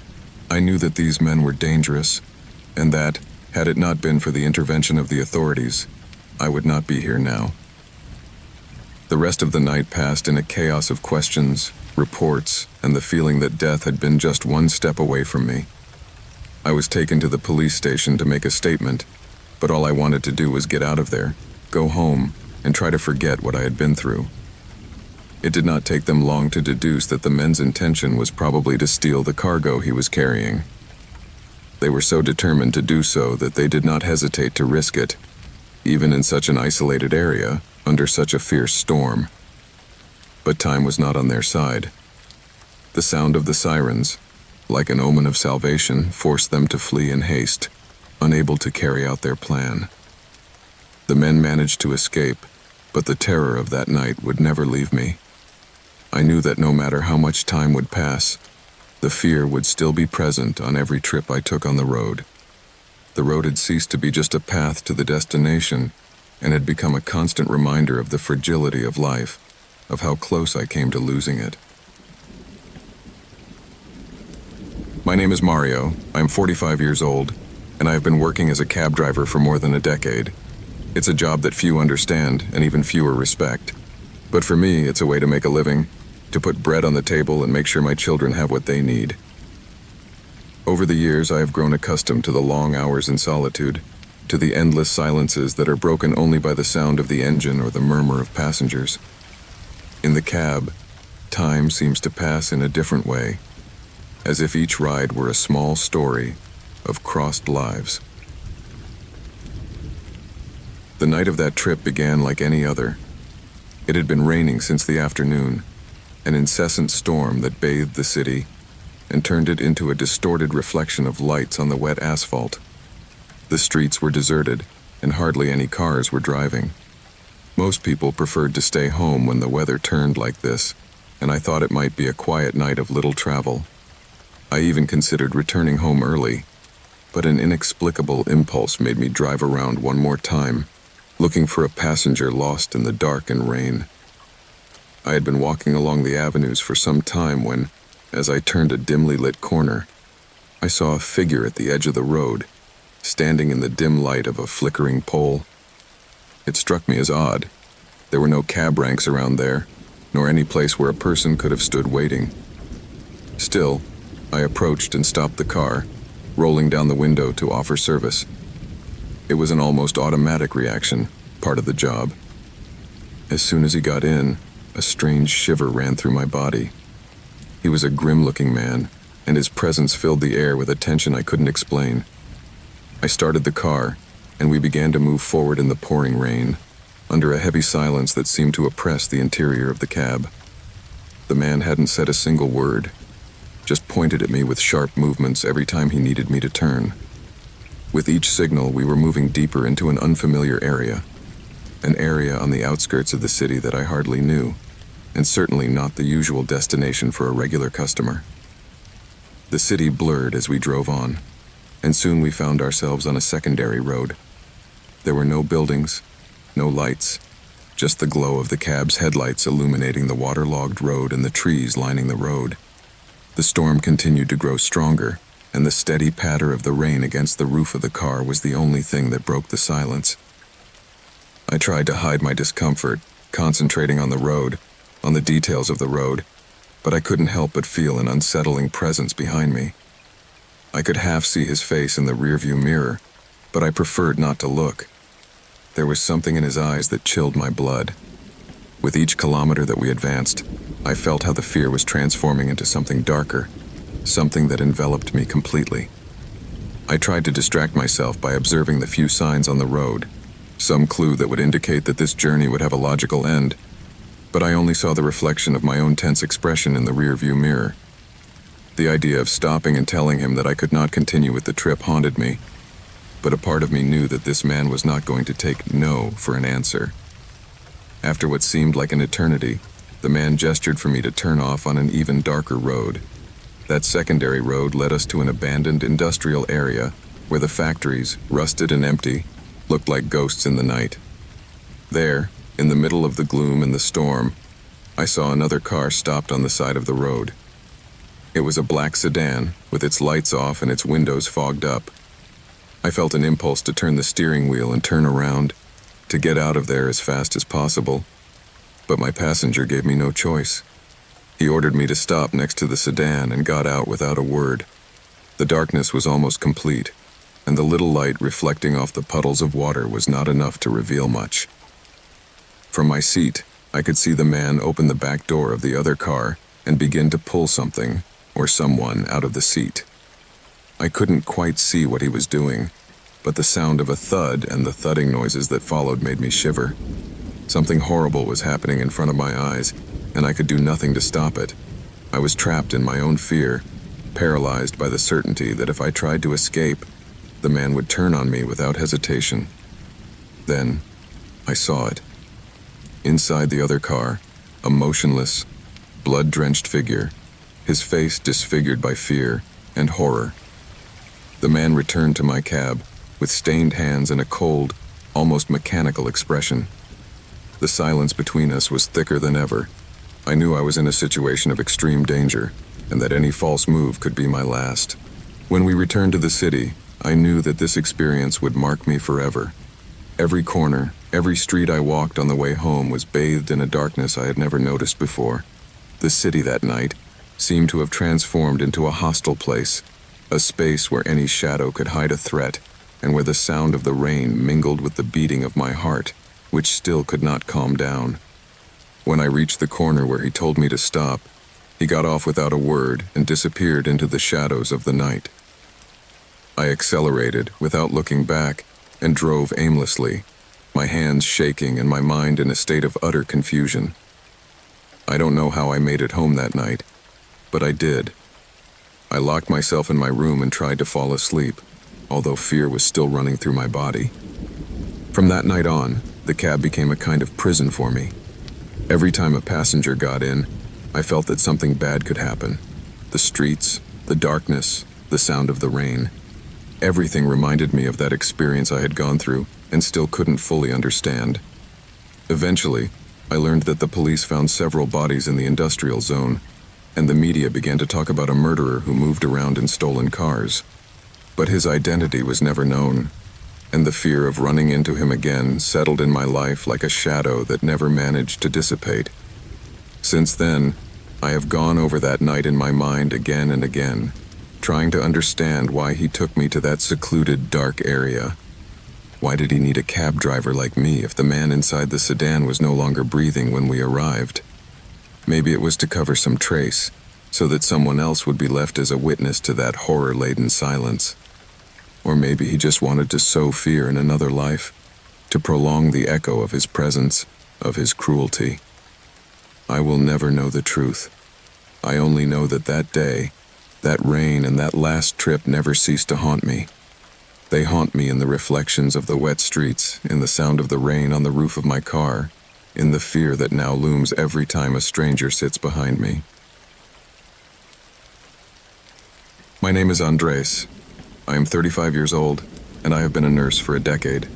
I knew that these men were dangerous, and that, had it not been for the intervention of the authorities, I would not be here now. The rest of the night passed in a chaos of questions, reports, and the feeling that death had been just one step away from me. I was taken to the police station to make a statement, but all I wanted to do was get out of there, go home, and try to forget what I had been through. It did not take them long to deduce that the men's intention was probably to steal the cargo he was carrying. They were so determined to do so that they did not hesitate to risk it, even in such an isolated area, under such a fierce storm. But time was not on their side. The sound of the sirens, like an omen of salvation, forced them to flee in haste, unable to carry out their plan. The men managed to escape, but the terror of that night would never leave me. I knew that no matter how much time would pass, the fear would still be present on every trip I took on the road. The road had ceased to be just a path to the destination and had become a constant reminder of the fragility of life, of how close I came to losing it. My name is Mario. I am 45 years old, and I have been working as a cab driver for more than a decade. It's a job that few understand and even fewer respect. But for me, it's a way to make a living, to put bread on the table and make sure my children have what they need. Over the years, I have grown accustomed to the long hours in solitude, to the endless silences that are broken only by the sound of the engine or the murmur of passengers. In the cab, time seems to pass in a different way, as if each ride were a small story of crossed lives. The night of that trip began like any other. It had been raining since the afternoon, an incessant storm that bathed the city and turned it into a distorted reflection of lights on the wet asphalt. The streets were deserted, and hardly any cars were driving. Most people preferred to stay home when the weather turned like this, and I thought it might be a quiet night of little travel. I even considered returning home early, but an inexplicable impulse made me drive around one more time, looking for a passenger lost in the dark and rain. I had been walking along the avenues for some time when, as I turned a dimly lit corner, I saw a figure at the edge of the road, standing in the dim light of a flickering pole. It struck me as odd. There were no cab ranks around there, nor any place where a person could have stood waiting. Still, I approached and stopped the car, rolling down the window to offer service. It was an almost automatic reaction, part of the job. As soon as he got in, a strange shiver ran through my body. He was a grim-looking man, and his presence filled the air with a tension I couldn't explain. I started the car, and we began to move forward in the pouring rain, under a heavy silence that seemed to oppress the interior of the cab. The man hadn't said a single word, just pointed at me with sharp movements every time he needed me to turn. With each signal, we were moving deeper into an unfamiliar area, an area on the outskirts of the city that I hardly knew, and certainly not the usual destination for a regular customer. The city blurred as we drove on, and soon we found ourselves on a secondary road. There were no buildings, no lights, just the glow of the cab's headlights illuminating the waterlogged road and the trees lining the road. The storm continued to grow stronger, and the steady patter of the rain against the roof of the car was the only thing that broke the silence. I tried to hide my discomfort, concentrating on the road, on the details of the road, but I couldn't help but feel an unsettling presence behind me. I could half see his face in the rearview mirror, but I preferred not to look. There was something in his eyes that chilled my blood. With each kilometer that we advanced, I felt how the fear was transforming into something darker, something that enveloped me completely. I tried to distract myself by observing the few signs on the road, some clue that would indicate that this journey would have a logical end, but I only saw the reflection of my own tense expression in the rearview mirror. The idea of stopping and telling him that I could not continue with the trip haunted me, but a part of me knew that this man was not going to take no for an answer. After what seemed like an eternity, the man gestured for me to turn off on an even darker road. That secondary road led us to an abandoned industrial area where the factories, rusted and empty, looked like ghosts in the night. There, in the middle of the gloom and the storm, I saw another car stopped on the side of the road. It was a black sedan, with its lights off and its windows fogged up. I felt an impulse to turn the steering wheel and turn around, to get out of there as fast as possible. But my passenger gave me no choice. He ordered me to stop next to the sedan and got out without a word. The darkness was almost complete, and the little light reflecting off the puddles of water was not enough to reveal much. From my seat, I could see the man open the back door of the other car and begin to pull something, or someone, out of the seat. I couldn't quite see what he was doing, but the sound of a thud and the thudding noises that followed made me shiver. Something horrible was happening in front of my eyes, and I could do nothing to stop it. I was trapped in my own fear, paralyzed by the certainty that if I tried to escape, the man would turn on me without hesitation. Then, I saw it. Inside the other car, a motionless, blood-drenched figure, his face disfigured by fear and horror. The man returned to my cab with stained hands and a cold, almost mechanical expression. The silence between us was thicker than ever. I knew I was in a situation of extreme danger, and that any false move could be my last. When we returned to the city, I knew that this experience would mark me forever. Every corner, every street I walked on the way home was bathed in a darkness I had never noticed before. The city that night seemed to have transformed into a hostile place, a space where any shadow could hide a threat, and where the sound of the rain mingled with the beating of my heart, which still could not calm down. When I reached the corner where he told me to stop, he got off without a word and disappeared into the shadows of the night. I accelerated without looking back and drove aimlessly, my hands shaking and my mind in a state of utter confusion. I don't know how I made it home that night, but I did. I locked myself in my room and tried to fall asleep, although fear was still running through my body. From that night on, the cab became a kind of prison for me. Every time a passenger got in, I felt that something bad could happen. The streets, the darkness, the sound of the rain. Everything reminded me of that experience I had gone through and still couldn't fully understand. Eventually, I learned that the police found several bodies in the industrial zone, and the media began to talk about a murderer who moved around in stolen cars. But his identity was never known, and the fear of running into him again settled in my life like a shadow that never managed to dissipate. Since then, I have gone over that night in my mind again and again, trying to understand why he took me to that secluded, dark area. Why did he need a cab driver like me if the man inside the sedan was no longer breathing when we arrived? Maybe it was to cover some trace, so that someone else would be left as a witness to that horror-laden silence. Or maybe he just wanted to sow fear in another life, to prolong the echo of his presence, of his cruelty. I will never know the truth. I only know that that day, that rain and that last trip never ceased to haunt me. They haunt me in the reflections of the wet streets, in the sound of the rain on the roof of my car, in the fear that now looms every time a stranger sits behind me. My name is Andres. I am 35 years old, and I have been a nurse for a decade.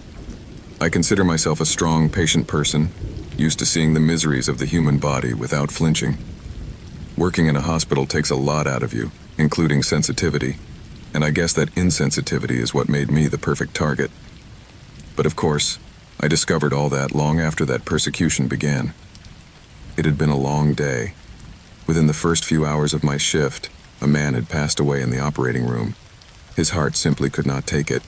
I consider myself a strong, patient person, used to seeing the miseries of the human body without flinching. Working in a hospital takes a lot out of you, including sensitivity, and I guess that insensitivity is what made me the perfect target. But of course, I discovered all that long after that persecution began. It had been a long day. Within the first few hours of my shift, a man had passed away in the operating room. His heart simply could not take it.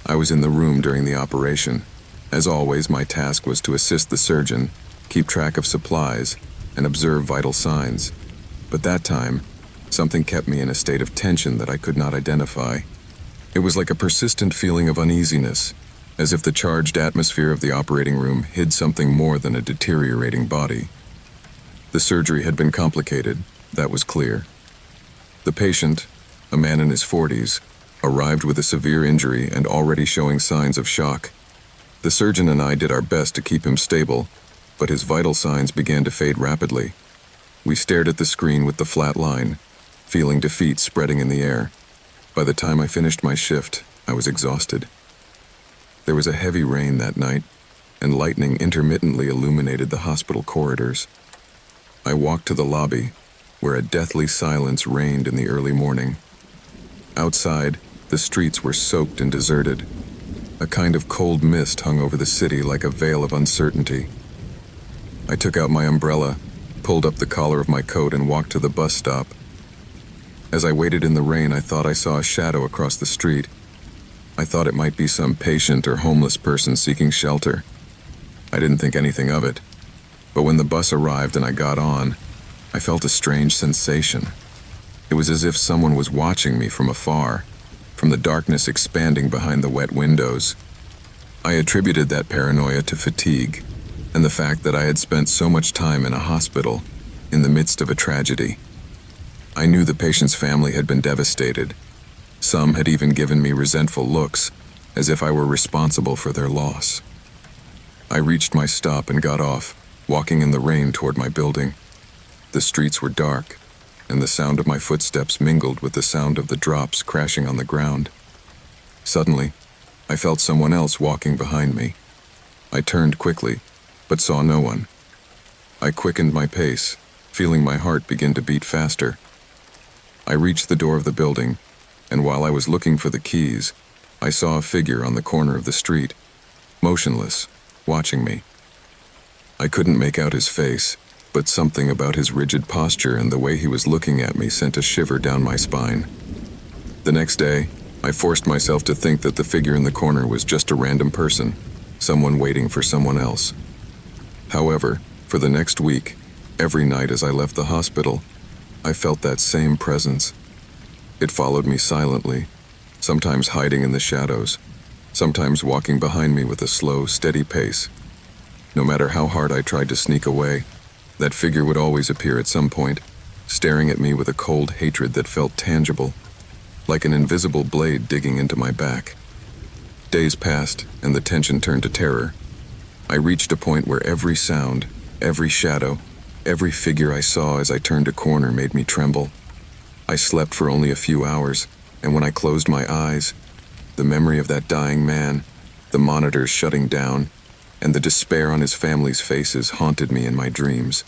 I was in the room during the operation. As always, my task was to assist the surgeon, keep track of supplies, and observe vital signs. But that time, something kept me in a state of tension that I could not identify. It was like a persistent feeling of uneasiness, as if the charged atmosphere of the operating room hid something more than a deteriorating body. The surgery had been complicated, that was clear. The patient, a man in his 40s, arrived with a severe injury and already showing signs of shock. The surgeon and I did our best to keep him stable, but his vital signs began to fade rapidly. We stared at the screen with the flat line, feeling defeat spreading in the air. By the time I finished my shift, I was exhausted. There was a heavy rain that night, and lightning intermittently illuminated the hospital corridors. I walked to the lobby, where a deathly silence reigned in the early morning. Outside, the streets were soaked and deserted. A kind of cold mist hung over the city like a veil of uncertainty. I took out my umbrella, pulled up the collar of my coat, and walked to the bus stop. As I waited in the rain, I thought I saw a shadow across the street. I thought it might be some patient or homeless person seeking shelter. I didn't think anything of it. But when the bus arrived and I got on, I felt a strange sensation. It was as if someone was watching me from afar, from the darkness expanding behind the wet windows. I attributed that paranoia to fatigue and the fact that I had spent so much time in a hospital in the midst of a tragedy. I knew the patient's family had been devastated. Some had even given me resentful looks, as if I were responsible for their loss. I reached my stop and got off, walking in the rain toward my building. The streets were dark, and the sound of my footsteps mingled with the sound of the drops crashing on the ground. Suddenly, I felt someone else walking behind me. I turned quickly, but saw no one. I quickened my pace, feeling my heart begin to beat faster. I reached the door of the building, and while I was looking for the keys, I saw a figure on the corner of the street, motionless, watching me. I couldn't make out his face, but something about his rigid posture and the way he was looking at me sent a shiver down my spine. The next day, I forced myself to think that the figure in the corner was just a random person, someone waiting for someone else. However, for the next week, every night as I left the hospital, I felt that same presence. It followed me silently, sometimes hiding in the shadows, sometimes walking behind me with a slow, steady pace. No matter how hard I tried to sneak away, that figure would always appear at some point, staring at me with a cold hatred that felt tangible, like an invisible blade digging into my back. Days passed, and the tension turned to terror. I reached a point where every sound, every shadow, every figure I saw as I turned a corner made me tremble. I slept for only a few hours, and when I closed my eyes, the memory of that dying man, the monitors shutting down, and the despair on his family's faces haunted me in my dreams.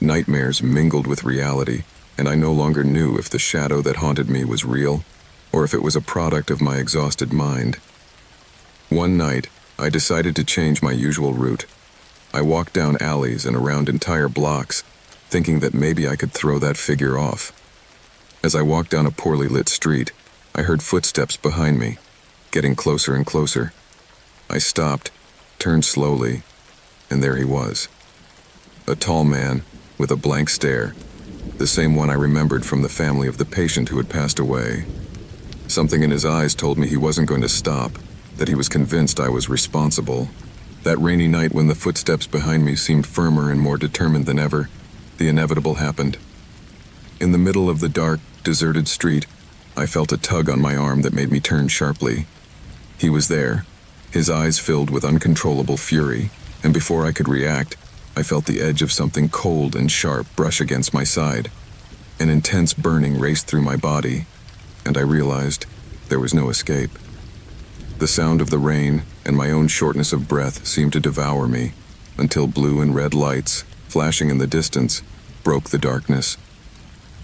Nightmares mingled with reality, and I no longer knew if the shadow that haunted me was real, or if it was a product of my exhausted mind. One night, I decided to change my usual route. I walked down alleys and around entire blocks, thinking that maybe I could throw that figure off. As I walked down a poorly lit street, I heard footsteps behind me, getting closer and closer. I stopped, turned slowly, and there he was. A tall man, with a blank stare, the same one I remembered from the family of the patient who had passed away. Something in his eyes told me he wasn't going to stop, that he was convinced I was responsible. That rainy night when the footsteps behind me seemed firmer and more determined than ever, the inevitable happened. In the middle of the dark, deserted street, I felt a tug on my arm that made me turn sharply. He was there, his eyes filled with uncontrollable fury, and before I could react, I felt the edge of something cold and sharp brush against my side. An intense burning raced through my body, and I realized there was no escape. The sound of the rain and my own shortness of breath seemed to devour me, until blue and red lights, flashing in the distance, broke the darkness.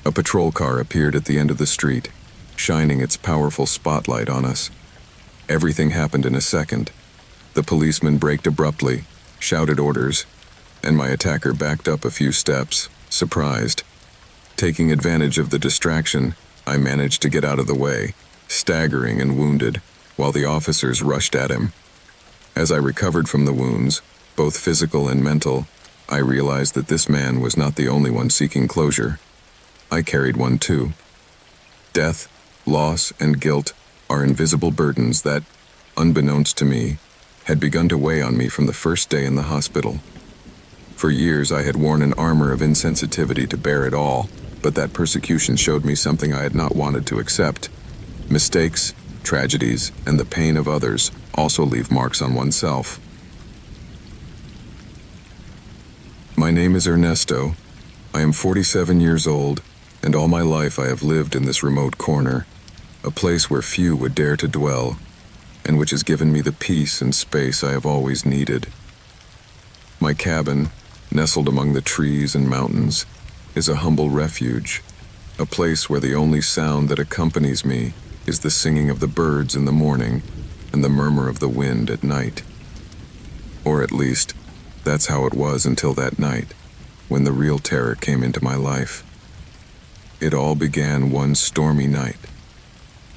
A patrol car appeared at the end of the street, shining its powerful spotlight on us. Everything happened in a second. The policeman braked abruptly, shouted orders, and my attacker backed up a few steps, surprised. Taking advantage of the distraction, I managed to get out of the way, staggering and wounded, while the officers rushed at him. As I recovered from the wounds, both physical and mental, I realized that this man was not the only one seeking closure. I carried one too. Death, loss, and guilt are invisible burdens that, unbeknownst to me, had begun to weigh on me from the first day in the hospital. For years I had worn an armor of insensitivity to bear it all, but that persecution showed me something I had not wanted to accept. Mistakes, tragedies, and the pain of others also leave marks on oneself. My name is Ernesto. I am 47 years old, And all my life I have lived in this remote corner, a place where few would dare to dwell, and which has given me the peace and space I have always needed. My cabin, nestled among the trees and mountains, is a humble refuge, a place where the only sound that accompanies me is the singing of the birds in the morning and the murmur of the wind at night. Or at least, that's how it was until that night, when the real terror came into my life. It all began one stormy night,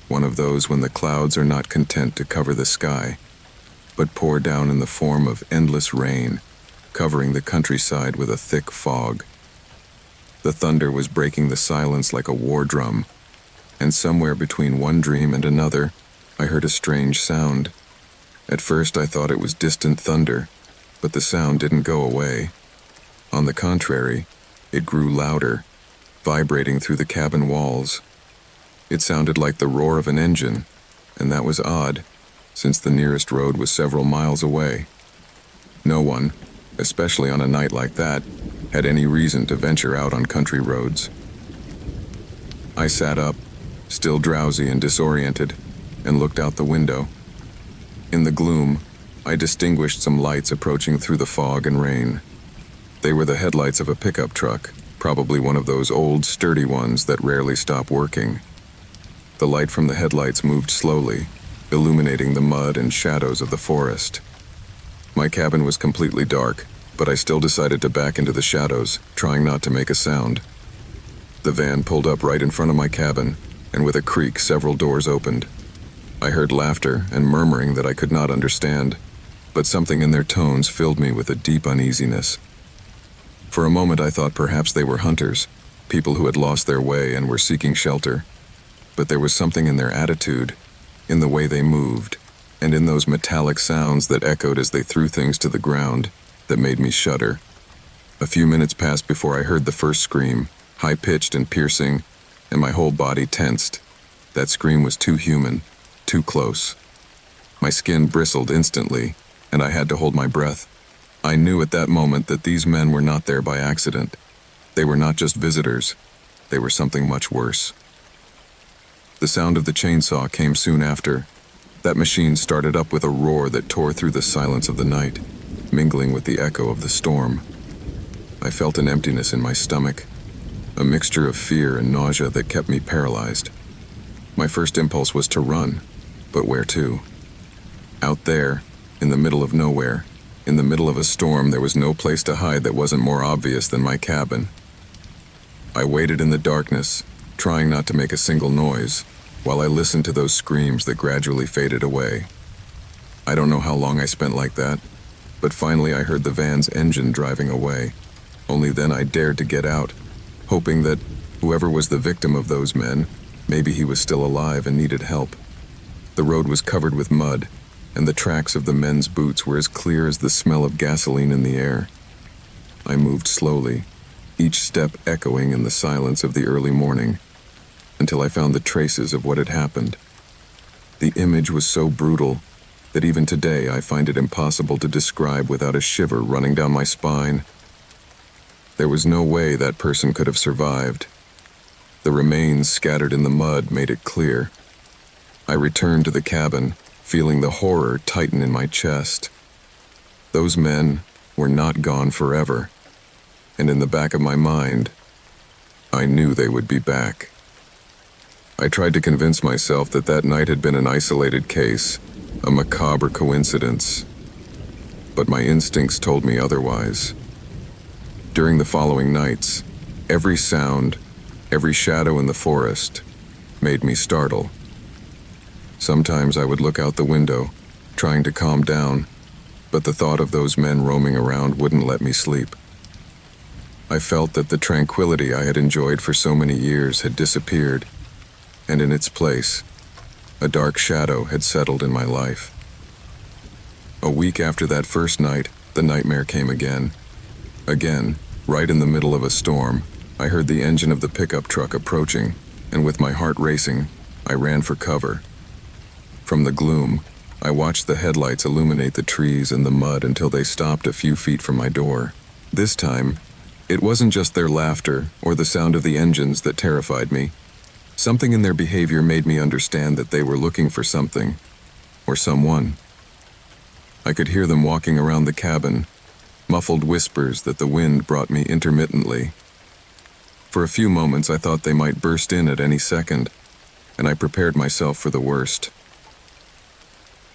one of those when the clouds are not content to cover the sky, but pour down in the form of endless rain, covering the countryside with a thick fog. The thunder was breaking the silence like a war drum, and somewhere between one dream and another, I heard a strange sound. At first I thought it was distant thunder, but the sound didn't go away. On the contrary, it grew louder, vibrating through the cabin walls. It sounded like the roar of an engine, and that was odd, since the nearest road was several miles away. No one, especially on a night like that, had any reason to venture out on country roads. I sat up, still drowsy and disoriented, and looked out the window. In the gloom, I distinguished some lights approaching through the fog and rain. They were the headlights of a pickup truck, probably one of those old, sturdy ones that rarely stop working. The light from the headlights moved slowly, illuminating the mud and shadows of the forest. My cabin was completely dark, but I still decided to back into the shadows, trying not to make a sound. The van pulled up right in front of my cabin, and with a creak, several doors opened. I heard laughter and murmuring that I could not understand, but something in their tones filled me with a deep uneasiness. For a moment I thought perhaps they were hunters, people who had lost their way and were seeking shelter. But there was something in their attitude, in the way they moved, and in those metallic sounds that echoed as they threw things to the ground, that made me shudder. A few minutes passed before I heard the first scream, high-pitched and piercing, and my whole body tensed. That scream was too human, too close. My skin bristled instantly, and I had to hold my breath. I knew at that moment that these men were not there by accident. They were not just visitors. They were something much worse. The sound of the chainsaw came soon after. That machine started up with a roar that tore through the silence of the night, mingling with the echo of the storm. I felt an emptiness in my stomach, a mixture of fear and nausea that kept me paralyzed. My first impulse was to run, but where to? Out there, in the middle of nowhere, in the middle of a storm, there was no place to hide that wasn't more obvious than my cabin. I waited in the darkness, trying not to make a single noise, while I listened to those screams that gradually faded away. I don't know how long I spent like that, but finally I heard the van's engine driving away. Only then I dared to get out, hoping that whoever was the victim of those men, maybe he was still alive and needed help. The road was covered with mud, and the tracks of the men's boots were as clear as the smell of gasoline in the air. I moved slowly, each step echoing in the silence of the early morning, until I found the traces of what had happened. The image was so brutal that even today I find it impossible to describe without a shiver running down my spine. There was no way that person could have survived. The remains scattered in the mud made it clear. I returned to the cabin, feeling the horror tighten in my chest. Those men were not gone forever, and in the back of my mind, I knew they would be back. I tried to convince myself that that night had been an isolated case, a macabre coincidence, but my instincts told me otherwise. During the following nights, every sound, every shadow in the forest made me startle. Sometimes I would look out the window, trying to calm down, but the thought of those men roaming around wouldn't let me sleep. I felt that the tranquility I had enjoyed for so many years had disappeared, and in its place, a dark shadow had settled in my life. A week after that first night, the nightmare came again. Again, right in the middle of a storm, I heard the engine of the pickup truck approaching, and with my heart racing, I ran for cover. From the gloom, I watched the headlights illuminate the trees and the mud until they stopped a few feet from my door. This time, It wasn't just their laughter or the sound of the engines that terrified me. Something in their behavior made me understand that they were looking for something, or someone. I could hear them walking around the cabin, muffled whispers that the wind brought me intermittently. For a few moments I thought they might burst in at any second, and I prepared myself for the worst.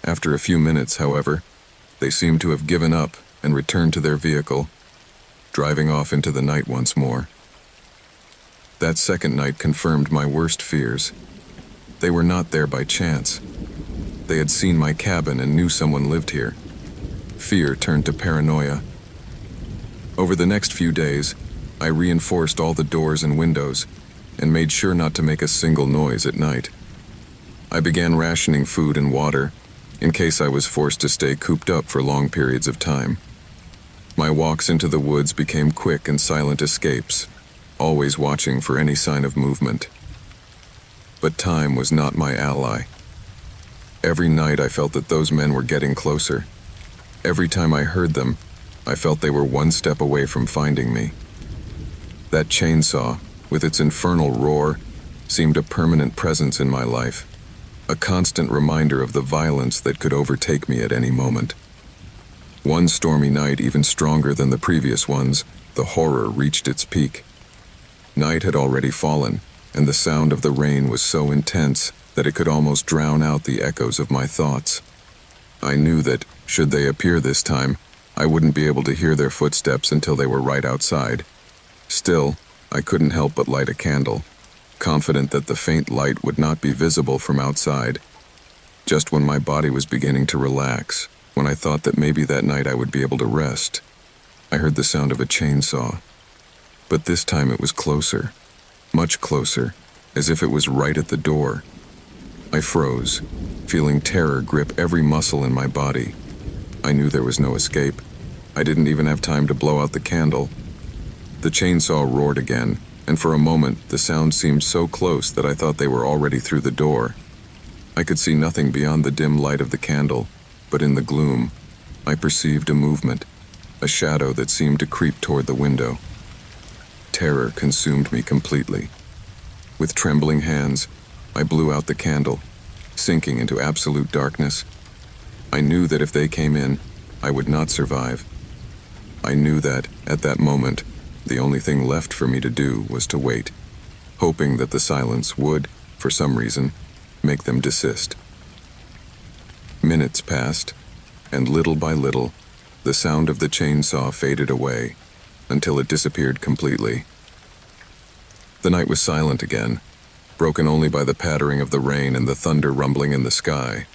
After a few minutes, however, they seemed to have given up and returned to their vehicle, driving off into the night once more. That second night confirmed my worst fears. They were not there by chance. They had seen my cabin and knew someone lived here. Fear turned to paranoia. Over the next few days, I reinforced all the doors and windows and made sure not to make a single noise at night. I began rationing food and water in case I was forced to stay cooped up for long periods of time. My walks into the woods became quick and silent escapes, always watching for any sign of movement. But time was not my ally. Every night I felt that those men were getting closer. Every time I heard them, I felt they were one step away from finding me. That chainsaw, with its infernal roar, seemed a permanent presence in my life, a constant reminder of the violence that could overtake me at any moment. One stormy night, even stronger than the previous ones, the horror reached its peak. Night had already fallen, and the sound of the rain was so intense that it could almost drown out the echoes of my thoughts. I knew that, should they appear this time, I wouldn't be able to hear their footsteps until they were right outside. Still, I couldn't help but light a candle, confident that the faint light would not be visible from outside. Just when my body was beginning to relax, when I thought that maybe that night I would be able to rest, I heard the sound of a chainsaw. But this time it was closer, much closer, as if it was right at the door. I froze, feeling terror grip every muscle in my body. I knew there was no escape. I didn't even have time to blow out the candle. The chainsaw roared again, and for a moment the sound seemed so close that I thought they were already through the door. I could see nothing beyond the dim light of the candle, but in the gloom, I perceived a movement, a shadow that seemed to creep toward the window. Terror consumed me completely. With trembling hands, I blew out the candle, sinking into absolute darkness. I knew that if they came in, I would not survive. I knew that, at that moment, the only thing left for me to do was to wait, hoping that the silence would, for some reason, make them desist. Minutes passed, and little by little, the sound of the chainsaw faded away, until it disappeared completely. The night was silent again, broken only by the pattering of the rain and the thunder rumbling in the sky.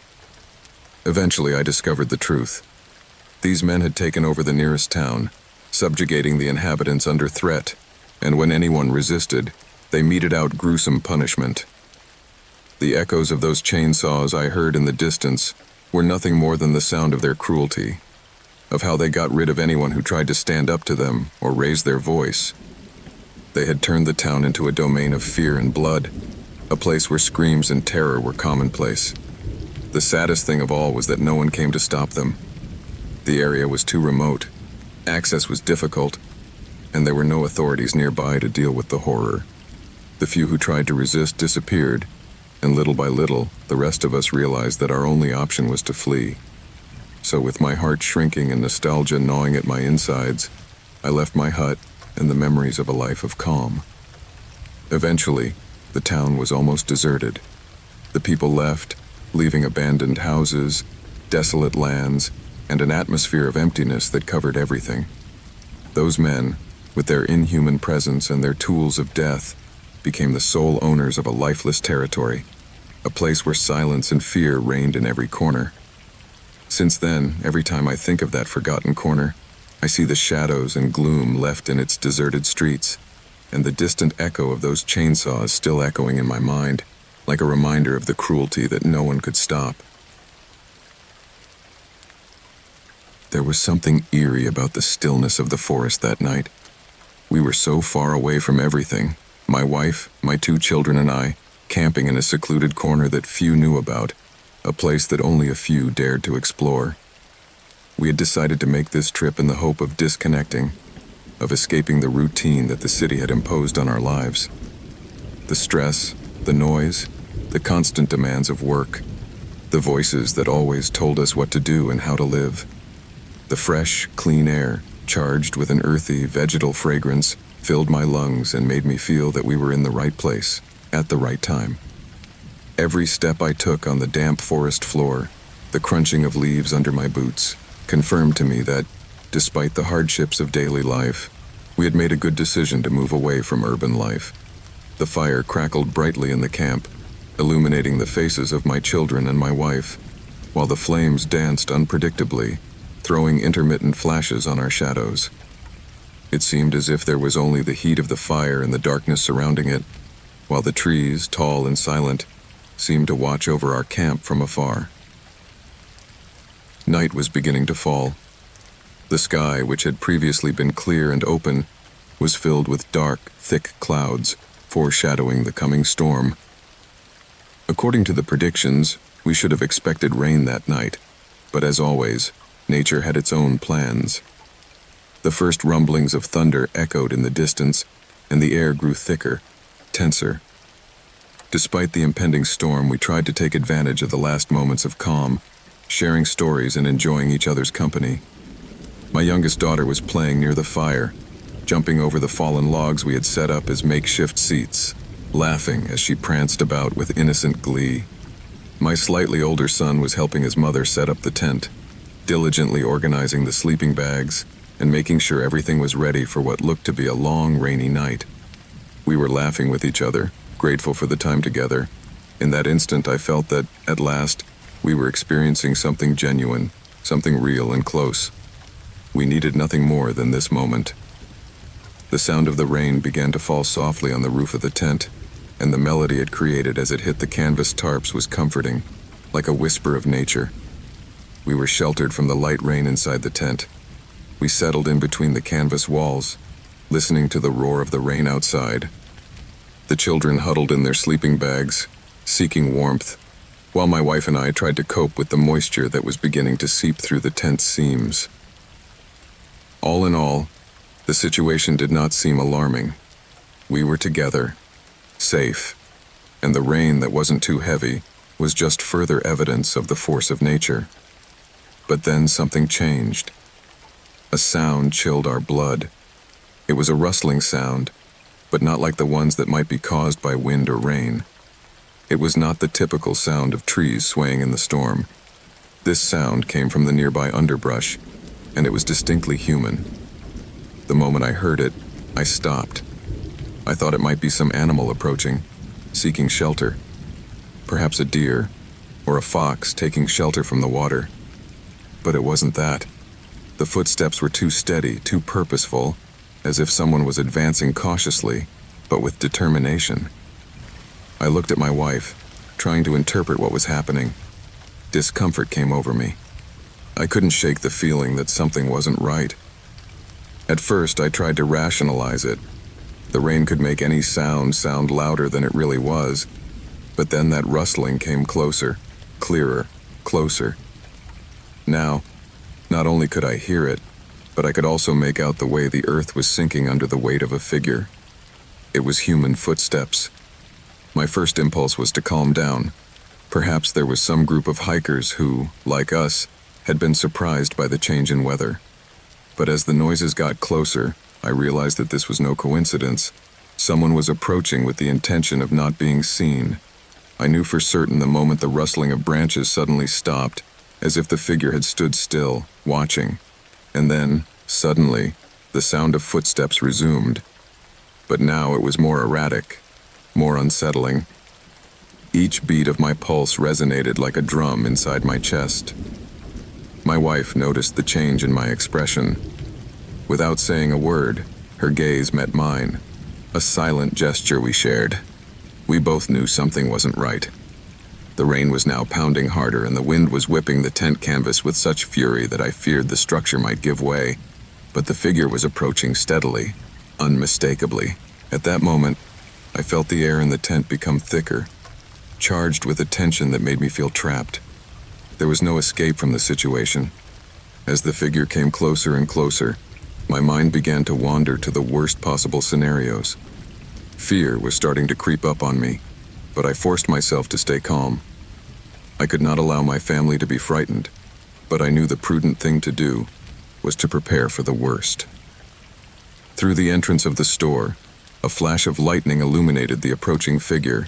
Eventually I discovered the truth. These men had taken over the nearest town, subjugating the inhabitants under threat, and when anyone resisted, they meted out gruesome punishment. The echoes of those chainsaws I heard in the distance were nothing more than the sound of their cruelty, of how they got rid of anyone who tried to stand up to them or raise their voice. They had turned the town into a domain of fear and blood, a place where screams and terror were commonplace. The saddest thing of all was that no one came to stop them. The area was too remote, access was difficult, and there were no authorities nearby to deal with the horror. The few who tried to resist disappeared, and little by little, the rest of us realized that our only option was to flee. So with my heart shrinking and nostalgia gnawing at my insides, I left my hut and the memories of a life of calm. Eventually, the town was almost deserted. The people left, leaving abandoned houses, desolate lands, and an atmosphere of emptiness that covered everything. Those men, with their inhuman presence and their tools of death, became the sole owners of a lifeless territory, a place where silence and fear reigned in every corner. Since then, every time I think of that forgotten corner, I see the shadows and gloom left in its deserted streets, and the distant echo of those chainsaws still echoing in my mind, like a reminder of the cruelty that no one could stop. There was something eerie about the stillness of the forest that night. We were so far away from everything, my wife, my 2 children, and I, camping in a secluded corner that few knew about, a place that only a few dared to explore. We had decided to make this trip in the hope of disconnecting, of escaping the routine that the city had imposed on our lives. The stress, the noise, the constant demands of work, the voices that always told us what to do and how to live. The fresh, clean air, charged with an earthy, vegetal fragrance, filled my lungs and made me feel that we were in the right place, at the right time. Every step I took on the damp forest floor, the crunching of leaves under my boots, confirmed to me that, despite the hardships of daily life, we had made a good decision to move away from urban life. The fire crackled brightly in the camp, illuminating the faces of my children and my wife, while the flames danced unpredictably, throwing intermittent flashes on our shadows. It seemed as if there was only the heat of the fire and the darkness surrounding it, while the trees, tall and silent, seemed to watch over our camp from afar. Night was beginning to fall. The sky, which had previously been clear and open, was filled with dark, thick clouds, foreshadowing the coming storm. According to the predictions, we should have expected rain that night, but as always, nature had its own plans. The first rumblings of thunder echoed in the distance, and the air grew thicker, tenser. Despite the impending storm, we tried to take advantage of the last moments of calm, sharing stories and enjoying each other's company. My youngest daughter was playing near the fire, jumping over the fallen logs we had set up as makeshift seats, laughing as she pranced about with innocent glee. My slightly older son was helping his mother set up the tent, diligently organizing the sleeping bags and making sure everything was ready for what looked to be a long, rainy night. We were laughing with each other, grateful for the time together. In that instant, I felt that, at last, we were experiencing something genuine, something real and close. We needed nothing more than this moment. The sound of the rain began to fall softly on the roof of the tent, and the melody it created as it hit the canvas tarps was comforting, like a whisper of nature. We were sheltered from the light rain inside the tent. We settled in between the canvas walls, listening to the roar of the rain outside. The children huddled in their sleeping bags, seeking warmth, while my wife and I tried to cope with the moisture that was beginning to seep through the tent's seams. All in all, the situation did not seem alarming. We were together, safe, and the rain that wasn't too heavy was just further evidence of the force of nature. But then something changed. A sound chilled our blood. It was a rustling sound, but not like the ones that might be caused by wind or rain. It was not the typical sound of trees swaying in the storm. This sound came from the nearby underbrush, and it was distinctly human. The moment I heard it, I stopped. I thought it might be some animal approaching, seeking shelter. Perhaps a deer, or a fox taking shelter from the water. But it wasn't that. The footsteps were too steady, too purposeful, as if someone was advancing cautiously, but with determination. I looked at my wife, trying to interpret what was happening. Discomfort came over me. I couldn't shake the feeling that something wasn't right. At first, I tried to rationalize it. The rain could make any sound louder than it really was, but then that rustling came closer, clearer, closer. Now, not only could I hear it, but I could also make out the way the earth was sinking under the weight of a figure. It was human footsteps. My first impulse was to calm down. Perhaps there was some group of hikers who, like us, had been surprised by the change in weather. But as the noises got closer, I realized that this was no coincidence. Someone was approaching with the intention of not being seen. I knew for certain the moment the rustling of branches suddenly stopped, as if the figure had stood still, watching. And then, suddenly, the sound of footsteps resumed. But now it was more erratic, more unsettling. Each beat of my pulse resonated like a drum inside my chest. My wife noticed the change in my expression. Without saying a word, her gaze met mine, a silent gesture we shared. We both knew something wasn't right. The rain was now pounding harder, and the wind was whipping the tent canvas with such fury that I feared the structure might give way. But the figure was approaching steadily, unmistakably. At that moment, I felt the air in the tent become thicker, charged with a tension that made me feel trapped. There was no escape from the situation. As the figure came closer and closer, My mind began to wander to the worst possible scenarios. Fear was starting to creep up on me, but I forced myself to stay calm. I could not allow my family to be frightened, but I knew the prudent thing to do was to prepare for the worst. Through the entrance of the store, a flash of lightning illuminated the approaching figure.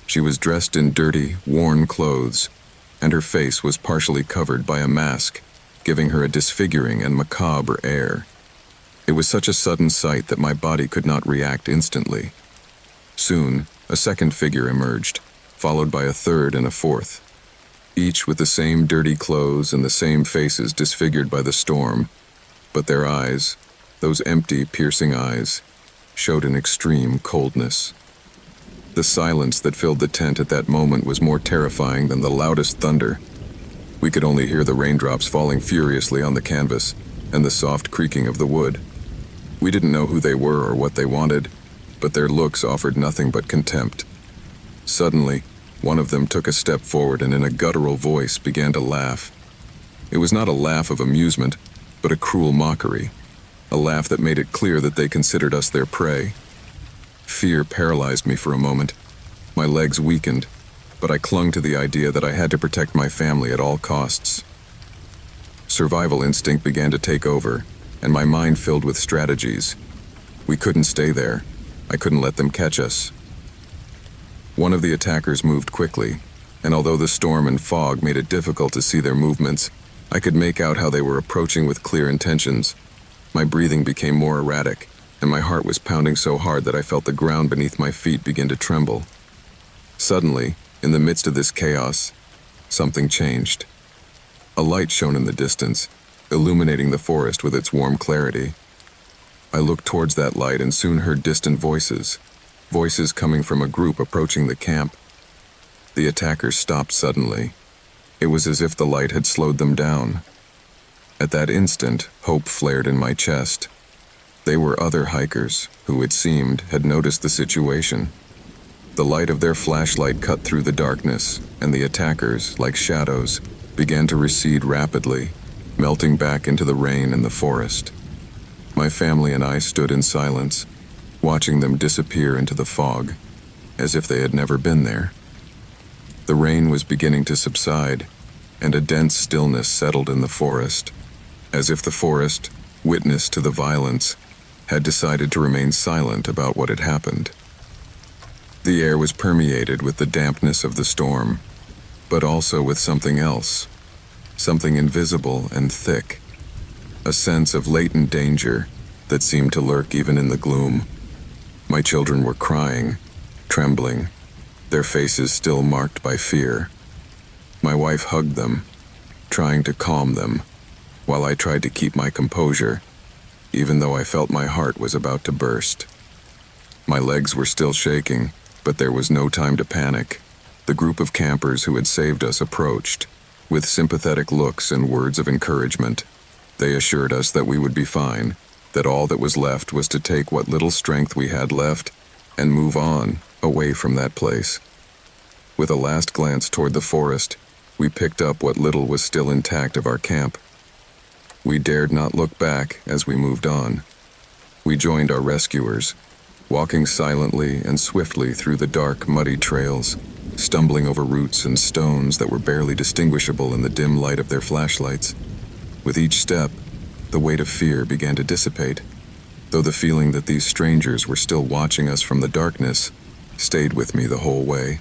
She was dressed in dirty, worn clothes, and her face was partially covered by a mask, giving her a disfiguring and macabre air. It was such a sudden sight that my body could not react instantly. Soon, a second figure emerged, followed by a third and a fourth, each with the same dirty clothes and the same faces disfigured by the storm, but their eyes, those empty, piercing eyes, showed an extreme coldness. The silence that filled the tent at that moment was more terrifying than the loudest thunder. We could only hear the raindrops falling furiously on the canvas and the soft creaking of the wood. We didn't know who they were or what they wanted, but their looks offered nothing but contempt. Suddenly, one of them took a step forward and in a guttural voice began to laugh. It was not a laugh of amusement, but a cruel mockery, a laugh that made it clear that they considered us their prey. Fear paralyzed me for a moment. My legs weakened, but I clung to the idea that I had to protect my family at all costs. Survival instinct began to take over, and my mind filled with strategies. We couldn't stay there. I couldn't let them catch us. One of the attackers moved quickly, and although the storm and fog made it difficult to see their movements, I could make out how they were approaching with clear intentions. My breathing became more erratic, and my heart was pounding so hard that I felt the ground beneath my feet begin to tremble. Suddenly, in the midst of this chaos, something changed. A light shone in the distance, illuminating the forest with its warm clarity. I looked towards that light and soon heard distant voices coming from a group approaching the camp. The attackers stopped suddenly. It was as if the light had slowed them down. At that instant, hope flared in my chest. They were other hikers who, it seemed, had noticed the situation. The light of their flashlight cut through the darkness, and the attackers, like shadows, began to recede rapidly, melting back into the rain and the forest. My family and I stood in silence, watching them disappear into the fog, as if they had never been there. The rain was beginning to subside, and a dense stillness settled in the forest, as if the forest, witness to the violence, had decided to remain silent about what had happened. The air was permeated with the dampness of the storm, but also with something else, something invisible and thick, a sense of latent danger that seemed to lurk even in the gloom. My children were crying, trembling, their faces still marked by fear. My wife hugged them, trying to calm them, while I tried to keep my composure, even though I felt my heart was about to burst. My legs were still shaking, but there was no time to panic. The group of campers who had saved us approached, with sympathetic looks and words of encouragement. They assured us that we would be fine, that all that was left was to take what little strength we had left and move on, away from that place. With a last glance toward the forest, we picked up what little was still intact of our camp. We dared not look back as we moved on. We joined our rescuers, walking silently and swiftly through the dark, muddy trails, stumbling over roots and stones that were barely distinguishable in the dim light of their flashlights. With each step, the weight of fear began to dissipate, though the feeling that these strangers were still watching us from the darkness stayed with me the whole way.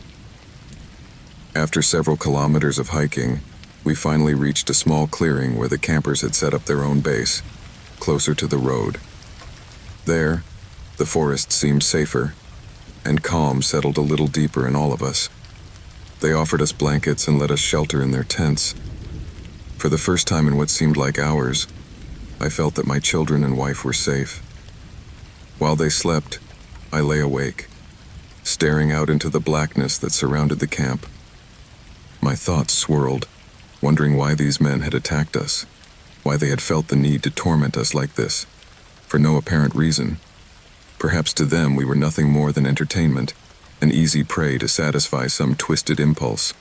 After several kilometers of hiking, we finally reached a small clearing where the campers had set up their own base, closer to the road. There, the forest seemed safer, and calm settled a little deeper in all of us. They offered us blankets and let us shelter in their tents. For the first time in what seemed like hours, I felt that my children and wife were safe. While they slept, I lay awake, staring out into the blackness that surrounded the camp. My thoughts swirled, wondering why these men had attacked us, why they had felt the need to torment us like this, for no apparent reason. Perhaps to them we were nothing more than entertainment, an easy prey to satisfy some twisted impulse.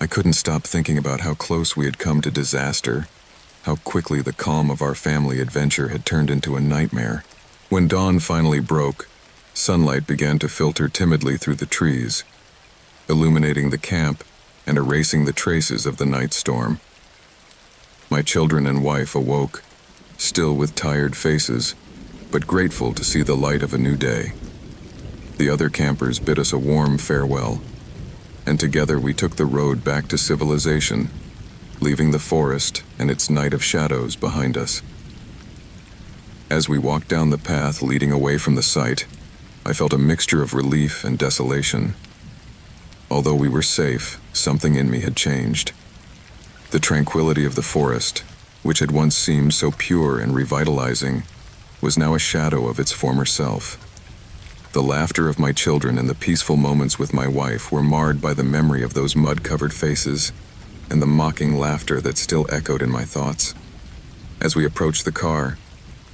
I couldn't stop thinking about how close we had come to disaster, how quickly the calm of our family adventure had turned into a nightmare. When dawn finally broke, sunlight began to filter timidly through the trees, illuminating the camp and erasing the traces of the night storm. My children and wife awoke, still with tired faces, but grateful to see the light of a new day. The other campers bid us a warm farewell, and together we took the road back to civilization, leaving the forest and its night of shadows behind us. As we walked down the path leading away from the site, I felt a mixture of relief and desolation. Although we were safe, something in me had changed. The tranquility of the forest, which had once seemed so pure and revitalizing, was now a shadow of its former self. The laughter of my children and the peaceful moments with my wife were marred by the memory of those mud-covered faces and the mocking laughter that still echoed in my thoughts. As we approached the car,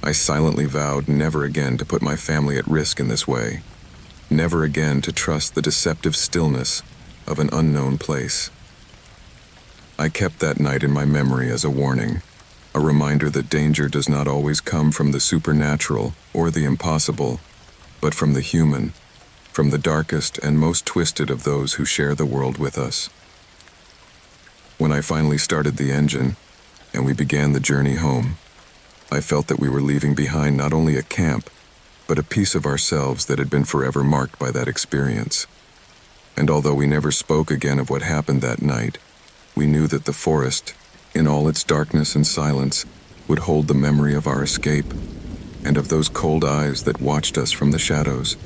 I silently vowed never again to put my family at risk in this way, never again to trust the deceptive stillness of an unknown place. I kept that night in my memory as a warning, a reminder that danger does not always come from the supernatural or the impossible, but from the human, from the darkest and most twisted of those who share the world with us. When I finally started the engine, and we began the journey home, I felt that we were leaving behind not only a camp, but a piece of ourselves that had been forever marked by that experience. And although we never spoke again of what happened that night, we knew that the forest, in all its darkness and silence, would hold the memory of our escape, and of those cold eyes that watched us from the shadows.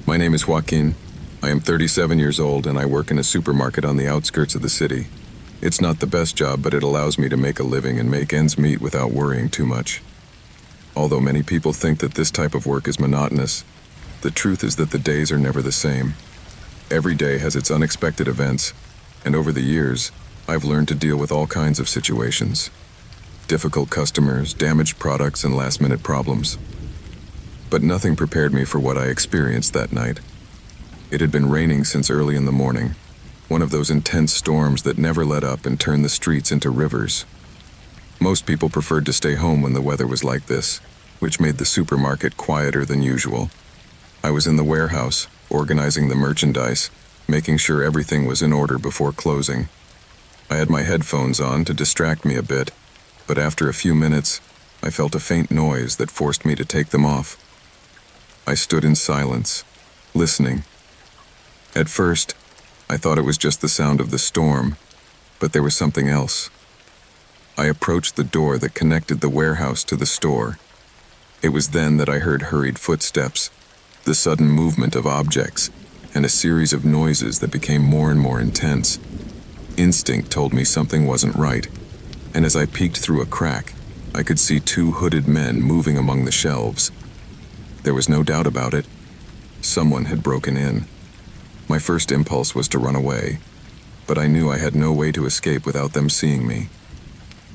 My name is Joaquin. I am 37 years old and I work in a supermarket on the outskirts of the city. It's not the best job, but it allows me to make a living and make ends meet without worrying too much. Although many people think that this type of work is monotonous, the truth is that the days are never the same. Every day has its unexpected events, and over the years, I've learned to deal with all kinds of situations. Difficult customers, damaged products, and last-minute problems. But nothing prepared me for what I experienced that night. It had been raining since early in the morning, one of those intense storms that never let up and turned the streets into rivers. Most people preferred to stay home when the weather was like this, which made the supermarket quieter than usual. I was in the warehouse, organizing the merchandise, making sure everything was in order before closing. I had my headphones on to distract me a bit, but after a few minutes, I felt a faint noise that forced me to take them off. I stood in silence, listening. At first, I thought it was just the sound of the storm, but there was something else. I approached the door that connected the warehouse to the store. It was then that I heard hurried footsteps, the sudden movement of objects, and a series of noises that became more and more intense. Instinct told me something wasn't right, and as I peeked through a crack, I could see two hooded men moving among the shelves. There was no doubt about it. Someone had broken in. My first impulse was to run away, but I knew I had no way to escape without them seeing me.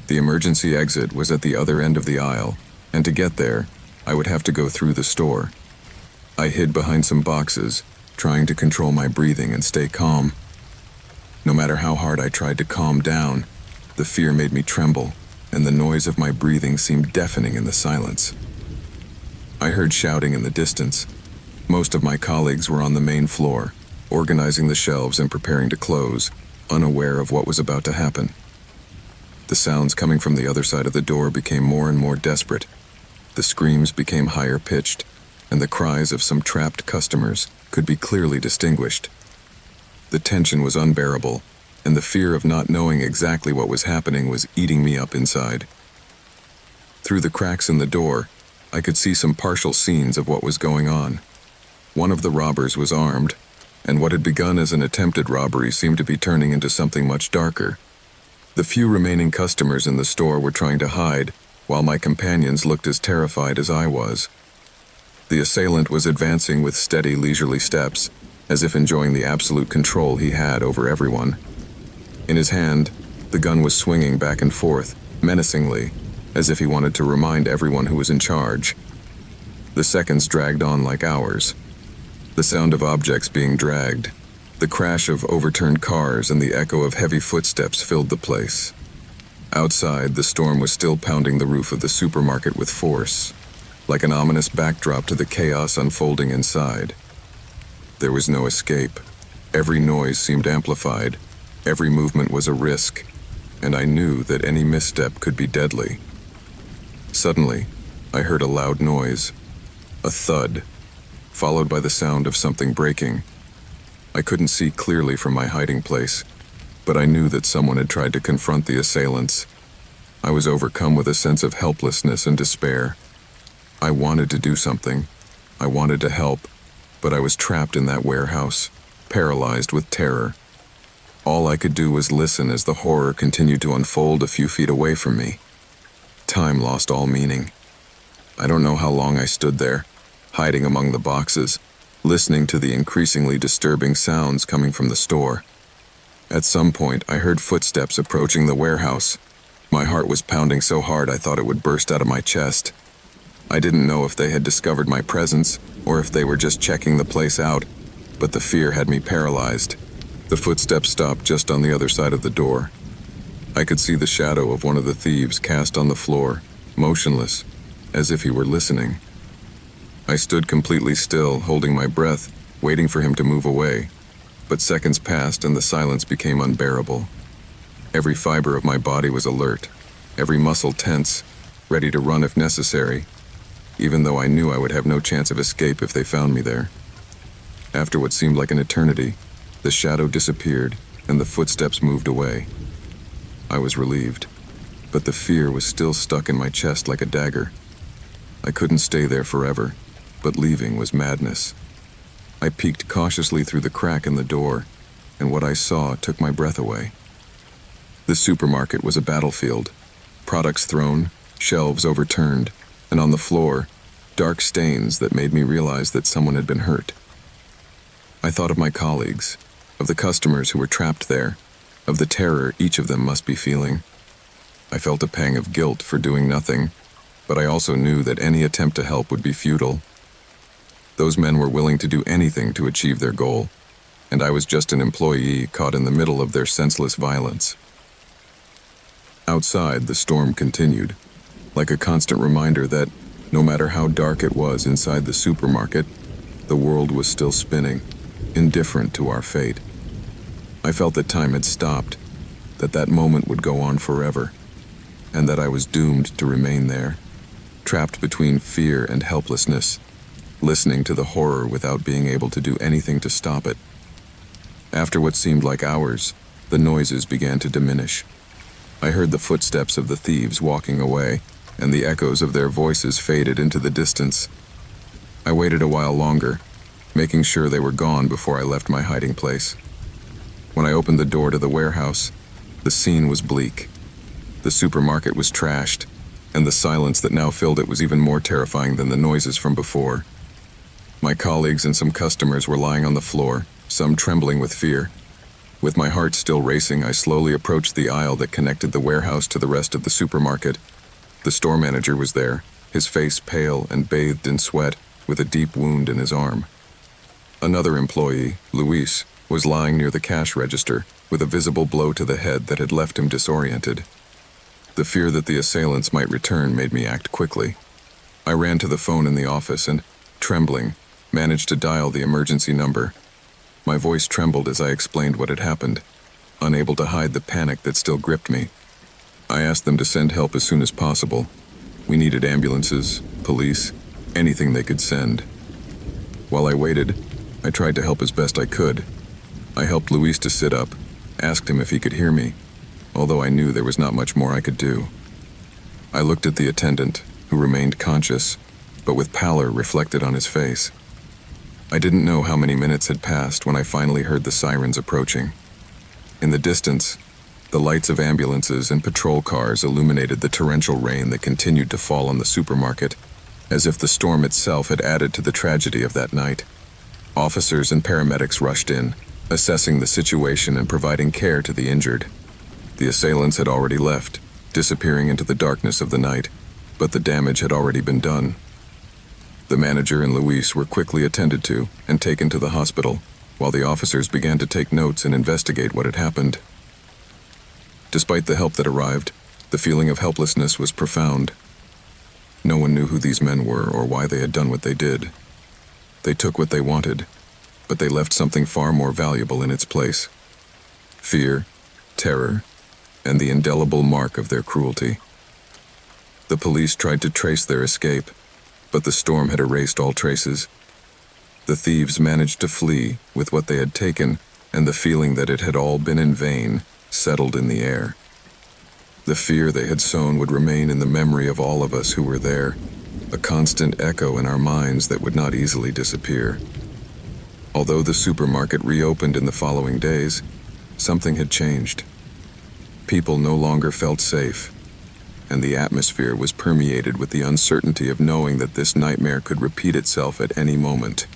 The emergency exit was at the other end of the aisle, and to get there, I would have to go through the store. I hid behind some boxes, trying to control my breathing and stay calm. No matter how hard I tried to calm down, the fear made me tremble, and the noise of my breathing seemed deafening in the silence. I heard shouting in the distance. Most of my colleagues were on the main floor, organizing the shelves and preparing to close, unaware of what was about to happen. The sounds coming from the other side of the door became more and more desperate. The screams became higher pitched, and the cries of some trapped customers could be clearly distinguished. The tension was unbearable, and the fear of not knowing exactly what was happening was eating me up inside. Through the cracks in the door, I could see some partial scenes of what was going on. One of the robbers was armed, and what had begun as an attempted robbery seemed to be turning into something much darker. The few remaining customers in the store were trying to hide, while my companions looked as terrified as I was. The assailant was advancing with steady, leisurely steps, as if enjoying the absolute control he had over everyone. In his hand, the gun was swinging back and forth, menacingly, as if he wanted to remind everyone who was in charge. The seconds dragged on like hours. The sound of objects being dragged, The crash of overturned cars and the echo of heavy footsteps filled the place. Outside, the storm was still pounding the roof of the supermarket with force, like an ominous backdrop to the chaos unfolding inside. There was no escape. Every noise seemed amplified. Every movement was a risk, and I knew that any misstep could be deadly. Suddenly, I heard a loud noise, a thud, followed by the sound of something breaking. I couldn't see clearly from my hiding place, but I knew that someone had tried to confront the assailants. I was overcome with a sense of helplessness and despair. I wanted to do something. I wanted to help, but I was trapped in that warehouse, paralyzed with terror. All I could do was listen as the horror continued to unfold a few feet away from me. Time lost all meaning. I don't know how long I stood there, hiding among the boxes, listening to the increasingly disturbing sounds coming from the store. At some point, I heard footsteps approaching the warehouse. My heart was pounding so hard I thought it would burst out of my chest. I didn't know if they had discovered my presence or if they were just checking the place out, but the fear had me paralyzed. The footsteps stopped just on the other side of the door. I could see the shadow of one of the thieves cast on the floor, motionless, as if he were listening. I stood completely still, holding my breath, waiting for him to move away. But seconds passed and the silence became unbearable. Every fiber of my body was alert, every muscle tense, ready to run if necessary, even though I knew I would have no chance of escape if they found me there. After what seemed like an eternity, the shadow disappeared and the footsteps moved away. I was relieved, but the fear was still stuck in my chest like a dagger. I couldn't stay there forever, but leaving was madness. I peeked cautiously through the crack in the door, and what I saw took my breath away. The supermarket was a battlefield. Products thrown, shelves overturned, and on the floor, dark stains that made me realize that someone had been hurt. I thought of my colleagues, of the customers who were trapped there, of the terror each of them must be feeling. I felt a pang of guilt for doing nothing, but I also knew that any attempt to help would be futile. Those men were willing to do anything to achieve their goal, and I was just an employee caught in the middle of their senseless violence. Outside, the storm continued, like a constant reminder that, no matter how dark it was inside the supermarket, the world was still spinning, indifferent to our fate. I felt that time had stopped, that that moment would go on forever, and that I was doomed to remain there, trapped between fear and helplessness, listening to the horror without being able to do anything to stop it. After what seemed like hours, the noises began to diminish. I heard the footsteps of the thieves walking away, and the echoes of their voices faded into the distance. I waited a while longer, making sure they were gone before I left my hiding place. When I opened the door to the warehouse, the scene was bleak. The supermarket was trashed, and the silence that now filled it was even more terrifying than the noises from before. My colleagues and some customers were lying on the floor, some trembling with fear. With my heart still racing, I slowly approached the aisle that connected the warehouse to the rest of the supermarket. The store manager was there, his face pale and bathed in sweat, with a deep wound in his arm. Another employee, Luis, was lying near the cash register, with a visible blow to the head that had left him disoriented. The fear that the assailants might return made me act quickly. I ran to the phone in the office and, trembling, managed to dial the emergency number. My voice trembled as I explained what had happened, unable to hide the panic that still gripped me. I asked them to send help as soon as possible. We needed ambulances, police, anything they could send. While I waited, I tried to help as best I could. I helped Luis to sit up, asked him if he could hear me, although I knew there was not much more I could do. I looked at the attendant, who remained conscious, but with pallor reflected on his face. I didn't know how many minutes had passed when I finally heard the sirens approaching. In the distance, the lights of ambulances and patrol cars illuminated the torrential rain that continued to fall on the supermarket, as if the storm itself had added to the tragedy of that night. Officers and paramedics rushed in, assessing the situation and providing care to the injured. The assailants had already left, disappearing into the darkness of the night, but the damage had already been done. The manager and Luis were quickly attended to and taken to the hospital, while the officers began to take notes and investigate what had happened. Despite the help that arrived, the feeling of helplessness was profound. No one knew who these men were or why they had done what they did. They took what they wanted, but they left something far more valuable in its place: fear, terror, and the indelible mark of their cruelty. The police tried to trace their escape, but the storm had erased all traces. The thieves managed to flee with what they had taken, and the feeling that it had all been in vain settled in the air. The fear they had sown would remain in the memory of all of us who were there, a constant echo in our minds that would not easily disappear. Although the supermarket reopened in the following days, something had changed. People no longer felt safe, and the atmosphere was permeated with the uncertainty of knowing that this nightmare could repeat itself at any moment.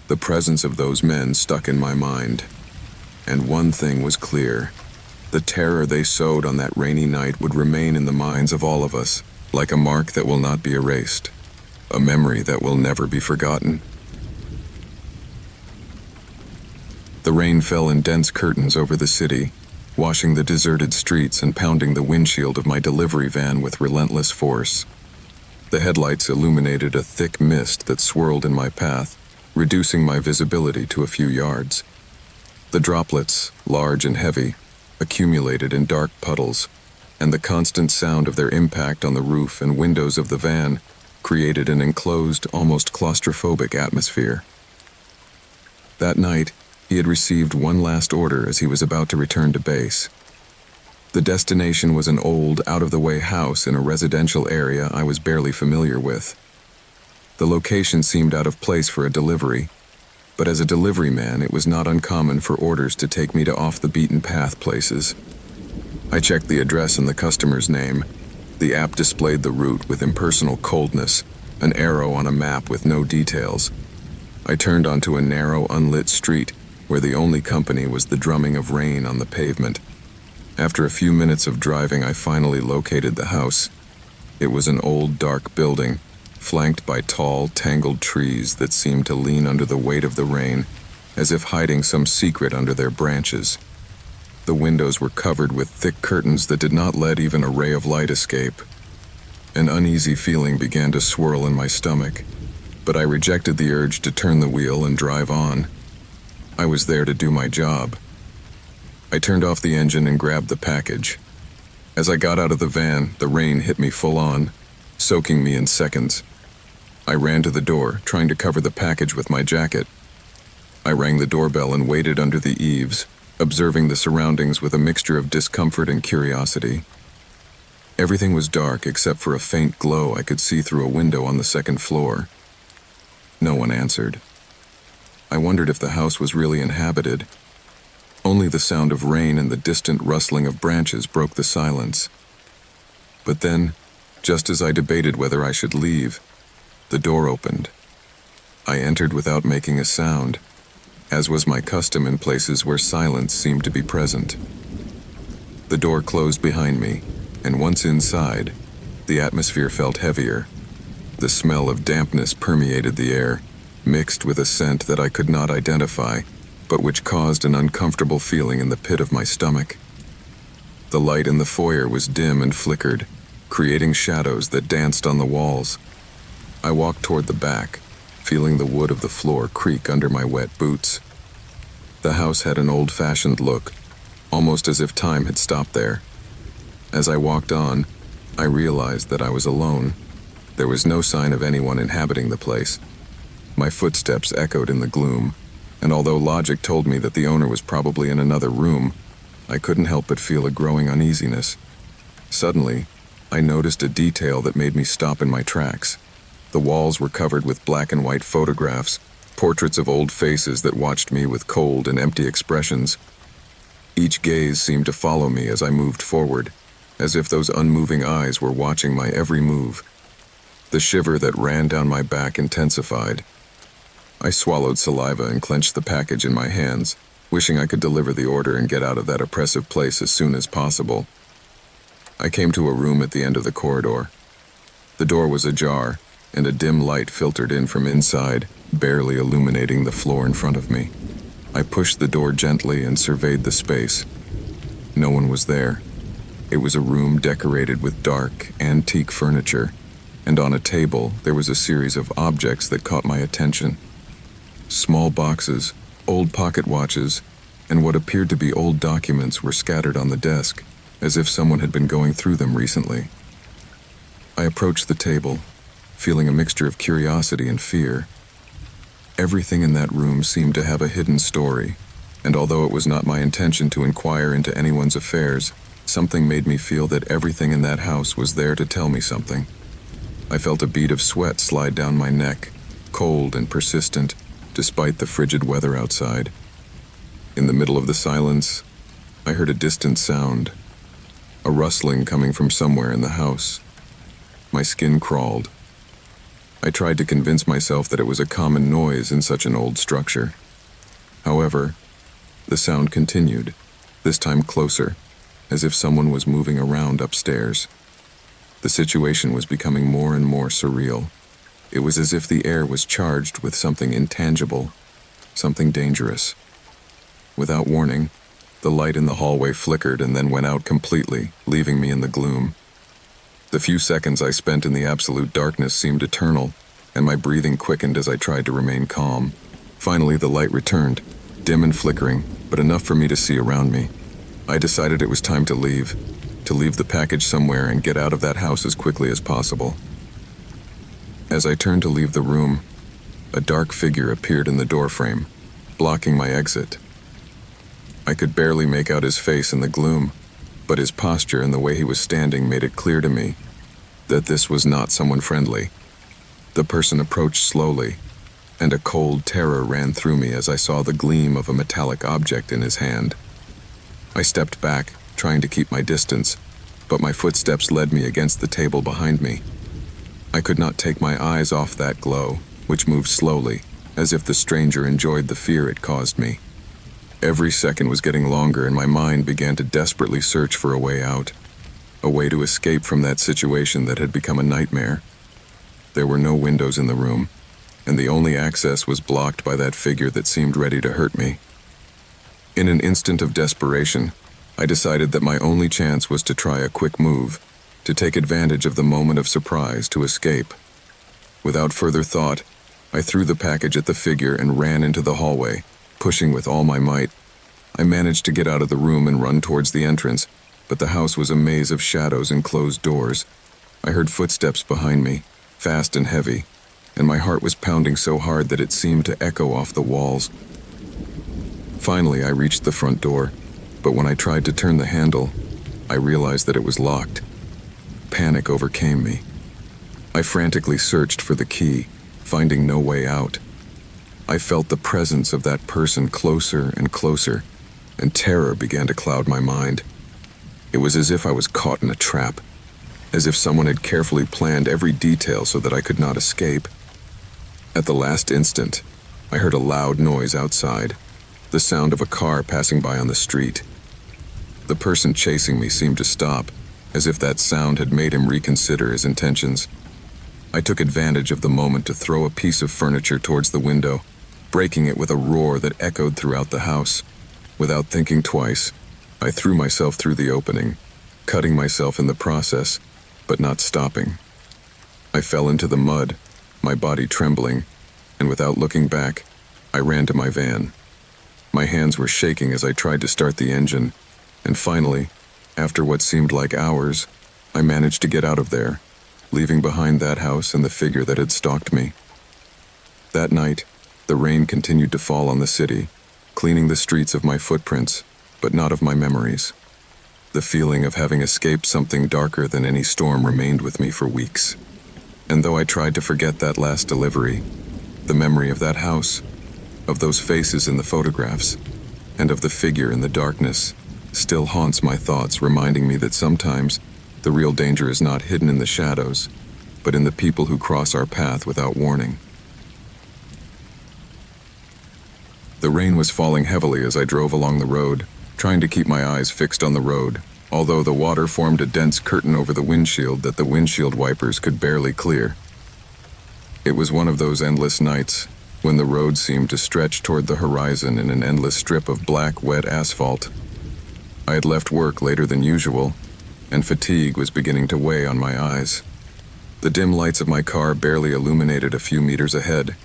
The presence of those men stuck in my mind, and one thing was clear: the terror they sowed on that rainy night would remain in the minds of all of us, like a mark that will not be erased, a memory that will never be forgotten. The rain fell in dense curtains over the city, washing the deserted streets and pounding the windshield of my delivery van with relentless force. The headlights illuminated a thick mist that swirled in my path, reducing my visibility to a few yards. The droplets, large and heavy, accumulated in dark puddles, and the constant sound of their impact on the roof and windows of the van created an enclosed, almost claustrophobic atmosphere. That night, he had received one last order as he was about to return to base. The destination was an old, out-of-the-way house in a residential area I was barely familiar with. The location seemed out of place for a delivery, but as a delivery man, it was not uncommon for orders to take me to off-the-beaten-path places. I checked the address and the customer's name. The app displayed the route with impersonal coldness, an arrow on a map with no details. I turned onto a narrow, unlit street where the only company was the drumming of rain on the pavement. After a few minutes of driving, I finally located the house. It was an old, dark building, flanked by tall, tangled trees that seemed to lean under the weight of the rain, as if hiding some secret under their branches. The windows were covered with thick curtains that did not let even a ray of light escape. An uneasy feeling began to swirl in my stomach, but I rejected the urge to turn the wheel and drive on. I was there to do my job. I turned off the engine and grabbed the package. As I got out of the van, the rain hit me full on, soaking me in seconds. I ran to the door, trying to cover the package with my jacket. I rang the doorbell and waited under the eaves, observing the surroundings with a mixture of discomfort and curiosity. Everything was dark except for a faint glow I could see through a window on the second floor. No one answered. I wondered if the house was really inhabited. Only the sound of rain and the distant rustling of branches broke the silence. But then, just as I debated whether I should leave, the door opened. I entered without making a sound, as was my custom in places where silence seemed to be present. The door closed behind me, and once inside, the atmosphere felt heavier. The smell of dampness permeated the air, mixed with a scent that I could not identify, but which caused an uncomfortable feeling in the pit of my stomach. The light in the foyer was dim and flickered, creating shadows that danced on the walls. I walked toward the back, feeling the wood of the floor creak under my wet boots. The house had an old-fashioned look, almost as if time had stopped there. As I walked on, I realized that I was alone. There was no sign of anyone inhabiting the place. My footsteps echoed in the gloom, and although logic told me that the owner was probably in another room, I couldn't help but feel a growing uneasiness. Suddenly, I noticed a detail that made me stop in my tracks. The walls were covered with black and white photographs, portraits of old faces that watched me with cold and empty expressions. Each gaze seemed to follow me as I moved forward, as if those unmoving eyes were watching my every move. The shiver that ran down my back intensified. I swallowed saliva and clenched the package in my hands, wishing I could deliver the order and get out of that oppressive place as soon as possible. I came to a room at the end of the corridor. The door was ajar, and a dim light filtered in from inside, barely illuminating the floor in front of me. I pushed the door gently and surveyed the space. No one was there. It was a room decorated with dark, antique furniture, and on a table there was a series of objects that caught my attention. Small boxes, old pocket watches, and what appeared to be old documents were scattered on the desk, as if someone had been going through them recently. I approached the table, feeling a mixture of curiosity and fear. Everything in that room seemed to have a hidden story, and although it was not my intention to inquire into anyone's affairs, something made me feel that everything in that house was there to tell me something. I felt a bead of sweat slide down my neck, cold and persistent, despite the frigid weather outside. In the middle of the silence, I heard a distant sound, a rustling coming from somewhere in the house. My skin crawled. I tried to convince myself that it was a common noise in such an old structure. However, the sound continued, this time closer, as if someone was moving around upstairs. The situation was becoming more and more surreal. It was as if the air was charged with something intangible, something dangerous. Without warning, the light in the hallway flickered and then went out completely, leaving me in the gloom. The few seconds I spent in the absolute darkness seemed eternal, and my breathing quickened as I tried to remain calm. Finally, the light returned, dim and flickering, but enough for me to see around me. I decided it was time to leave the package somewhere and get out of that house as quickly as possible. As I turned to leave the room, a dark figure appeared in the doorframe, blocking my exit. I could barely make out his face in the gloom, but his posture and the way he was standing made it clear to me that this was not someone friendly. The person approached slowly, and a cold terror ran through me as I saw the gleam of a metallic object in his hand. I stepped back, trying to keep my distance, but my footsteps led me against the table behind me. I could not take my eyes off that glow, which moved slowly, as if the stranger enjoyed the fear it caused me. Every second was getting longer, and my mind began to desperately search for a way out, a way to escape from that situation that had become a nightmare. There were no windows in the room, and the only access was blocked by that figure that seemed ready to hurt me. In an instant of desperation, I decided that my only chance was to try a quick move, to take advantage of the moment of surprise to escape. Without further thought, I threw the package at the figure and ran into the hallway, pushing with all my might. I managed to get out of the room and run towards the entrance, but the house was a maze of shadows and closed doors. I heard footsteps behind me, fast and heavy, and my heart was pounding so hard that it seemed to echo off the walls. Finally, I reached the front door, but when I tried to turn the handle, I realized that it was locked. Panic overcame me. I frantically searched for the key, finding no way out. I felt the presence of that person closer and closer, and terror began to cloud my mind. It was as if I was caught in a trap, as if someone had carefully planned every detail so that I could not escape. At the last instant, I heard a loud noise outside, the sound of a car passing by on the street. The person chasing me seemed to stop, as if that sound had made him reconsider his intentions. I took advantage of the moment to throw a piece of furniture towards the window, breaking it with a roar that echoed throughout the house. Without thinking twice, I threw myself through the opening, cutting myself in the process, but not stopping. I fell into the mud, my body trembling, and without looking back, I ran to my van. My hands were shaking as I tried to start the engine, and finally, after what seemed like hours, I managed to get out of there, leaving behind that house and the figure that had stalked me. That night, the rain continued to fall on the city, cleaning the streets of my footprints, but not of my memories. The feeling of having escaped something darker than any storm remained with me for weeks. And though I tried to forget that last delivery, the memory of that house, of those faces in the photographs, and of the figure in the darkness, still haunts my thoughts, reminding me that sometimes the real danger is not hidden in the shadows, but in the people who cross our path without warning. The rain was falling heavily as I drove along the road, trying to keep my eyes fixed on the road, although the water formed a dense curtain over the windshield that the windshield wipers could barely clear. It was one of those endless nights when the road seemed to stretch toward the horizon in an endless strip of black, wet asphalt. I had left work later than usual, and fatigue was beginning to weigh on my eyes. The dim lights of my car barely illuminated a few meters ahead,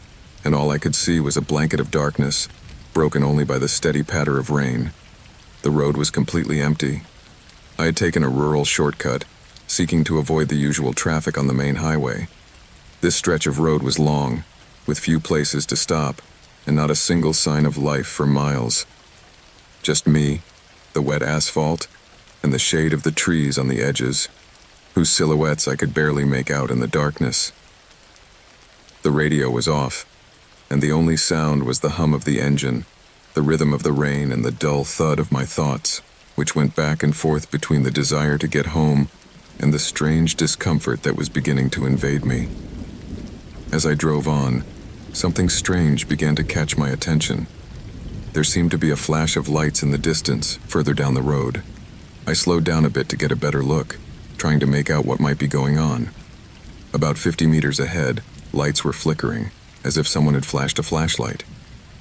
and all I could see was a blanket of darkness, broken only by the steady patter of rain. The road was completely empty. I had taken a rural shortcut, seeking to avoid the usual traffic on the main highway. This stretch of road was long, with few places to stop, and not a single sign of life for miles. Just me, the wet asphalt, and the shade of the trees on the edges, whose silhouettes I could barely make out in the darkness. The radio was off, and the only sound was the hum of the engine, the rhythm of the rain, and the dull thud of my thoughts, which went back and forth between the desire to get home and the strange discomfort that was beginning to invade me. As I drove on, something strange began to catch my attention. There seemed to be a flash of lights in the distance, further down the road. I slowed down a bit to get a better look, trying to make out what might be going on. About 50 meters ahead, lights were flickering, as if someone had flashed a flashlight.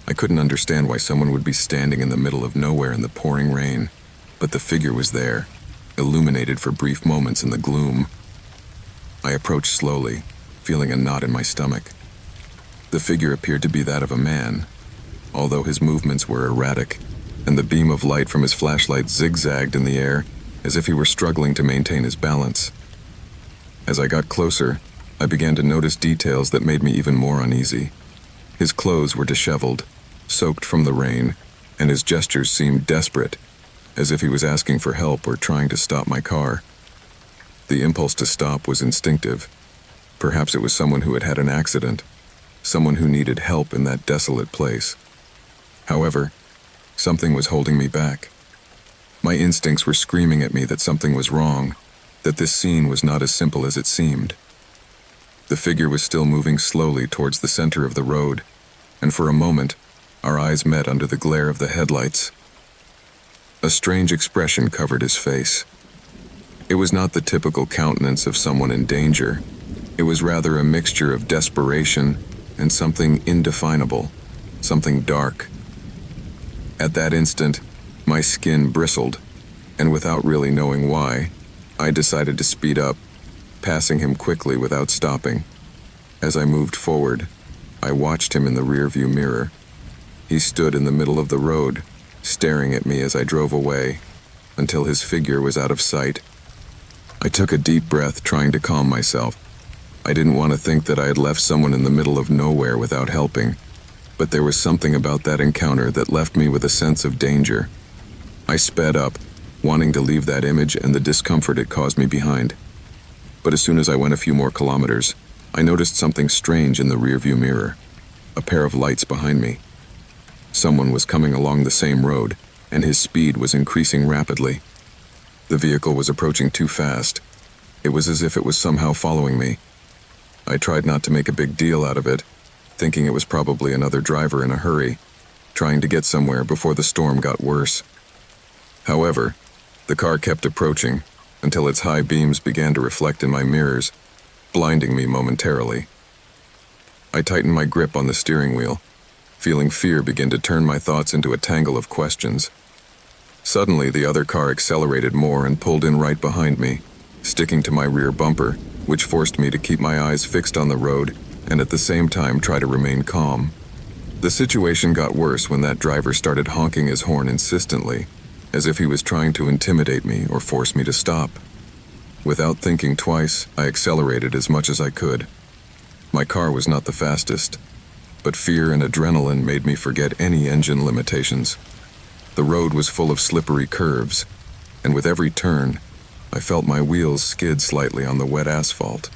I couldn't understand why someone would be standing in the middle of nowhere in the pouring rain, but the figure was there, illuminated for brief moments in the gloom. I approached slowly, feeling a knot in my stomach. The figure appeared to be that of a man, although his movements were erratic, and the beam of light from his flashlight zigzagged in the air as if he were struggling to maintain his balance. As I got closer, I began to notice details that made me even more uneasy. His clothes were disheveled, soaked from the rain, and his gestures seemed desperate, as if he was asking for help or trying to stop my car. The impulse to stop was instinctive. Perhaps it was someone who had had an accident, someone who needed help in that desolate place. However, something was holding me back. My instincts were screaming at me that something was wrong, that this scene was not as simple as it seemed. The figure was still moving slowly towards the center of the road, and for a moment, our eyes met under the glare of the headlights. A strange expression covered his face. It was not the typical countenance of someone in danger. It was rather a mixture of desperation and something indefinable, something dark. At that instant, my skin bristled, and without really knowing why, I decided to speed up, passing him quickly without stopping. As I moved forward, I watched him in the rearview mirror. He stood in the middle of the road, staring at me as I drove away, until his figure was out of sight. I took a deep breath, trying to calm myself. I didn't want to think that I had left someone in the middle of nowhere without helping, but there was something about that encounter that left me with a sense of danger. I sped up, wanting to leave that image and the discomfort it caused me behind. But as soon as I went a few more kilometers, I noticed something strange in the rearview mirror, a pair of lights behind me. Someone was coming along the same road, and his speed was increasing rapidly. The vehicle was approaching too fast. It was as if it was somehow following me. I tried not to make a big deal out of it, thinking it was probably another driver in a hurry, trying to get somewhere before the storm got worse. However, the car kept approaching until its high beams began to reflect in my mirrors, blinding me momentarily. I tightened my grip on the steering wheel, feeling fear begin to turn my thoughts into a tangle of questions. Suddenly, the other car accelerated more and pulled in right behind me, sticking to my rear bumper, which forced me to keep my eyes fixed on the road and at the same time try to remain calm. The situation got worse when that driver started honking his horn insistently, as if he was trying to intimidate me or force me to stop. Without thinking twice, I accelerated as much as I could. My car was not the fastest, but fear and adrenaline made me forget any engine limitations. The road was full of slippery curves, and with every turn, I felt my wheels skid slightly on the wet asphalt.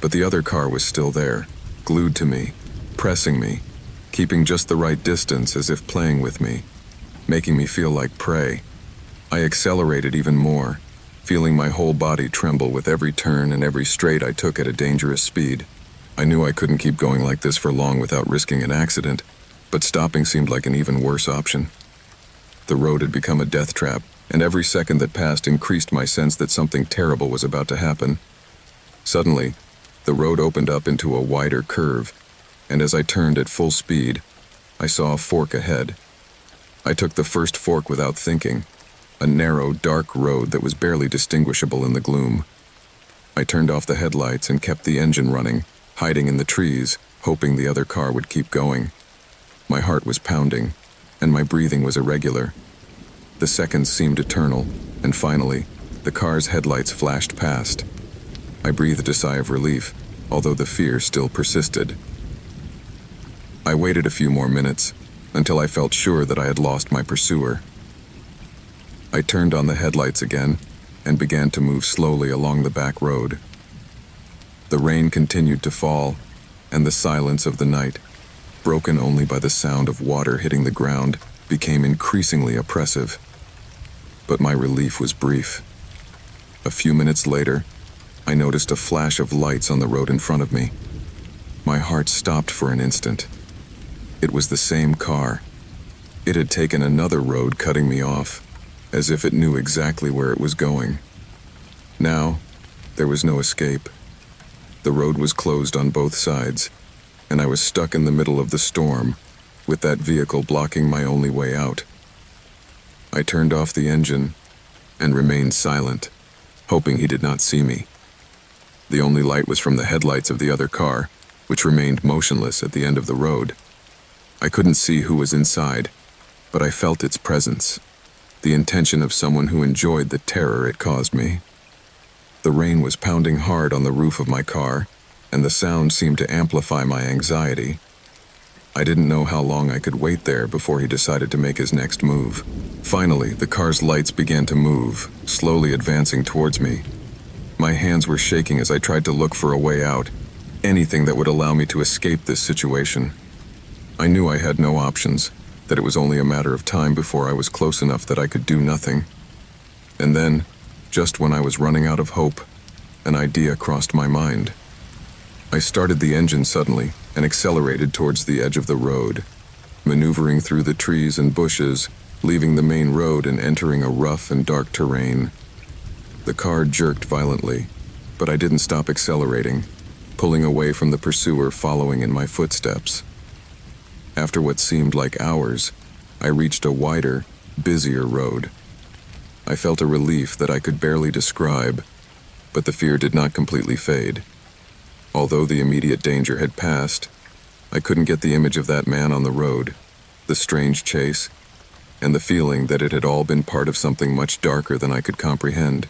But the other car was still there, glued to me, pressing me, keeping just the right distance as if playing with me, making me feel like prey. I accelerated even more, feeling my whole body tremble with every turn and every straight I took at a dangerous speed. I knew I couldn't keep going like this for long without risking an accident, but stopping seemed like an even worse option. The road had become a death trap, and every second that passed increased my sense that something terrible was about to happen. Suddenly, The road opened up into a wider curve, and as I turned at full speed, I saw a fork ahead. I took the first fork without thinking, a narrow, dark road that was barely distinguishable in the gloom. I turned off the headlights and kept the engine running, hiding in the trees, hoping the other car would keep going. My heart was pounding, and my breathing was irregular. The seconds seemed eternal, and finally, the car's headlights flashed past. I breathed a sigh of relief, although the fear still persisted. I waited a few more minutes, until I felt sure that I had lost my pursuer. I turned on the headlights again, and began to move slowly along the back road. The rain continued to fall, and the silence of the night, broken only by the sound of water hitting the ground, became increasingly oppressive. But my relief was brief. A few minutes later, I noticed a flash of lights on the road in front of me. My heart stopped for an instant. It was the same car. It had taken another road, cutting me off, as if it knew exactly where it was going. Now, there was no escape. The road was closed on both sides, and I was stuck in the middle of the storm, with that vehicle blocking my only way out. I turned off the engine and remained silent, hoping he did not see me. The only light was from the headlights of the other car, which remained motionless at the end of the road. I couldn't see who was inside, but I felt its presence, the intention of someone who enjoyed the terror it caused me. The rain was pounding hard on the roof of my car, and the sound seemed to amplify my anxiety. I didn't know how long I could wait there before he decided to make his next move. Finally, the car's lights began to move, slowly advancing towards me. My hands were shaking as I tried to look for a way out, anything that would allow me to escape this situation. I knew I had no options, that it was only a matter of time before I was close enough that I could do nothing. And then, just when I was running out of hope, an idea crossed my mind. I started the engine suddenly and accelerated towards the edge of the road, maneuvering through the trees and bushes, leaving the main road and entering a rough and dark terrain. The car jerked violently, but I didn't stop accelerating, pulling away from the pursuer following in my footsteps. After what seemed like hours, I reached a wider, busier road. I felt a relief that I could barely describe, but the fear did not completely fade. Although the immediate danger had passed, I couldn't get the image of that man on the road, the strange chase, and the feeling that it had all been part of something much darker than I could comprehend.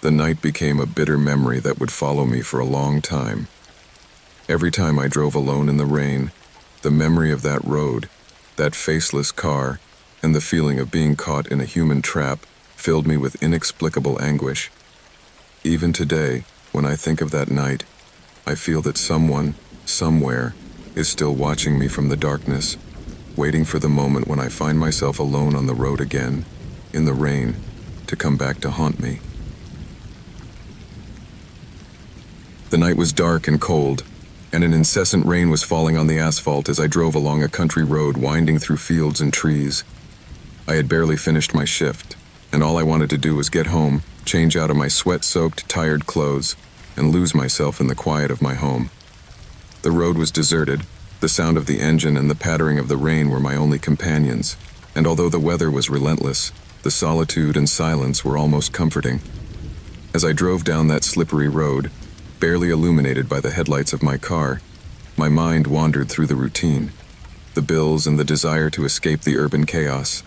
The night became a bitter memory that would follow me for a long time. Every time I drove alone in the rain, the memory of that road, that faceless car, and the feeling of being caught in a human trap filled me with inexplicable anguish. Even today, when I think of that night, I feel that someone, somewhere, is still watching me from the darkness, waiting for the moment when I find myself alone on the road again, in the rain, to come back to haunt me. The night was dark and cold, and an incessant rain was falling on the asphalt as I drove along a country road winding through fields and trees. I had barely finished my shift, and all I wanted to do was get home, change out of my sweat-soaked, tired clothes, and lose myself in the quiet of my home. The road was deserted. The sound of the engine and the pattering of the rain were my only companions, and although the weather was relentless, the solitude and silence were almost comforting. As I drove down that slippery road, barely illuminated by the headlights of my car, my mind wandered through the routine, the bills and the desire to escape the urban chaos.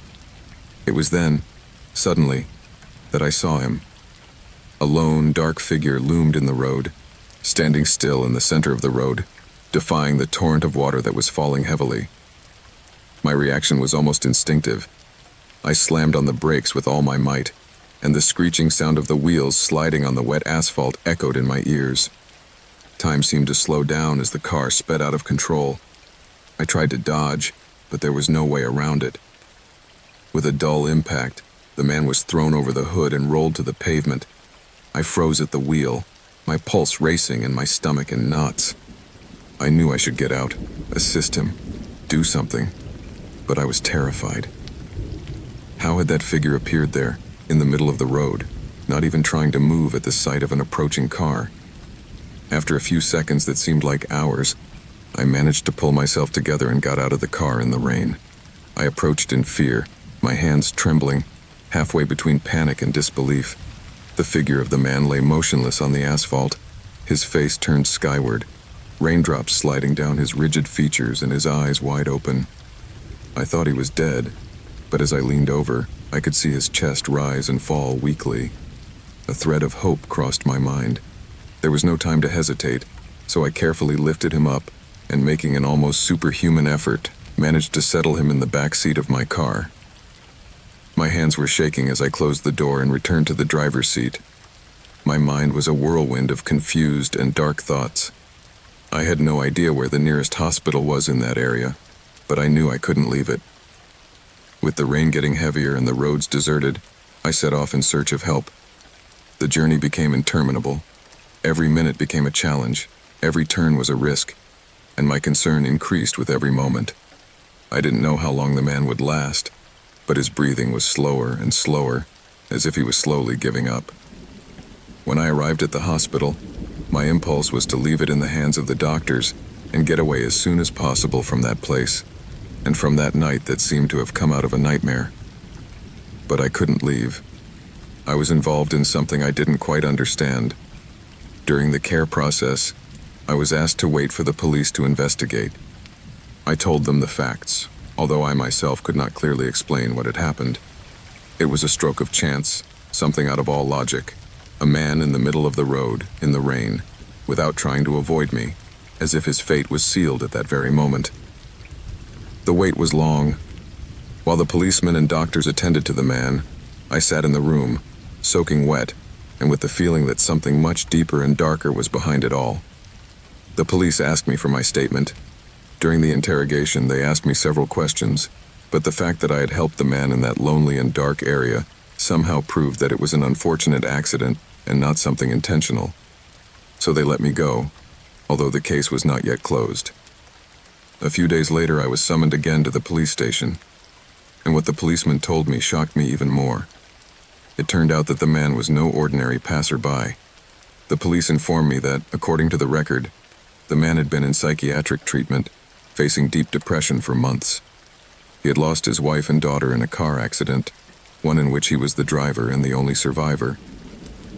It was then, suddenly, that I saw him. A lone, dark figure loomed in the road, standing still in the center of the road, defying the torrent of water that was falling heavily. My reaction was almost instinctive. I slammed on the brakes with all my might, and the screeching sound of the wheels sliding on the wet asphalt echoed in my ears. Time seemed to slow down as the car sped out of control. I tried to dodge, but there was no way around it. With a dull impact, the man was thrown over the hood and rolled to the pavement. I froze at the wheel, my pulse racing and my stomach in knots. I knew I should get out, assist him, do something, but I was terrified. How had that figure appeared there, in the middle of the road, not even trying to move at the sight of an approaching car? After a few seconds that seemed like hours, I managed to pull myself together and got out of the car in the rain. I approached in fear, my hands trembling, halfway between panic and disbelief. The figure of the man lay motionless on the asphalt, his face turned skyward, raindrops sliding down his rigid features and his eyes wide open. I thought he was dead, but as I leaned over, I could see his chest rise and fall weakly. A thread of hope crossed my mind. There was no time to hesitate, so I carefully lifted him up and, making an almost superhuman effort, managed to settle him in the back seat of my car. My hands were shaking as I closed the door and returned to the driver's seat. My mind was a whirlwind of confused and dark thoughts. I had no idea where the nearest hospital was in that area, but I knew I couldn't leave it. With the rain getting heavier and the roads deserted, I set off in search of help. The journey became interminable. Every minute became a challenge, every turn was a risk, and my concern increased with every moment. I didn't know how long the man would last, but his breathing was slower and slower, as if he was slowly giving up. When I arrived at the hospital, my impulse was to leave it in the hands of the doctors and get away as soon as possible from that place, and from that night that seemed to have come out of a nightmare. But I couldn't leave. I was involved in something I didn't quite understand. During the care process, I was asked to wait for the police to investigate. I told them the facts, although I myself could not clearly explain what had happened. It was a stroke of chance, something out of all logic. A man in the middle of the road, in the rain, without trying to avoid me, as if his fate was sealed at that very moment. The wait was long. While the policemen and doctors attended to the man, I sat in the room, soaking wet, and with the feeling that something much deeper and darker was behind it all. The police asked me for my statement. During the interrogation, they asked me several questions, but the fact that I had helped the man in that lonely and dark area somehow proved that it was an unfortunate accident and not something intentional. So they let me go, although the case was not yet closed. A few days later, I was summoned again to the police station, and what the policeman told me shocked me even more. It turned out that the man was no ordinary passerby. The police informed me that, according to the record, the man had been in psychiatric treatment, facing deep depression for months. He had lost his wife and daughter in a car accident, one in which he was the driver and the only survivor.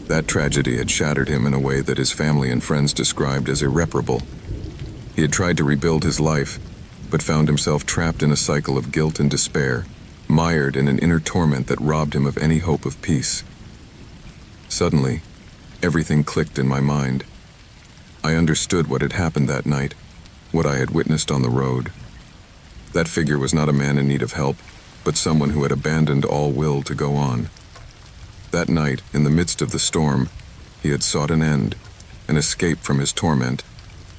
That tragedy had shattered him in a way that his family and friends described as irreparable. He had tried to rebuild his life, but found himself trapped in a cycle of guilt and despair, mired in an inner torment that robbed him of any hope of peace. Suddenly, everything clicked in my mind. I understood what had happened that night, what I had witnessed on the road. That figure was not a man in need of help, but someone who had abandoned all will to go on. That night, in the midst of the storm, he had sought an end, an escape from his torment,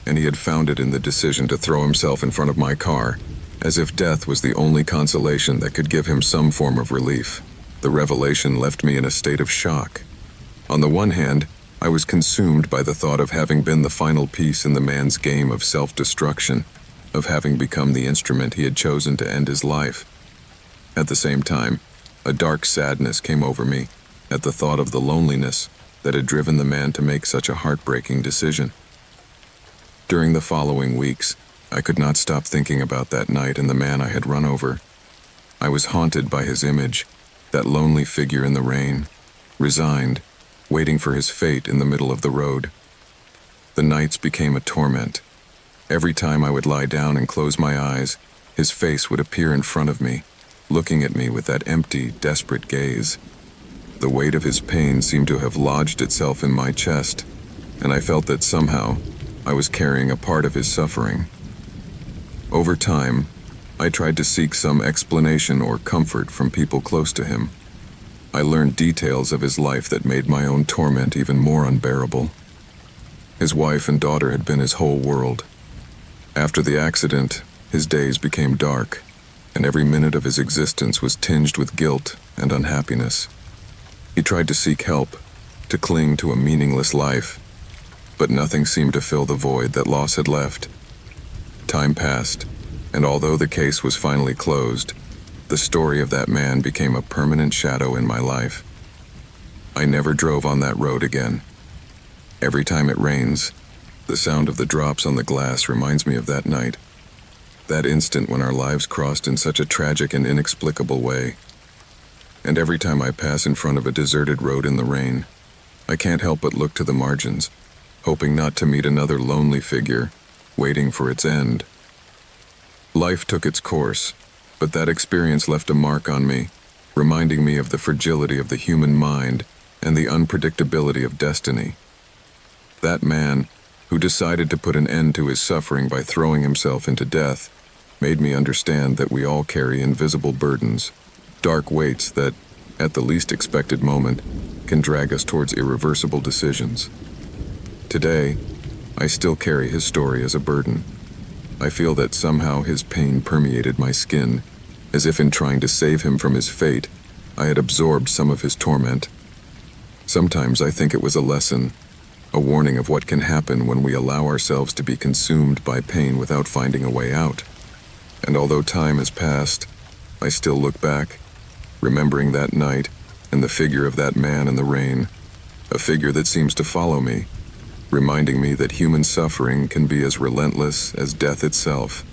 and he had found it in the decision to throw himself in front of my car, as if death was the only consolation that could give him some form of relief. The revelation left me in a state of shock. On the one hand, I was consumed by the thought of having been the final piece in the man's game of self-destruction, of having become the instrument he had chosen to end his life. At the same time, a dark sadness came over me at the thought of the loneliness that had driven the man to make such a heartbreaking decision. During the following weeks, I could not stop thinking about that night and the man I had run over. I was haunted by his image, that lonely figure in the rain, resigned, waiting for his fate in the middle of the road. The nights became a torment. Every time I would lie down and close my eyes, his face would appear in front of me, looking at me with that empty, desperate gaze. The weight of his pain seemed to have lodged itself in my chest, and I felt that somehow I was carrying a part of his suffering. Over time, I tried to seek some explanation or comfort from people close to him. I learned details of his life that made my own torment even more unbearable. His wife and daughter had been his whole world. After the accident, his days became dark, and every minute of his existence was tinged with guilt and unhappiness. He tried to seek help, to cling to a meaningless life, but nothing seemed to fill the void that loss had left. Time passed, and although the case was finally closed, the story of that man became a permanent shadow in my life. I never drove on that road again. Every time it rains, The sound of the drops on the glass reminds me of that night, that instant when our lives crossed in such a tragic and inexplicable way. And every time I pass in front of a deserted road in the rain, I can't help but look to the margins, hoping not to meet another lonely figure, waiting for its end. Life took its course, but that experience left a mark on me, reminding me of the fragility of the human mind and the unpredictability of destiny. That man, who decided to put an end to his suffering by throwing himself into death, made me understand that we all carry invisible burdens, dark weights that, at the least expected moment, can drag us towards irreversible decisions. Today, I still carry his story as a burden. I feel that somehow his pain permeated my skin, as if in trying to save him from his fate, I had absorbed some of his torment. Sometimes I think it was a lesson, a warning of what can happen when we allow ourselves to be consumed by pain without finding a way out. And although time has passed, I still look back, remembering that night and the figure of that man in the rain, a figure that seems to follow me, reminding me that human suffering can be as relentless as death itself.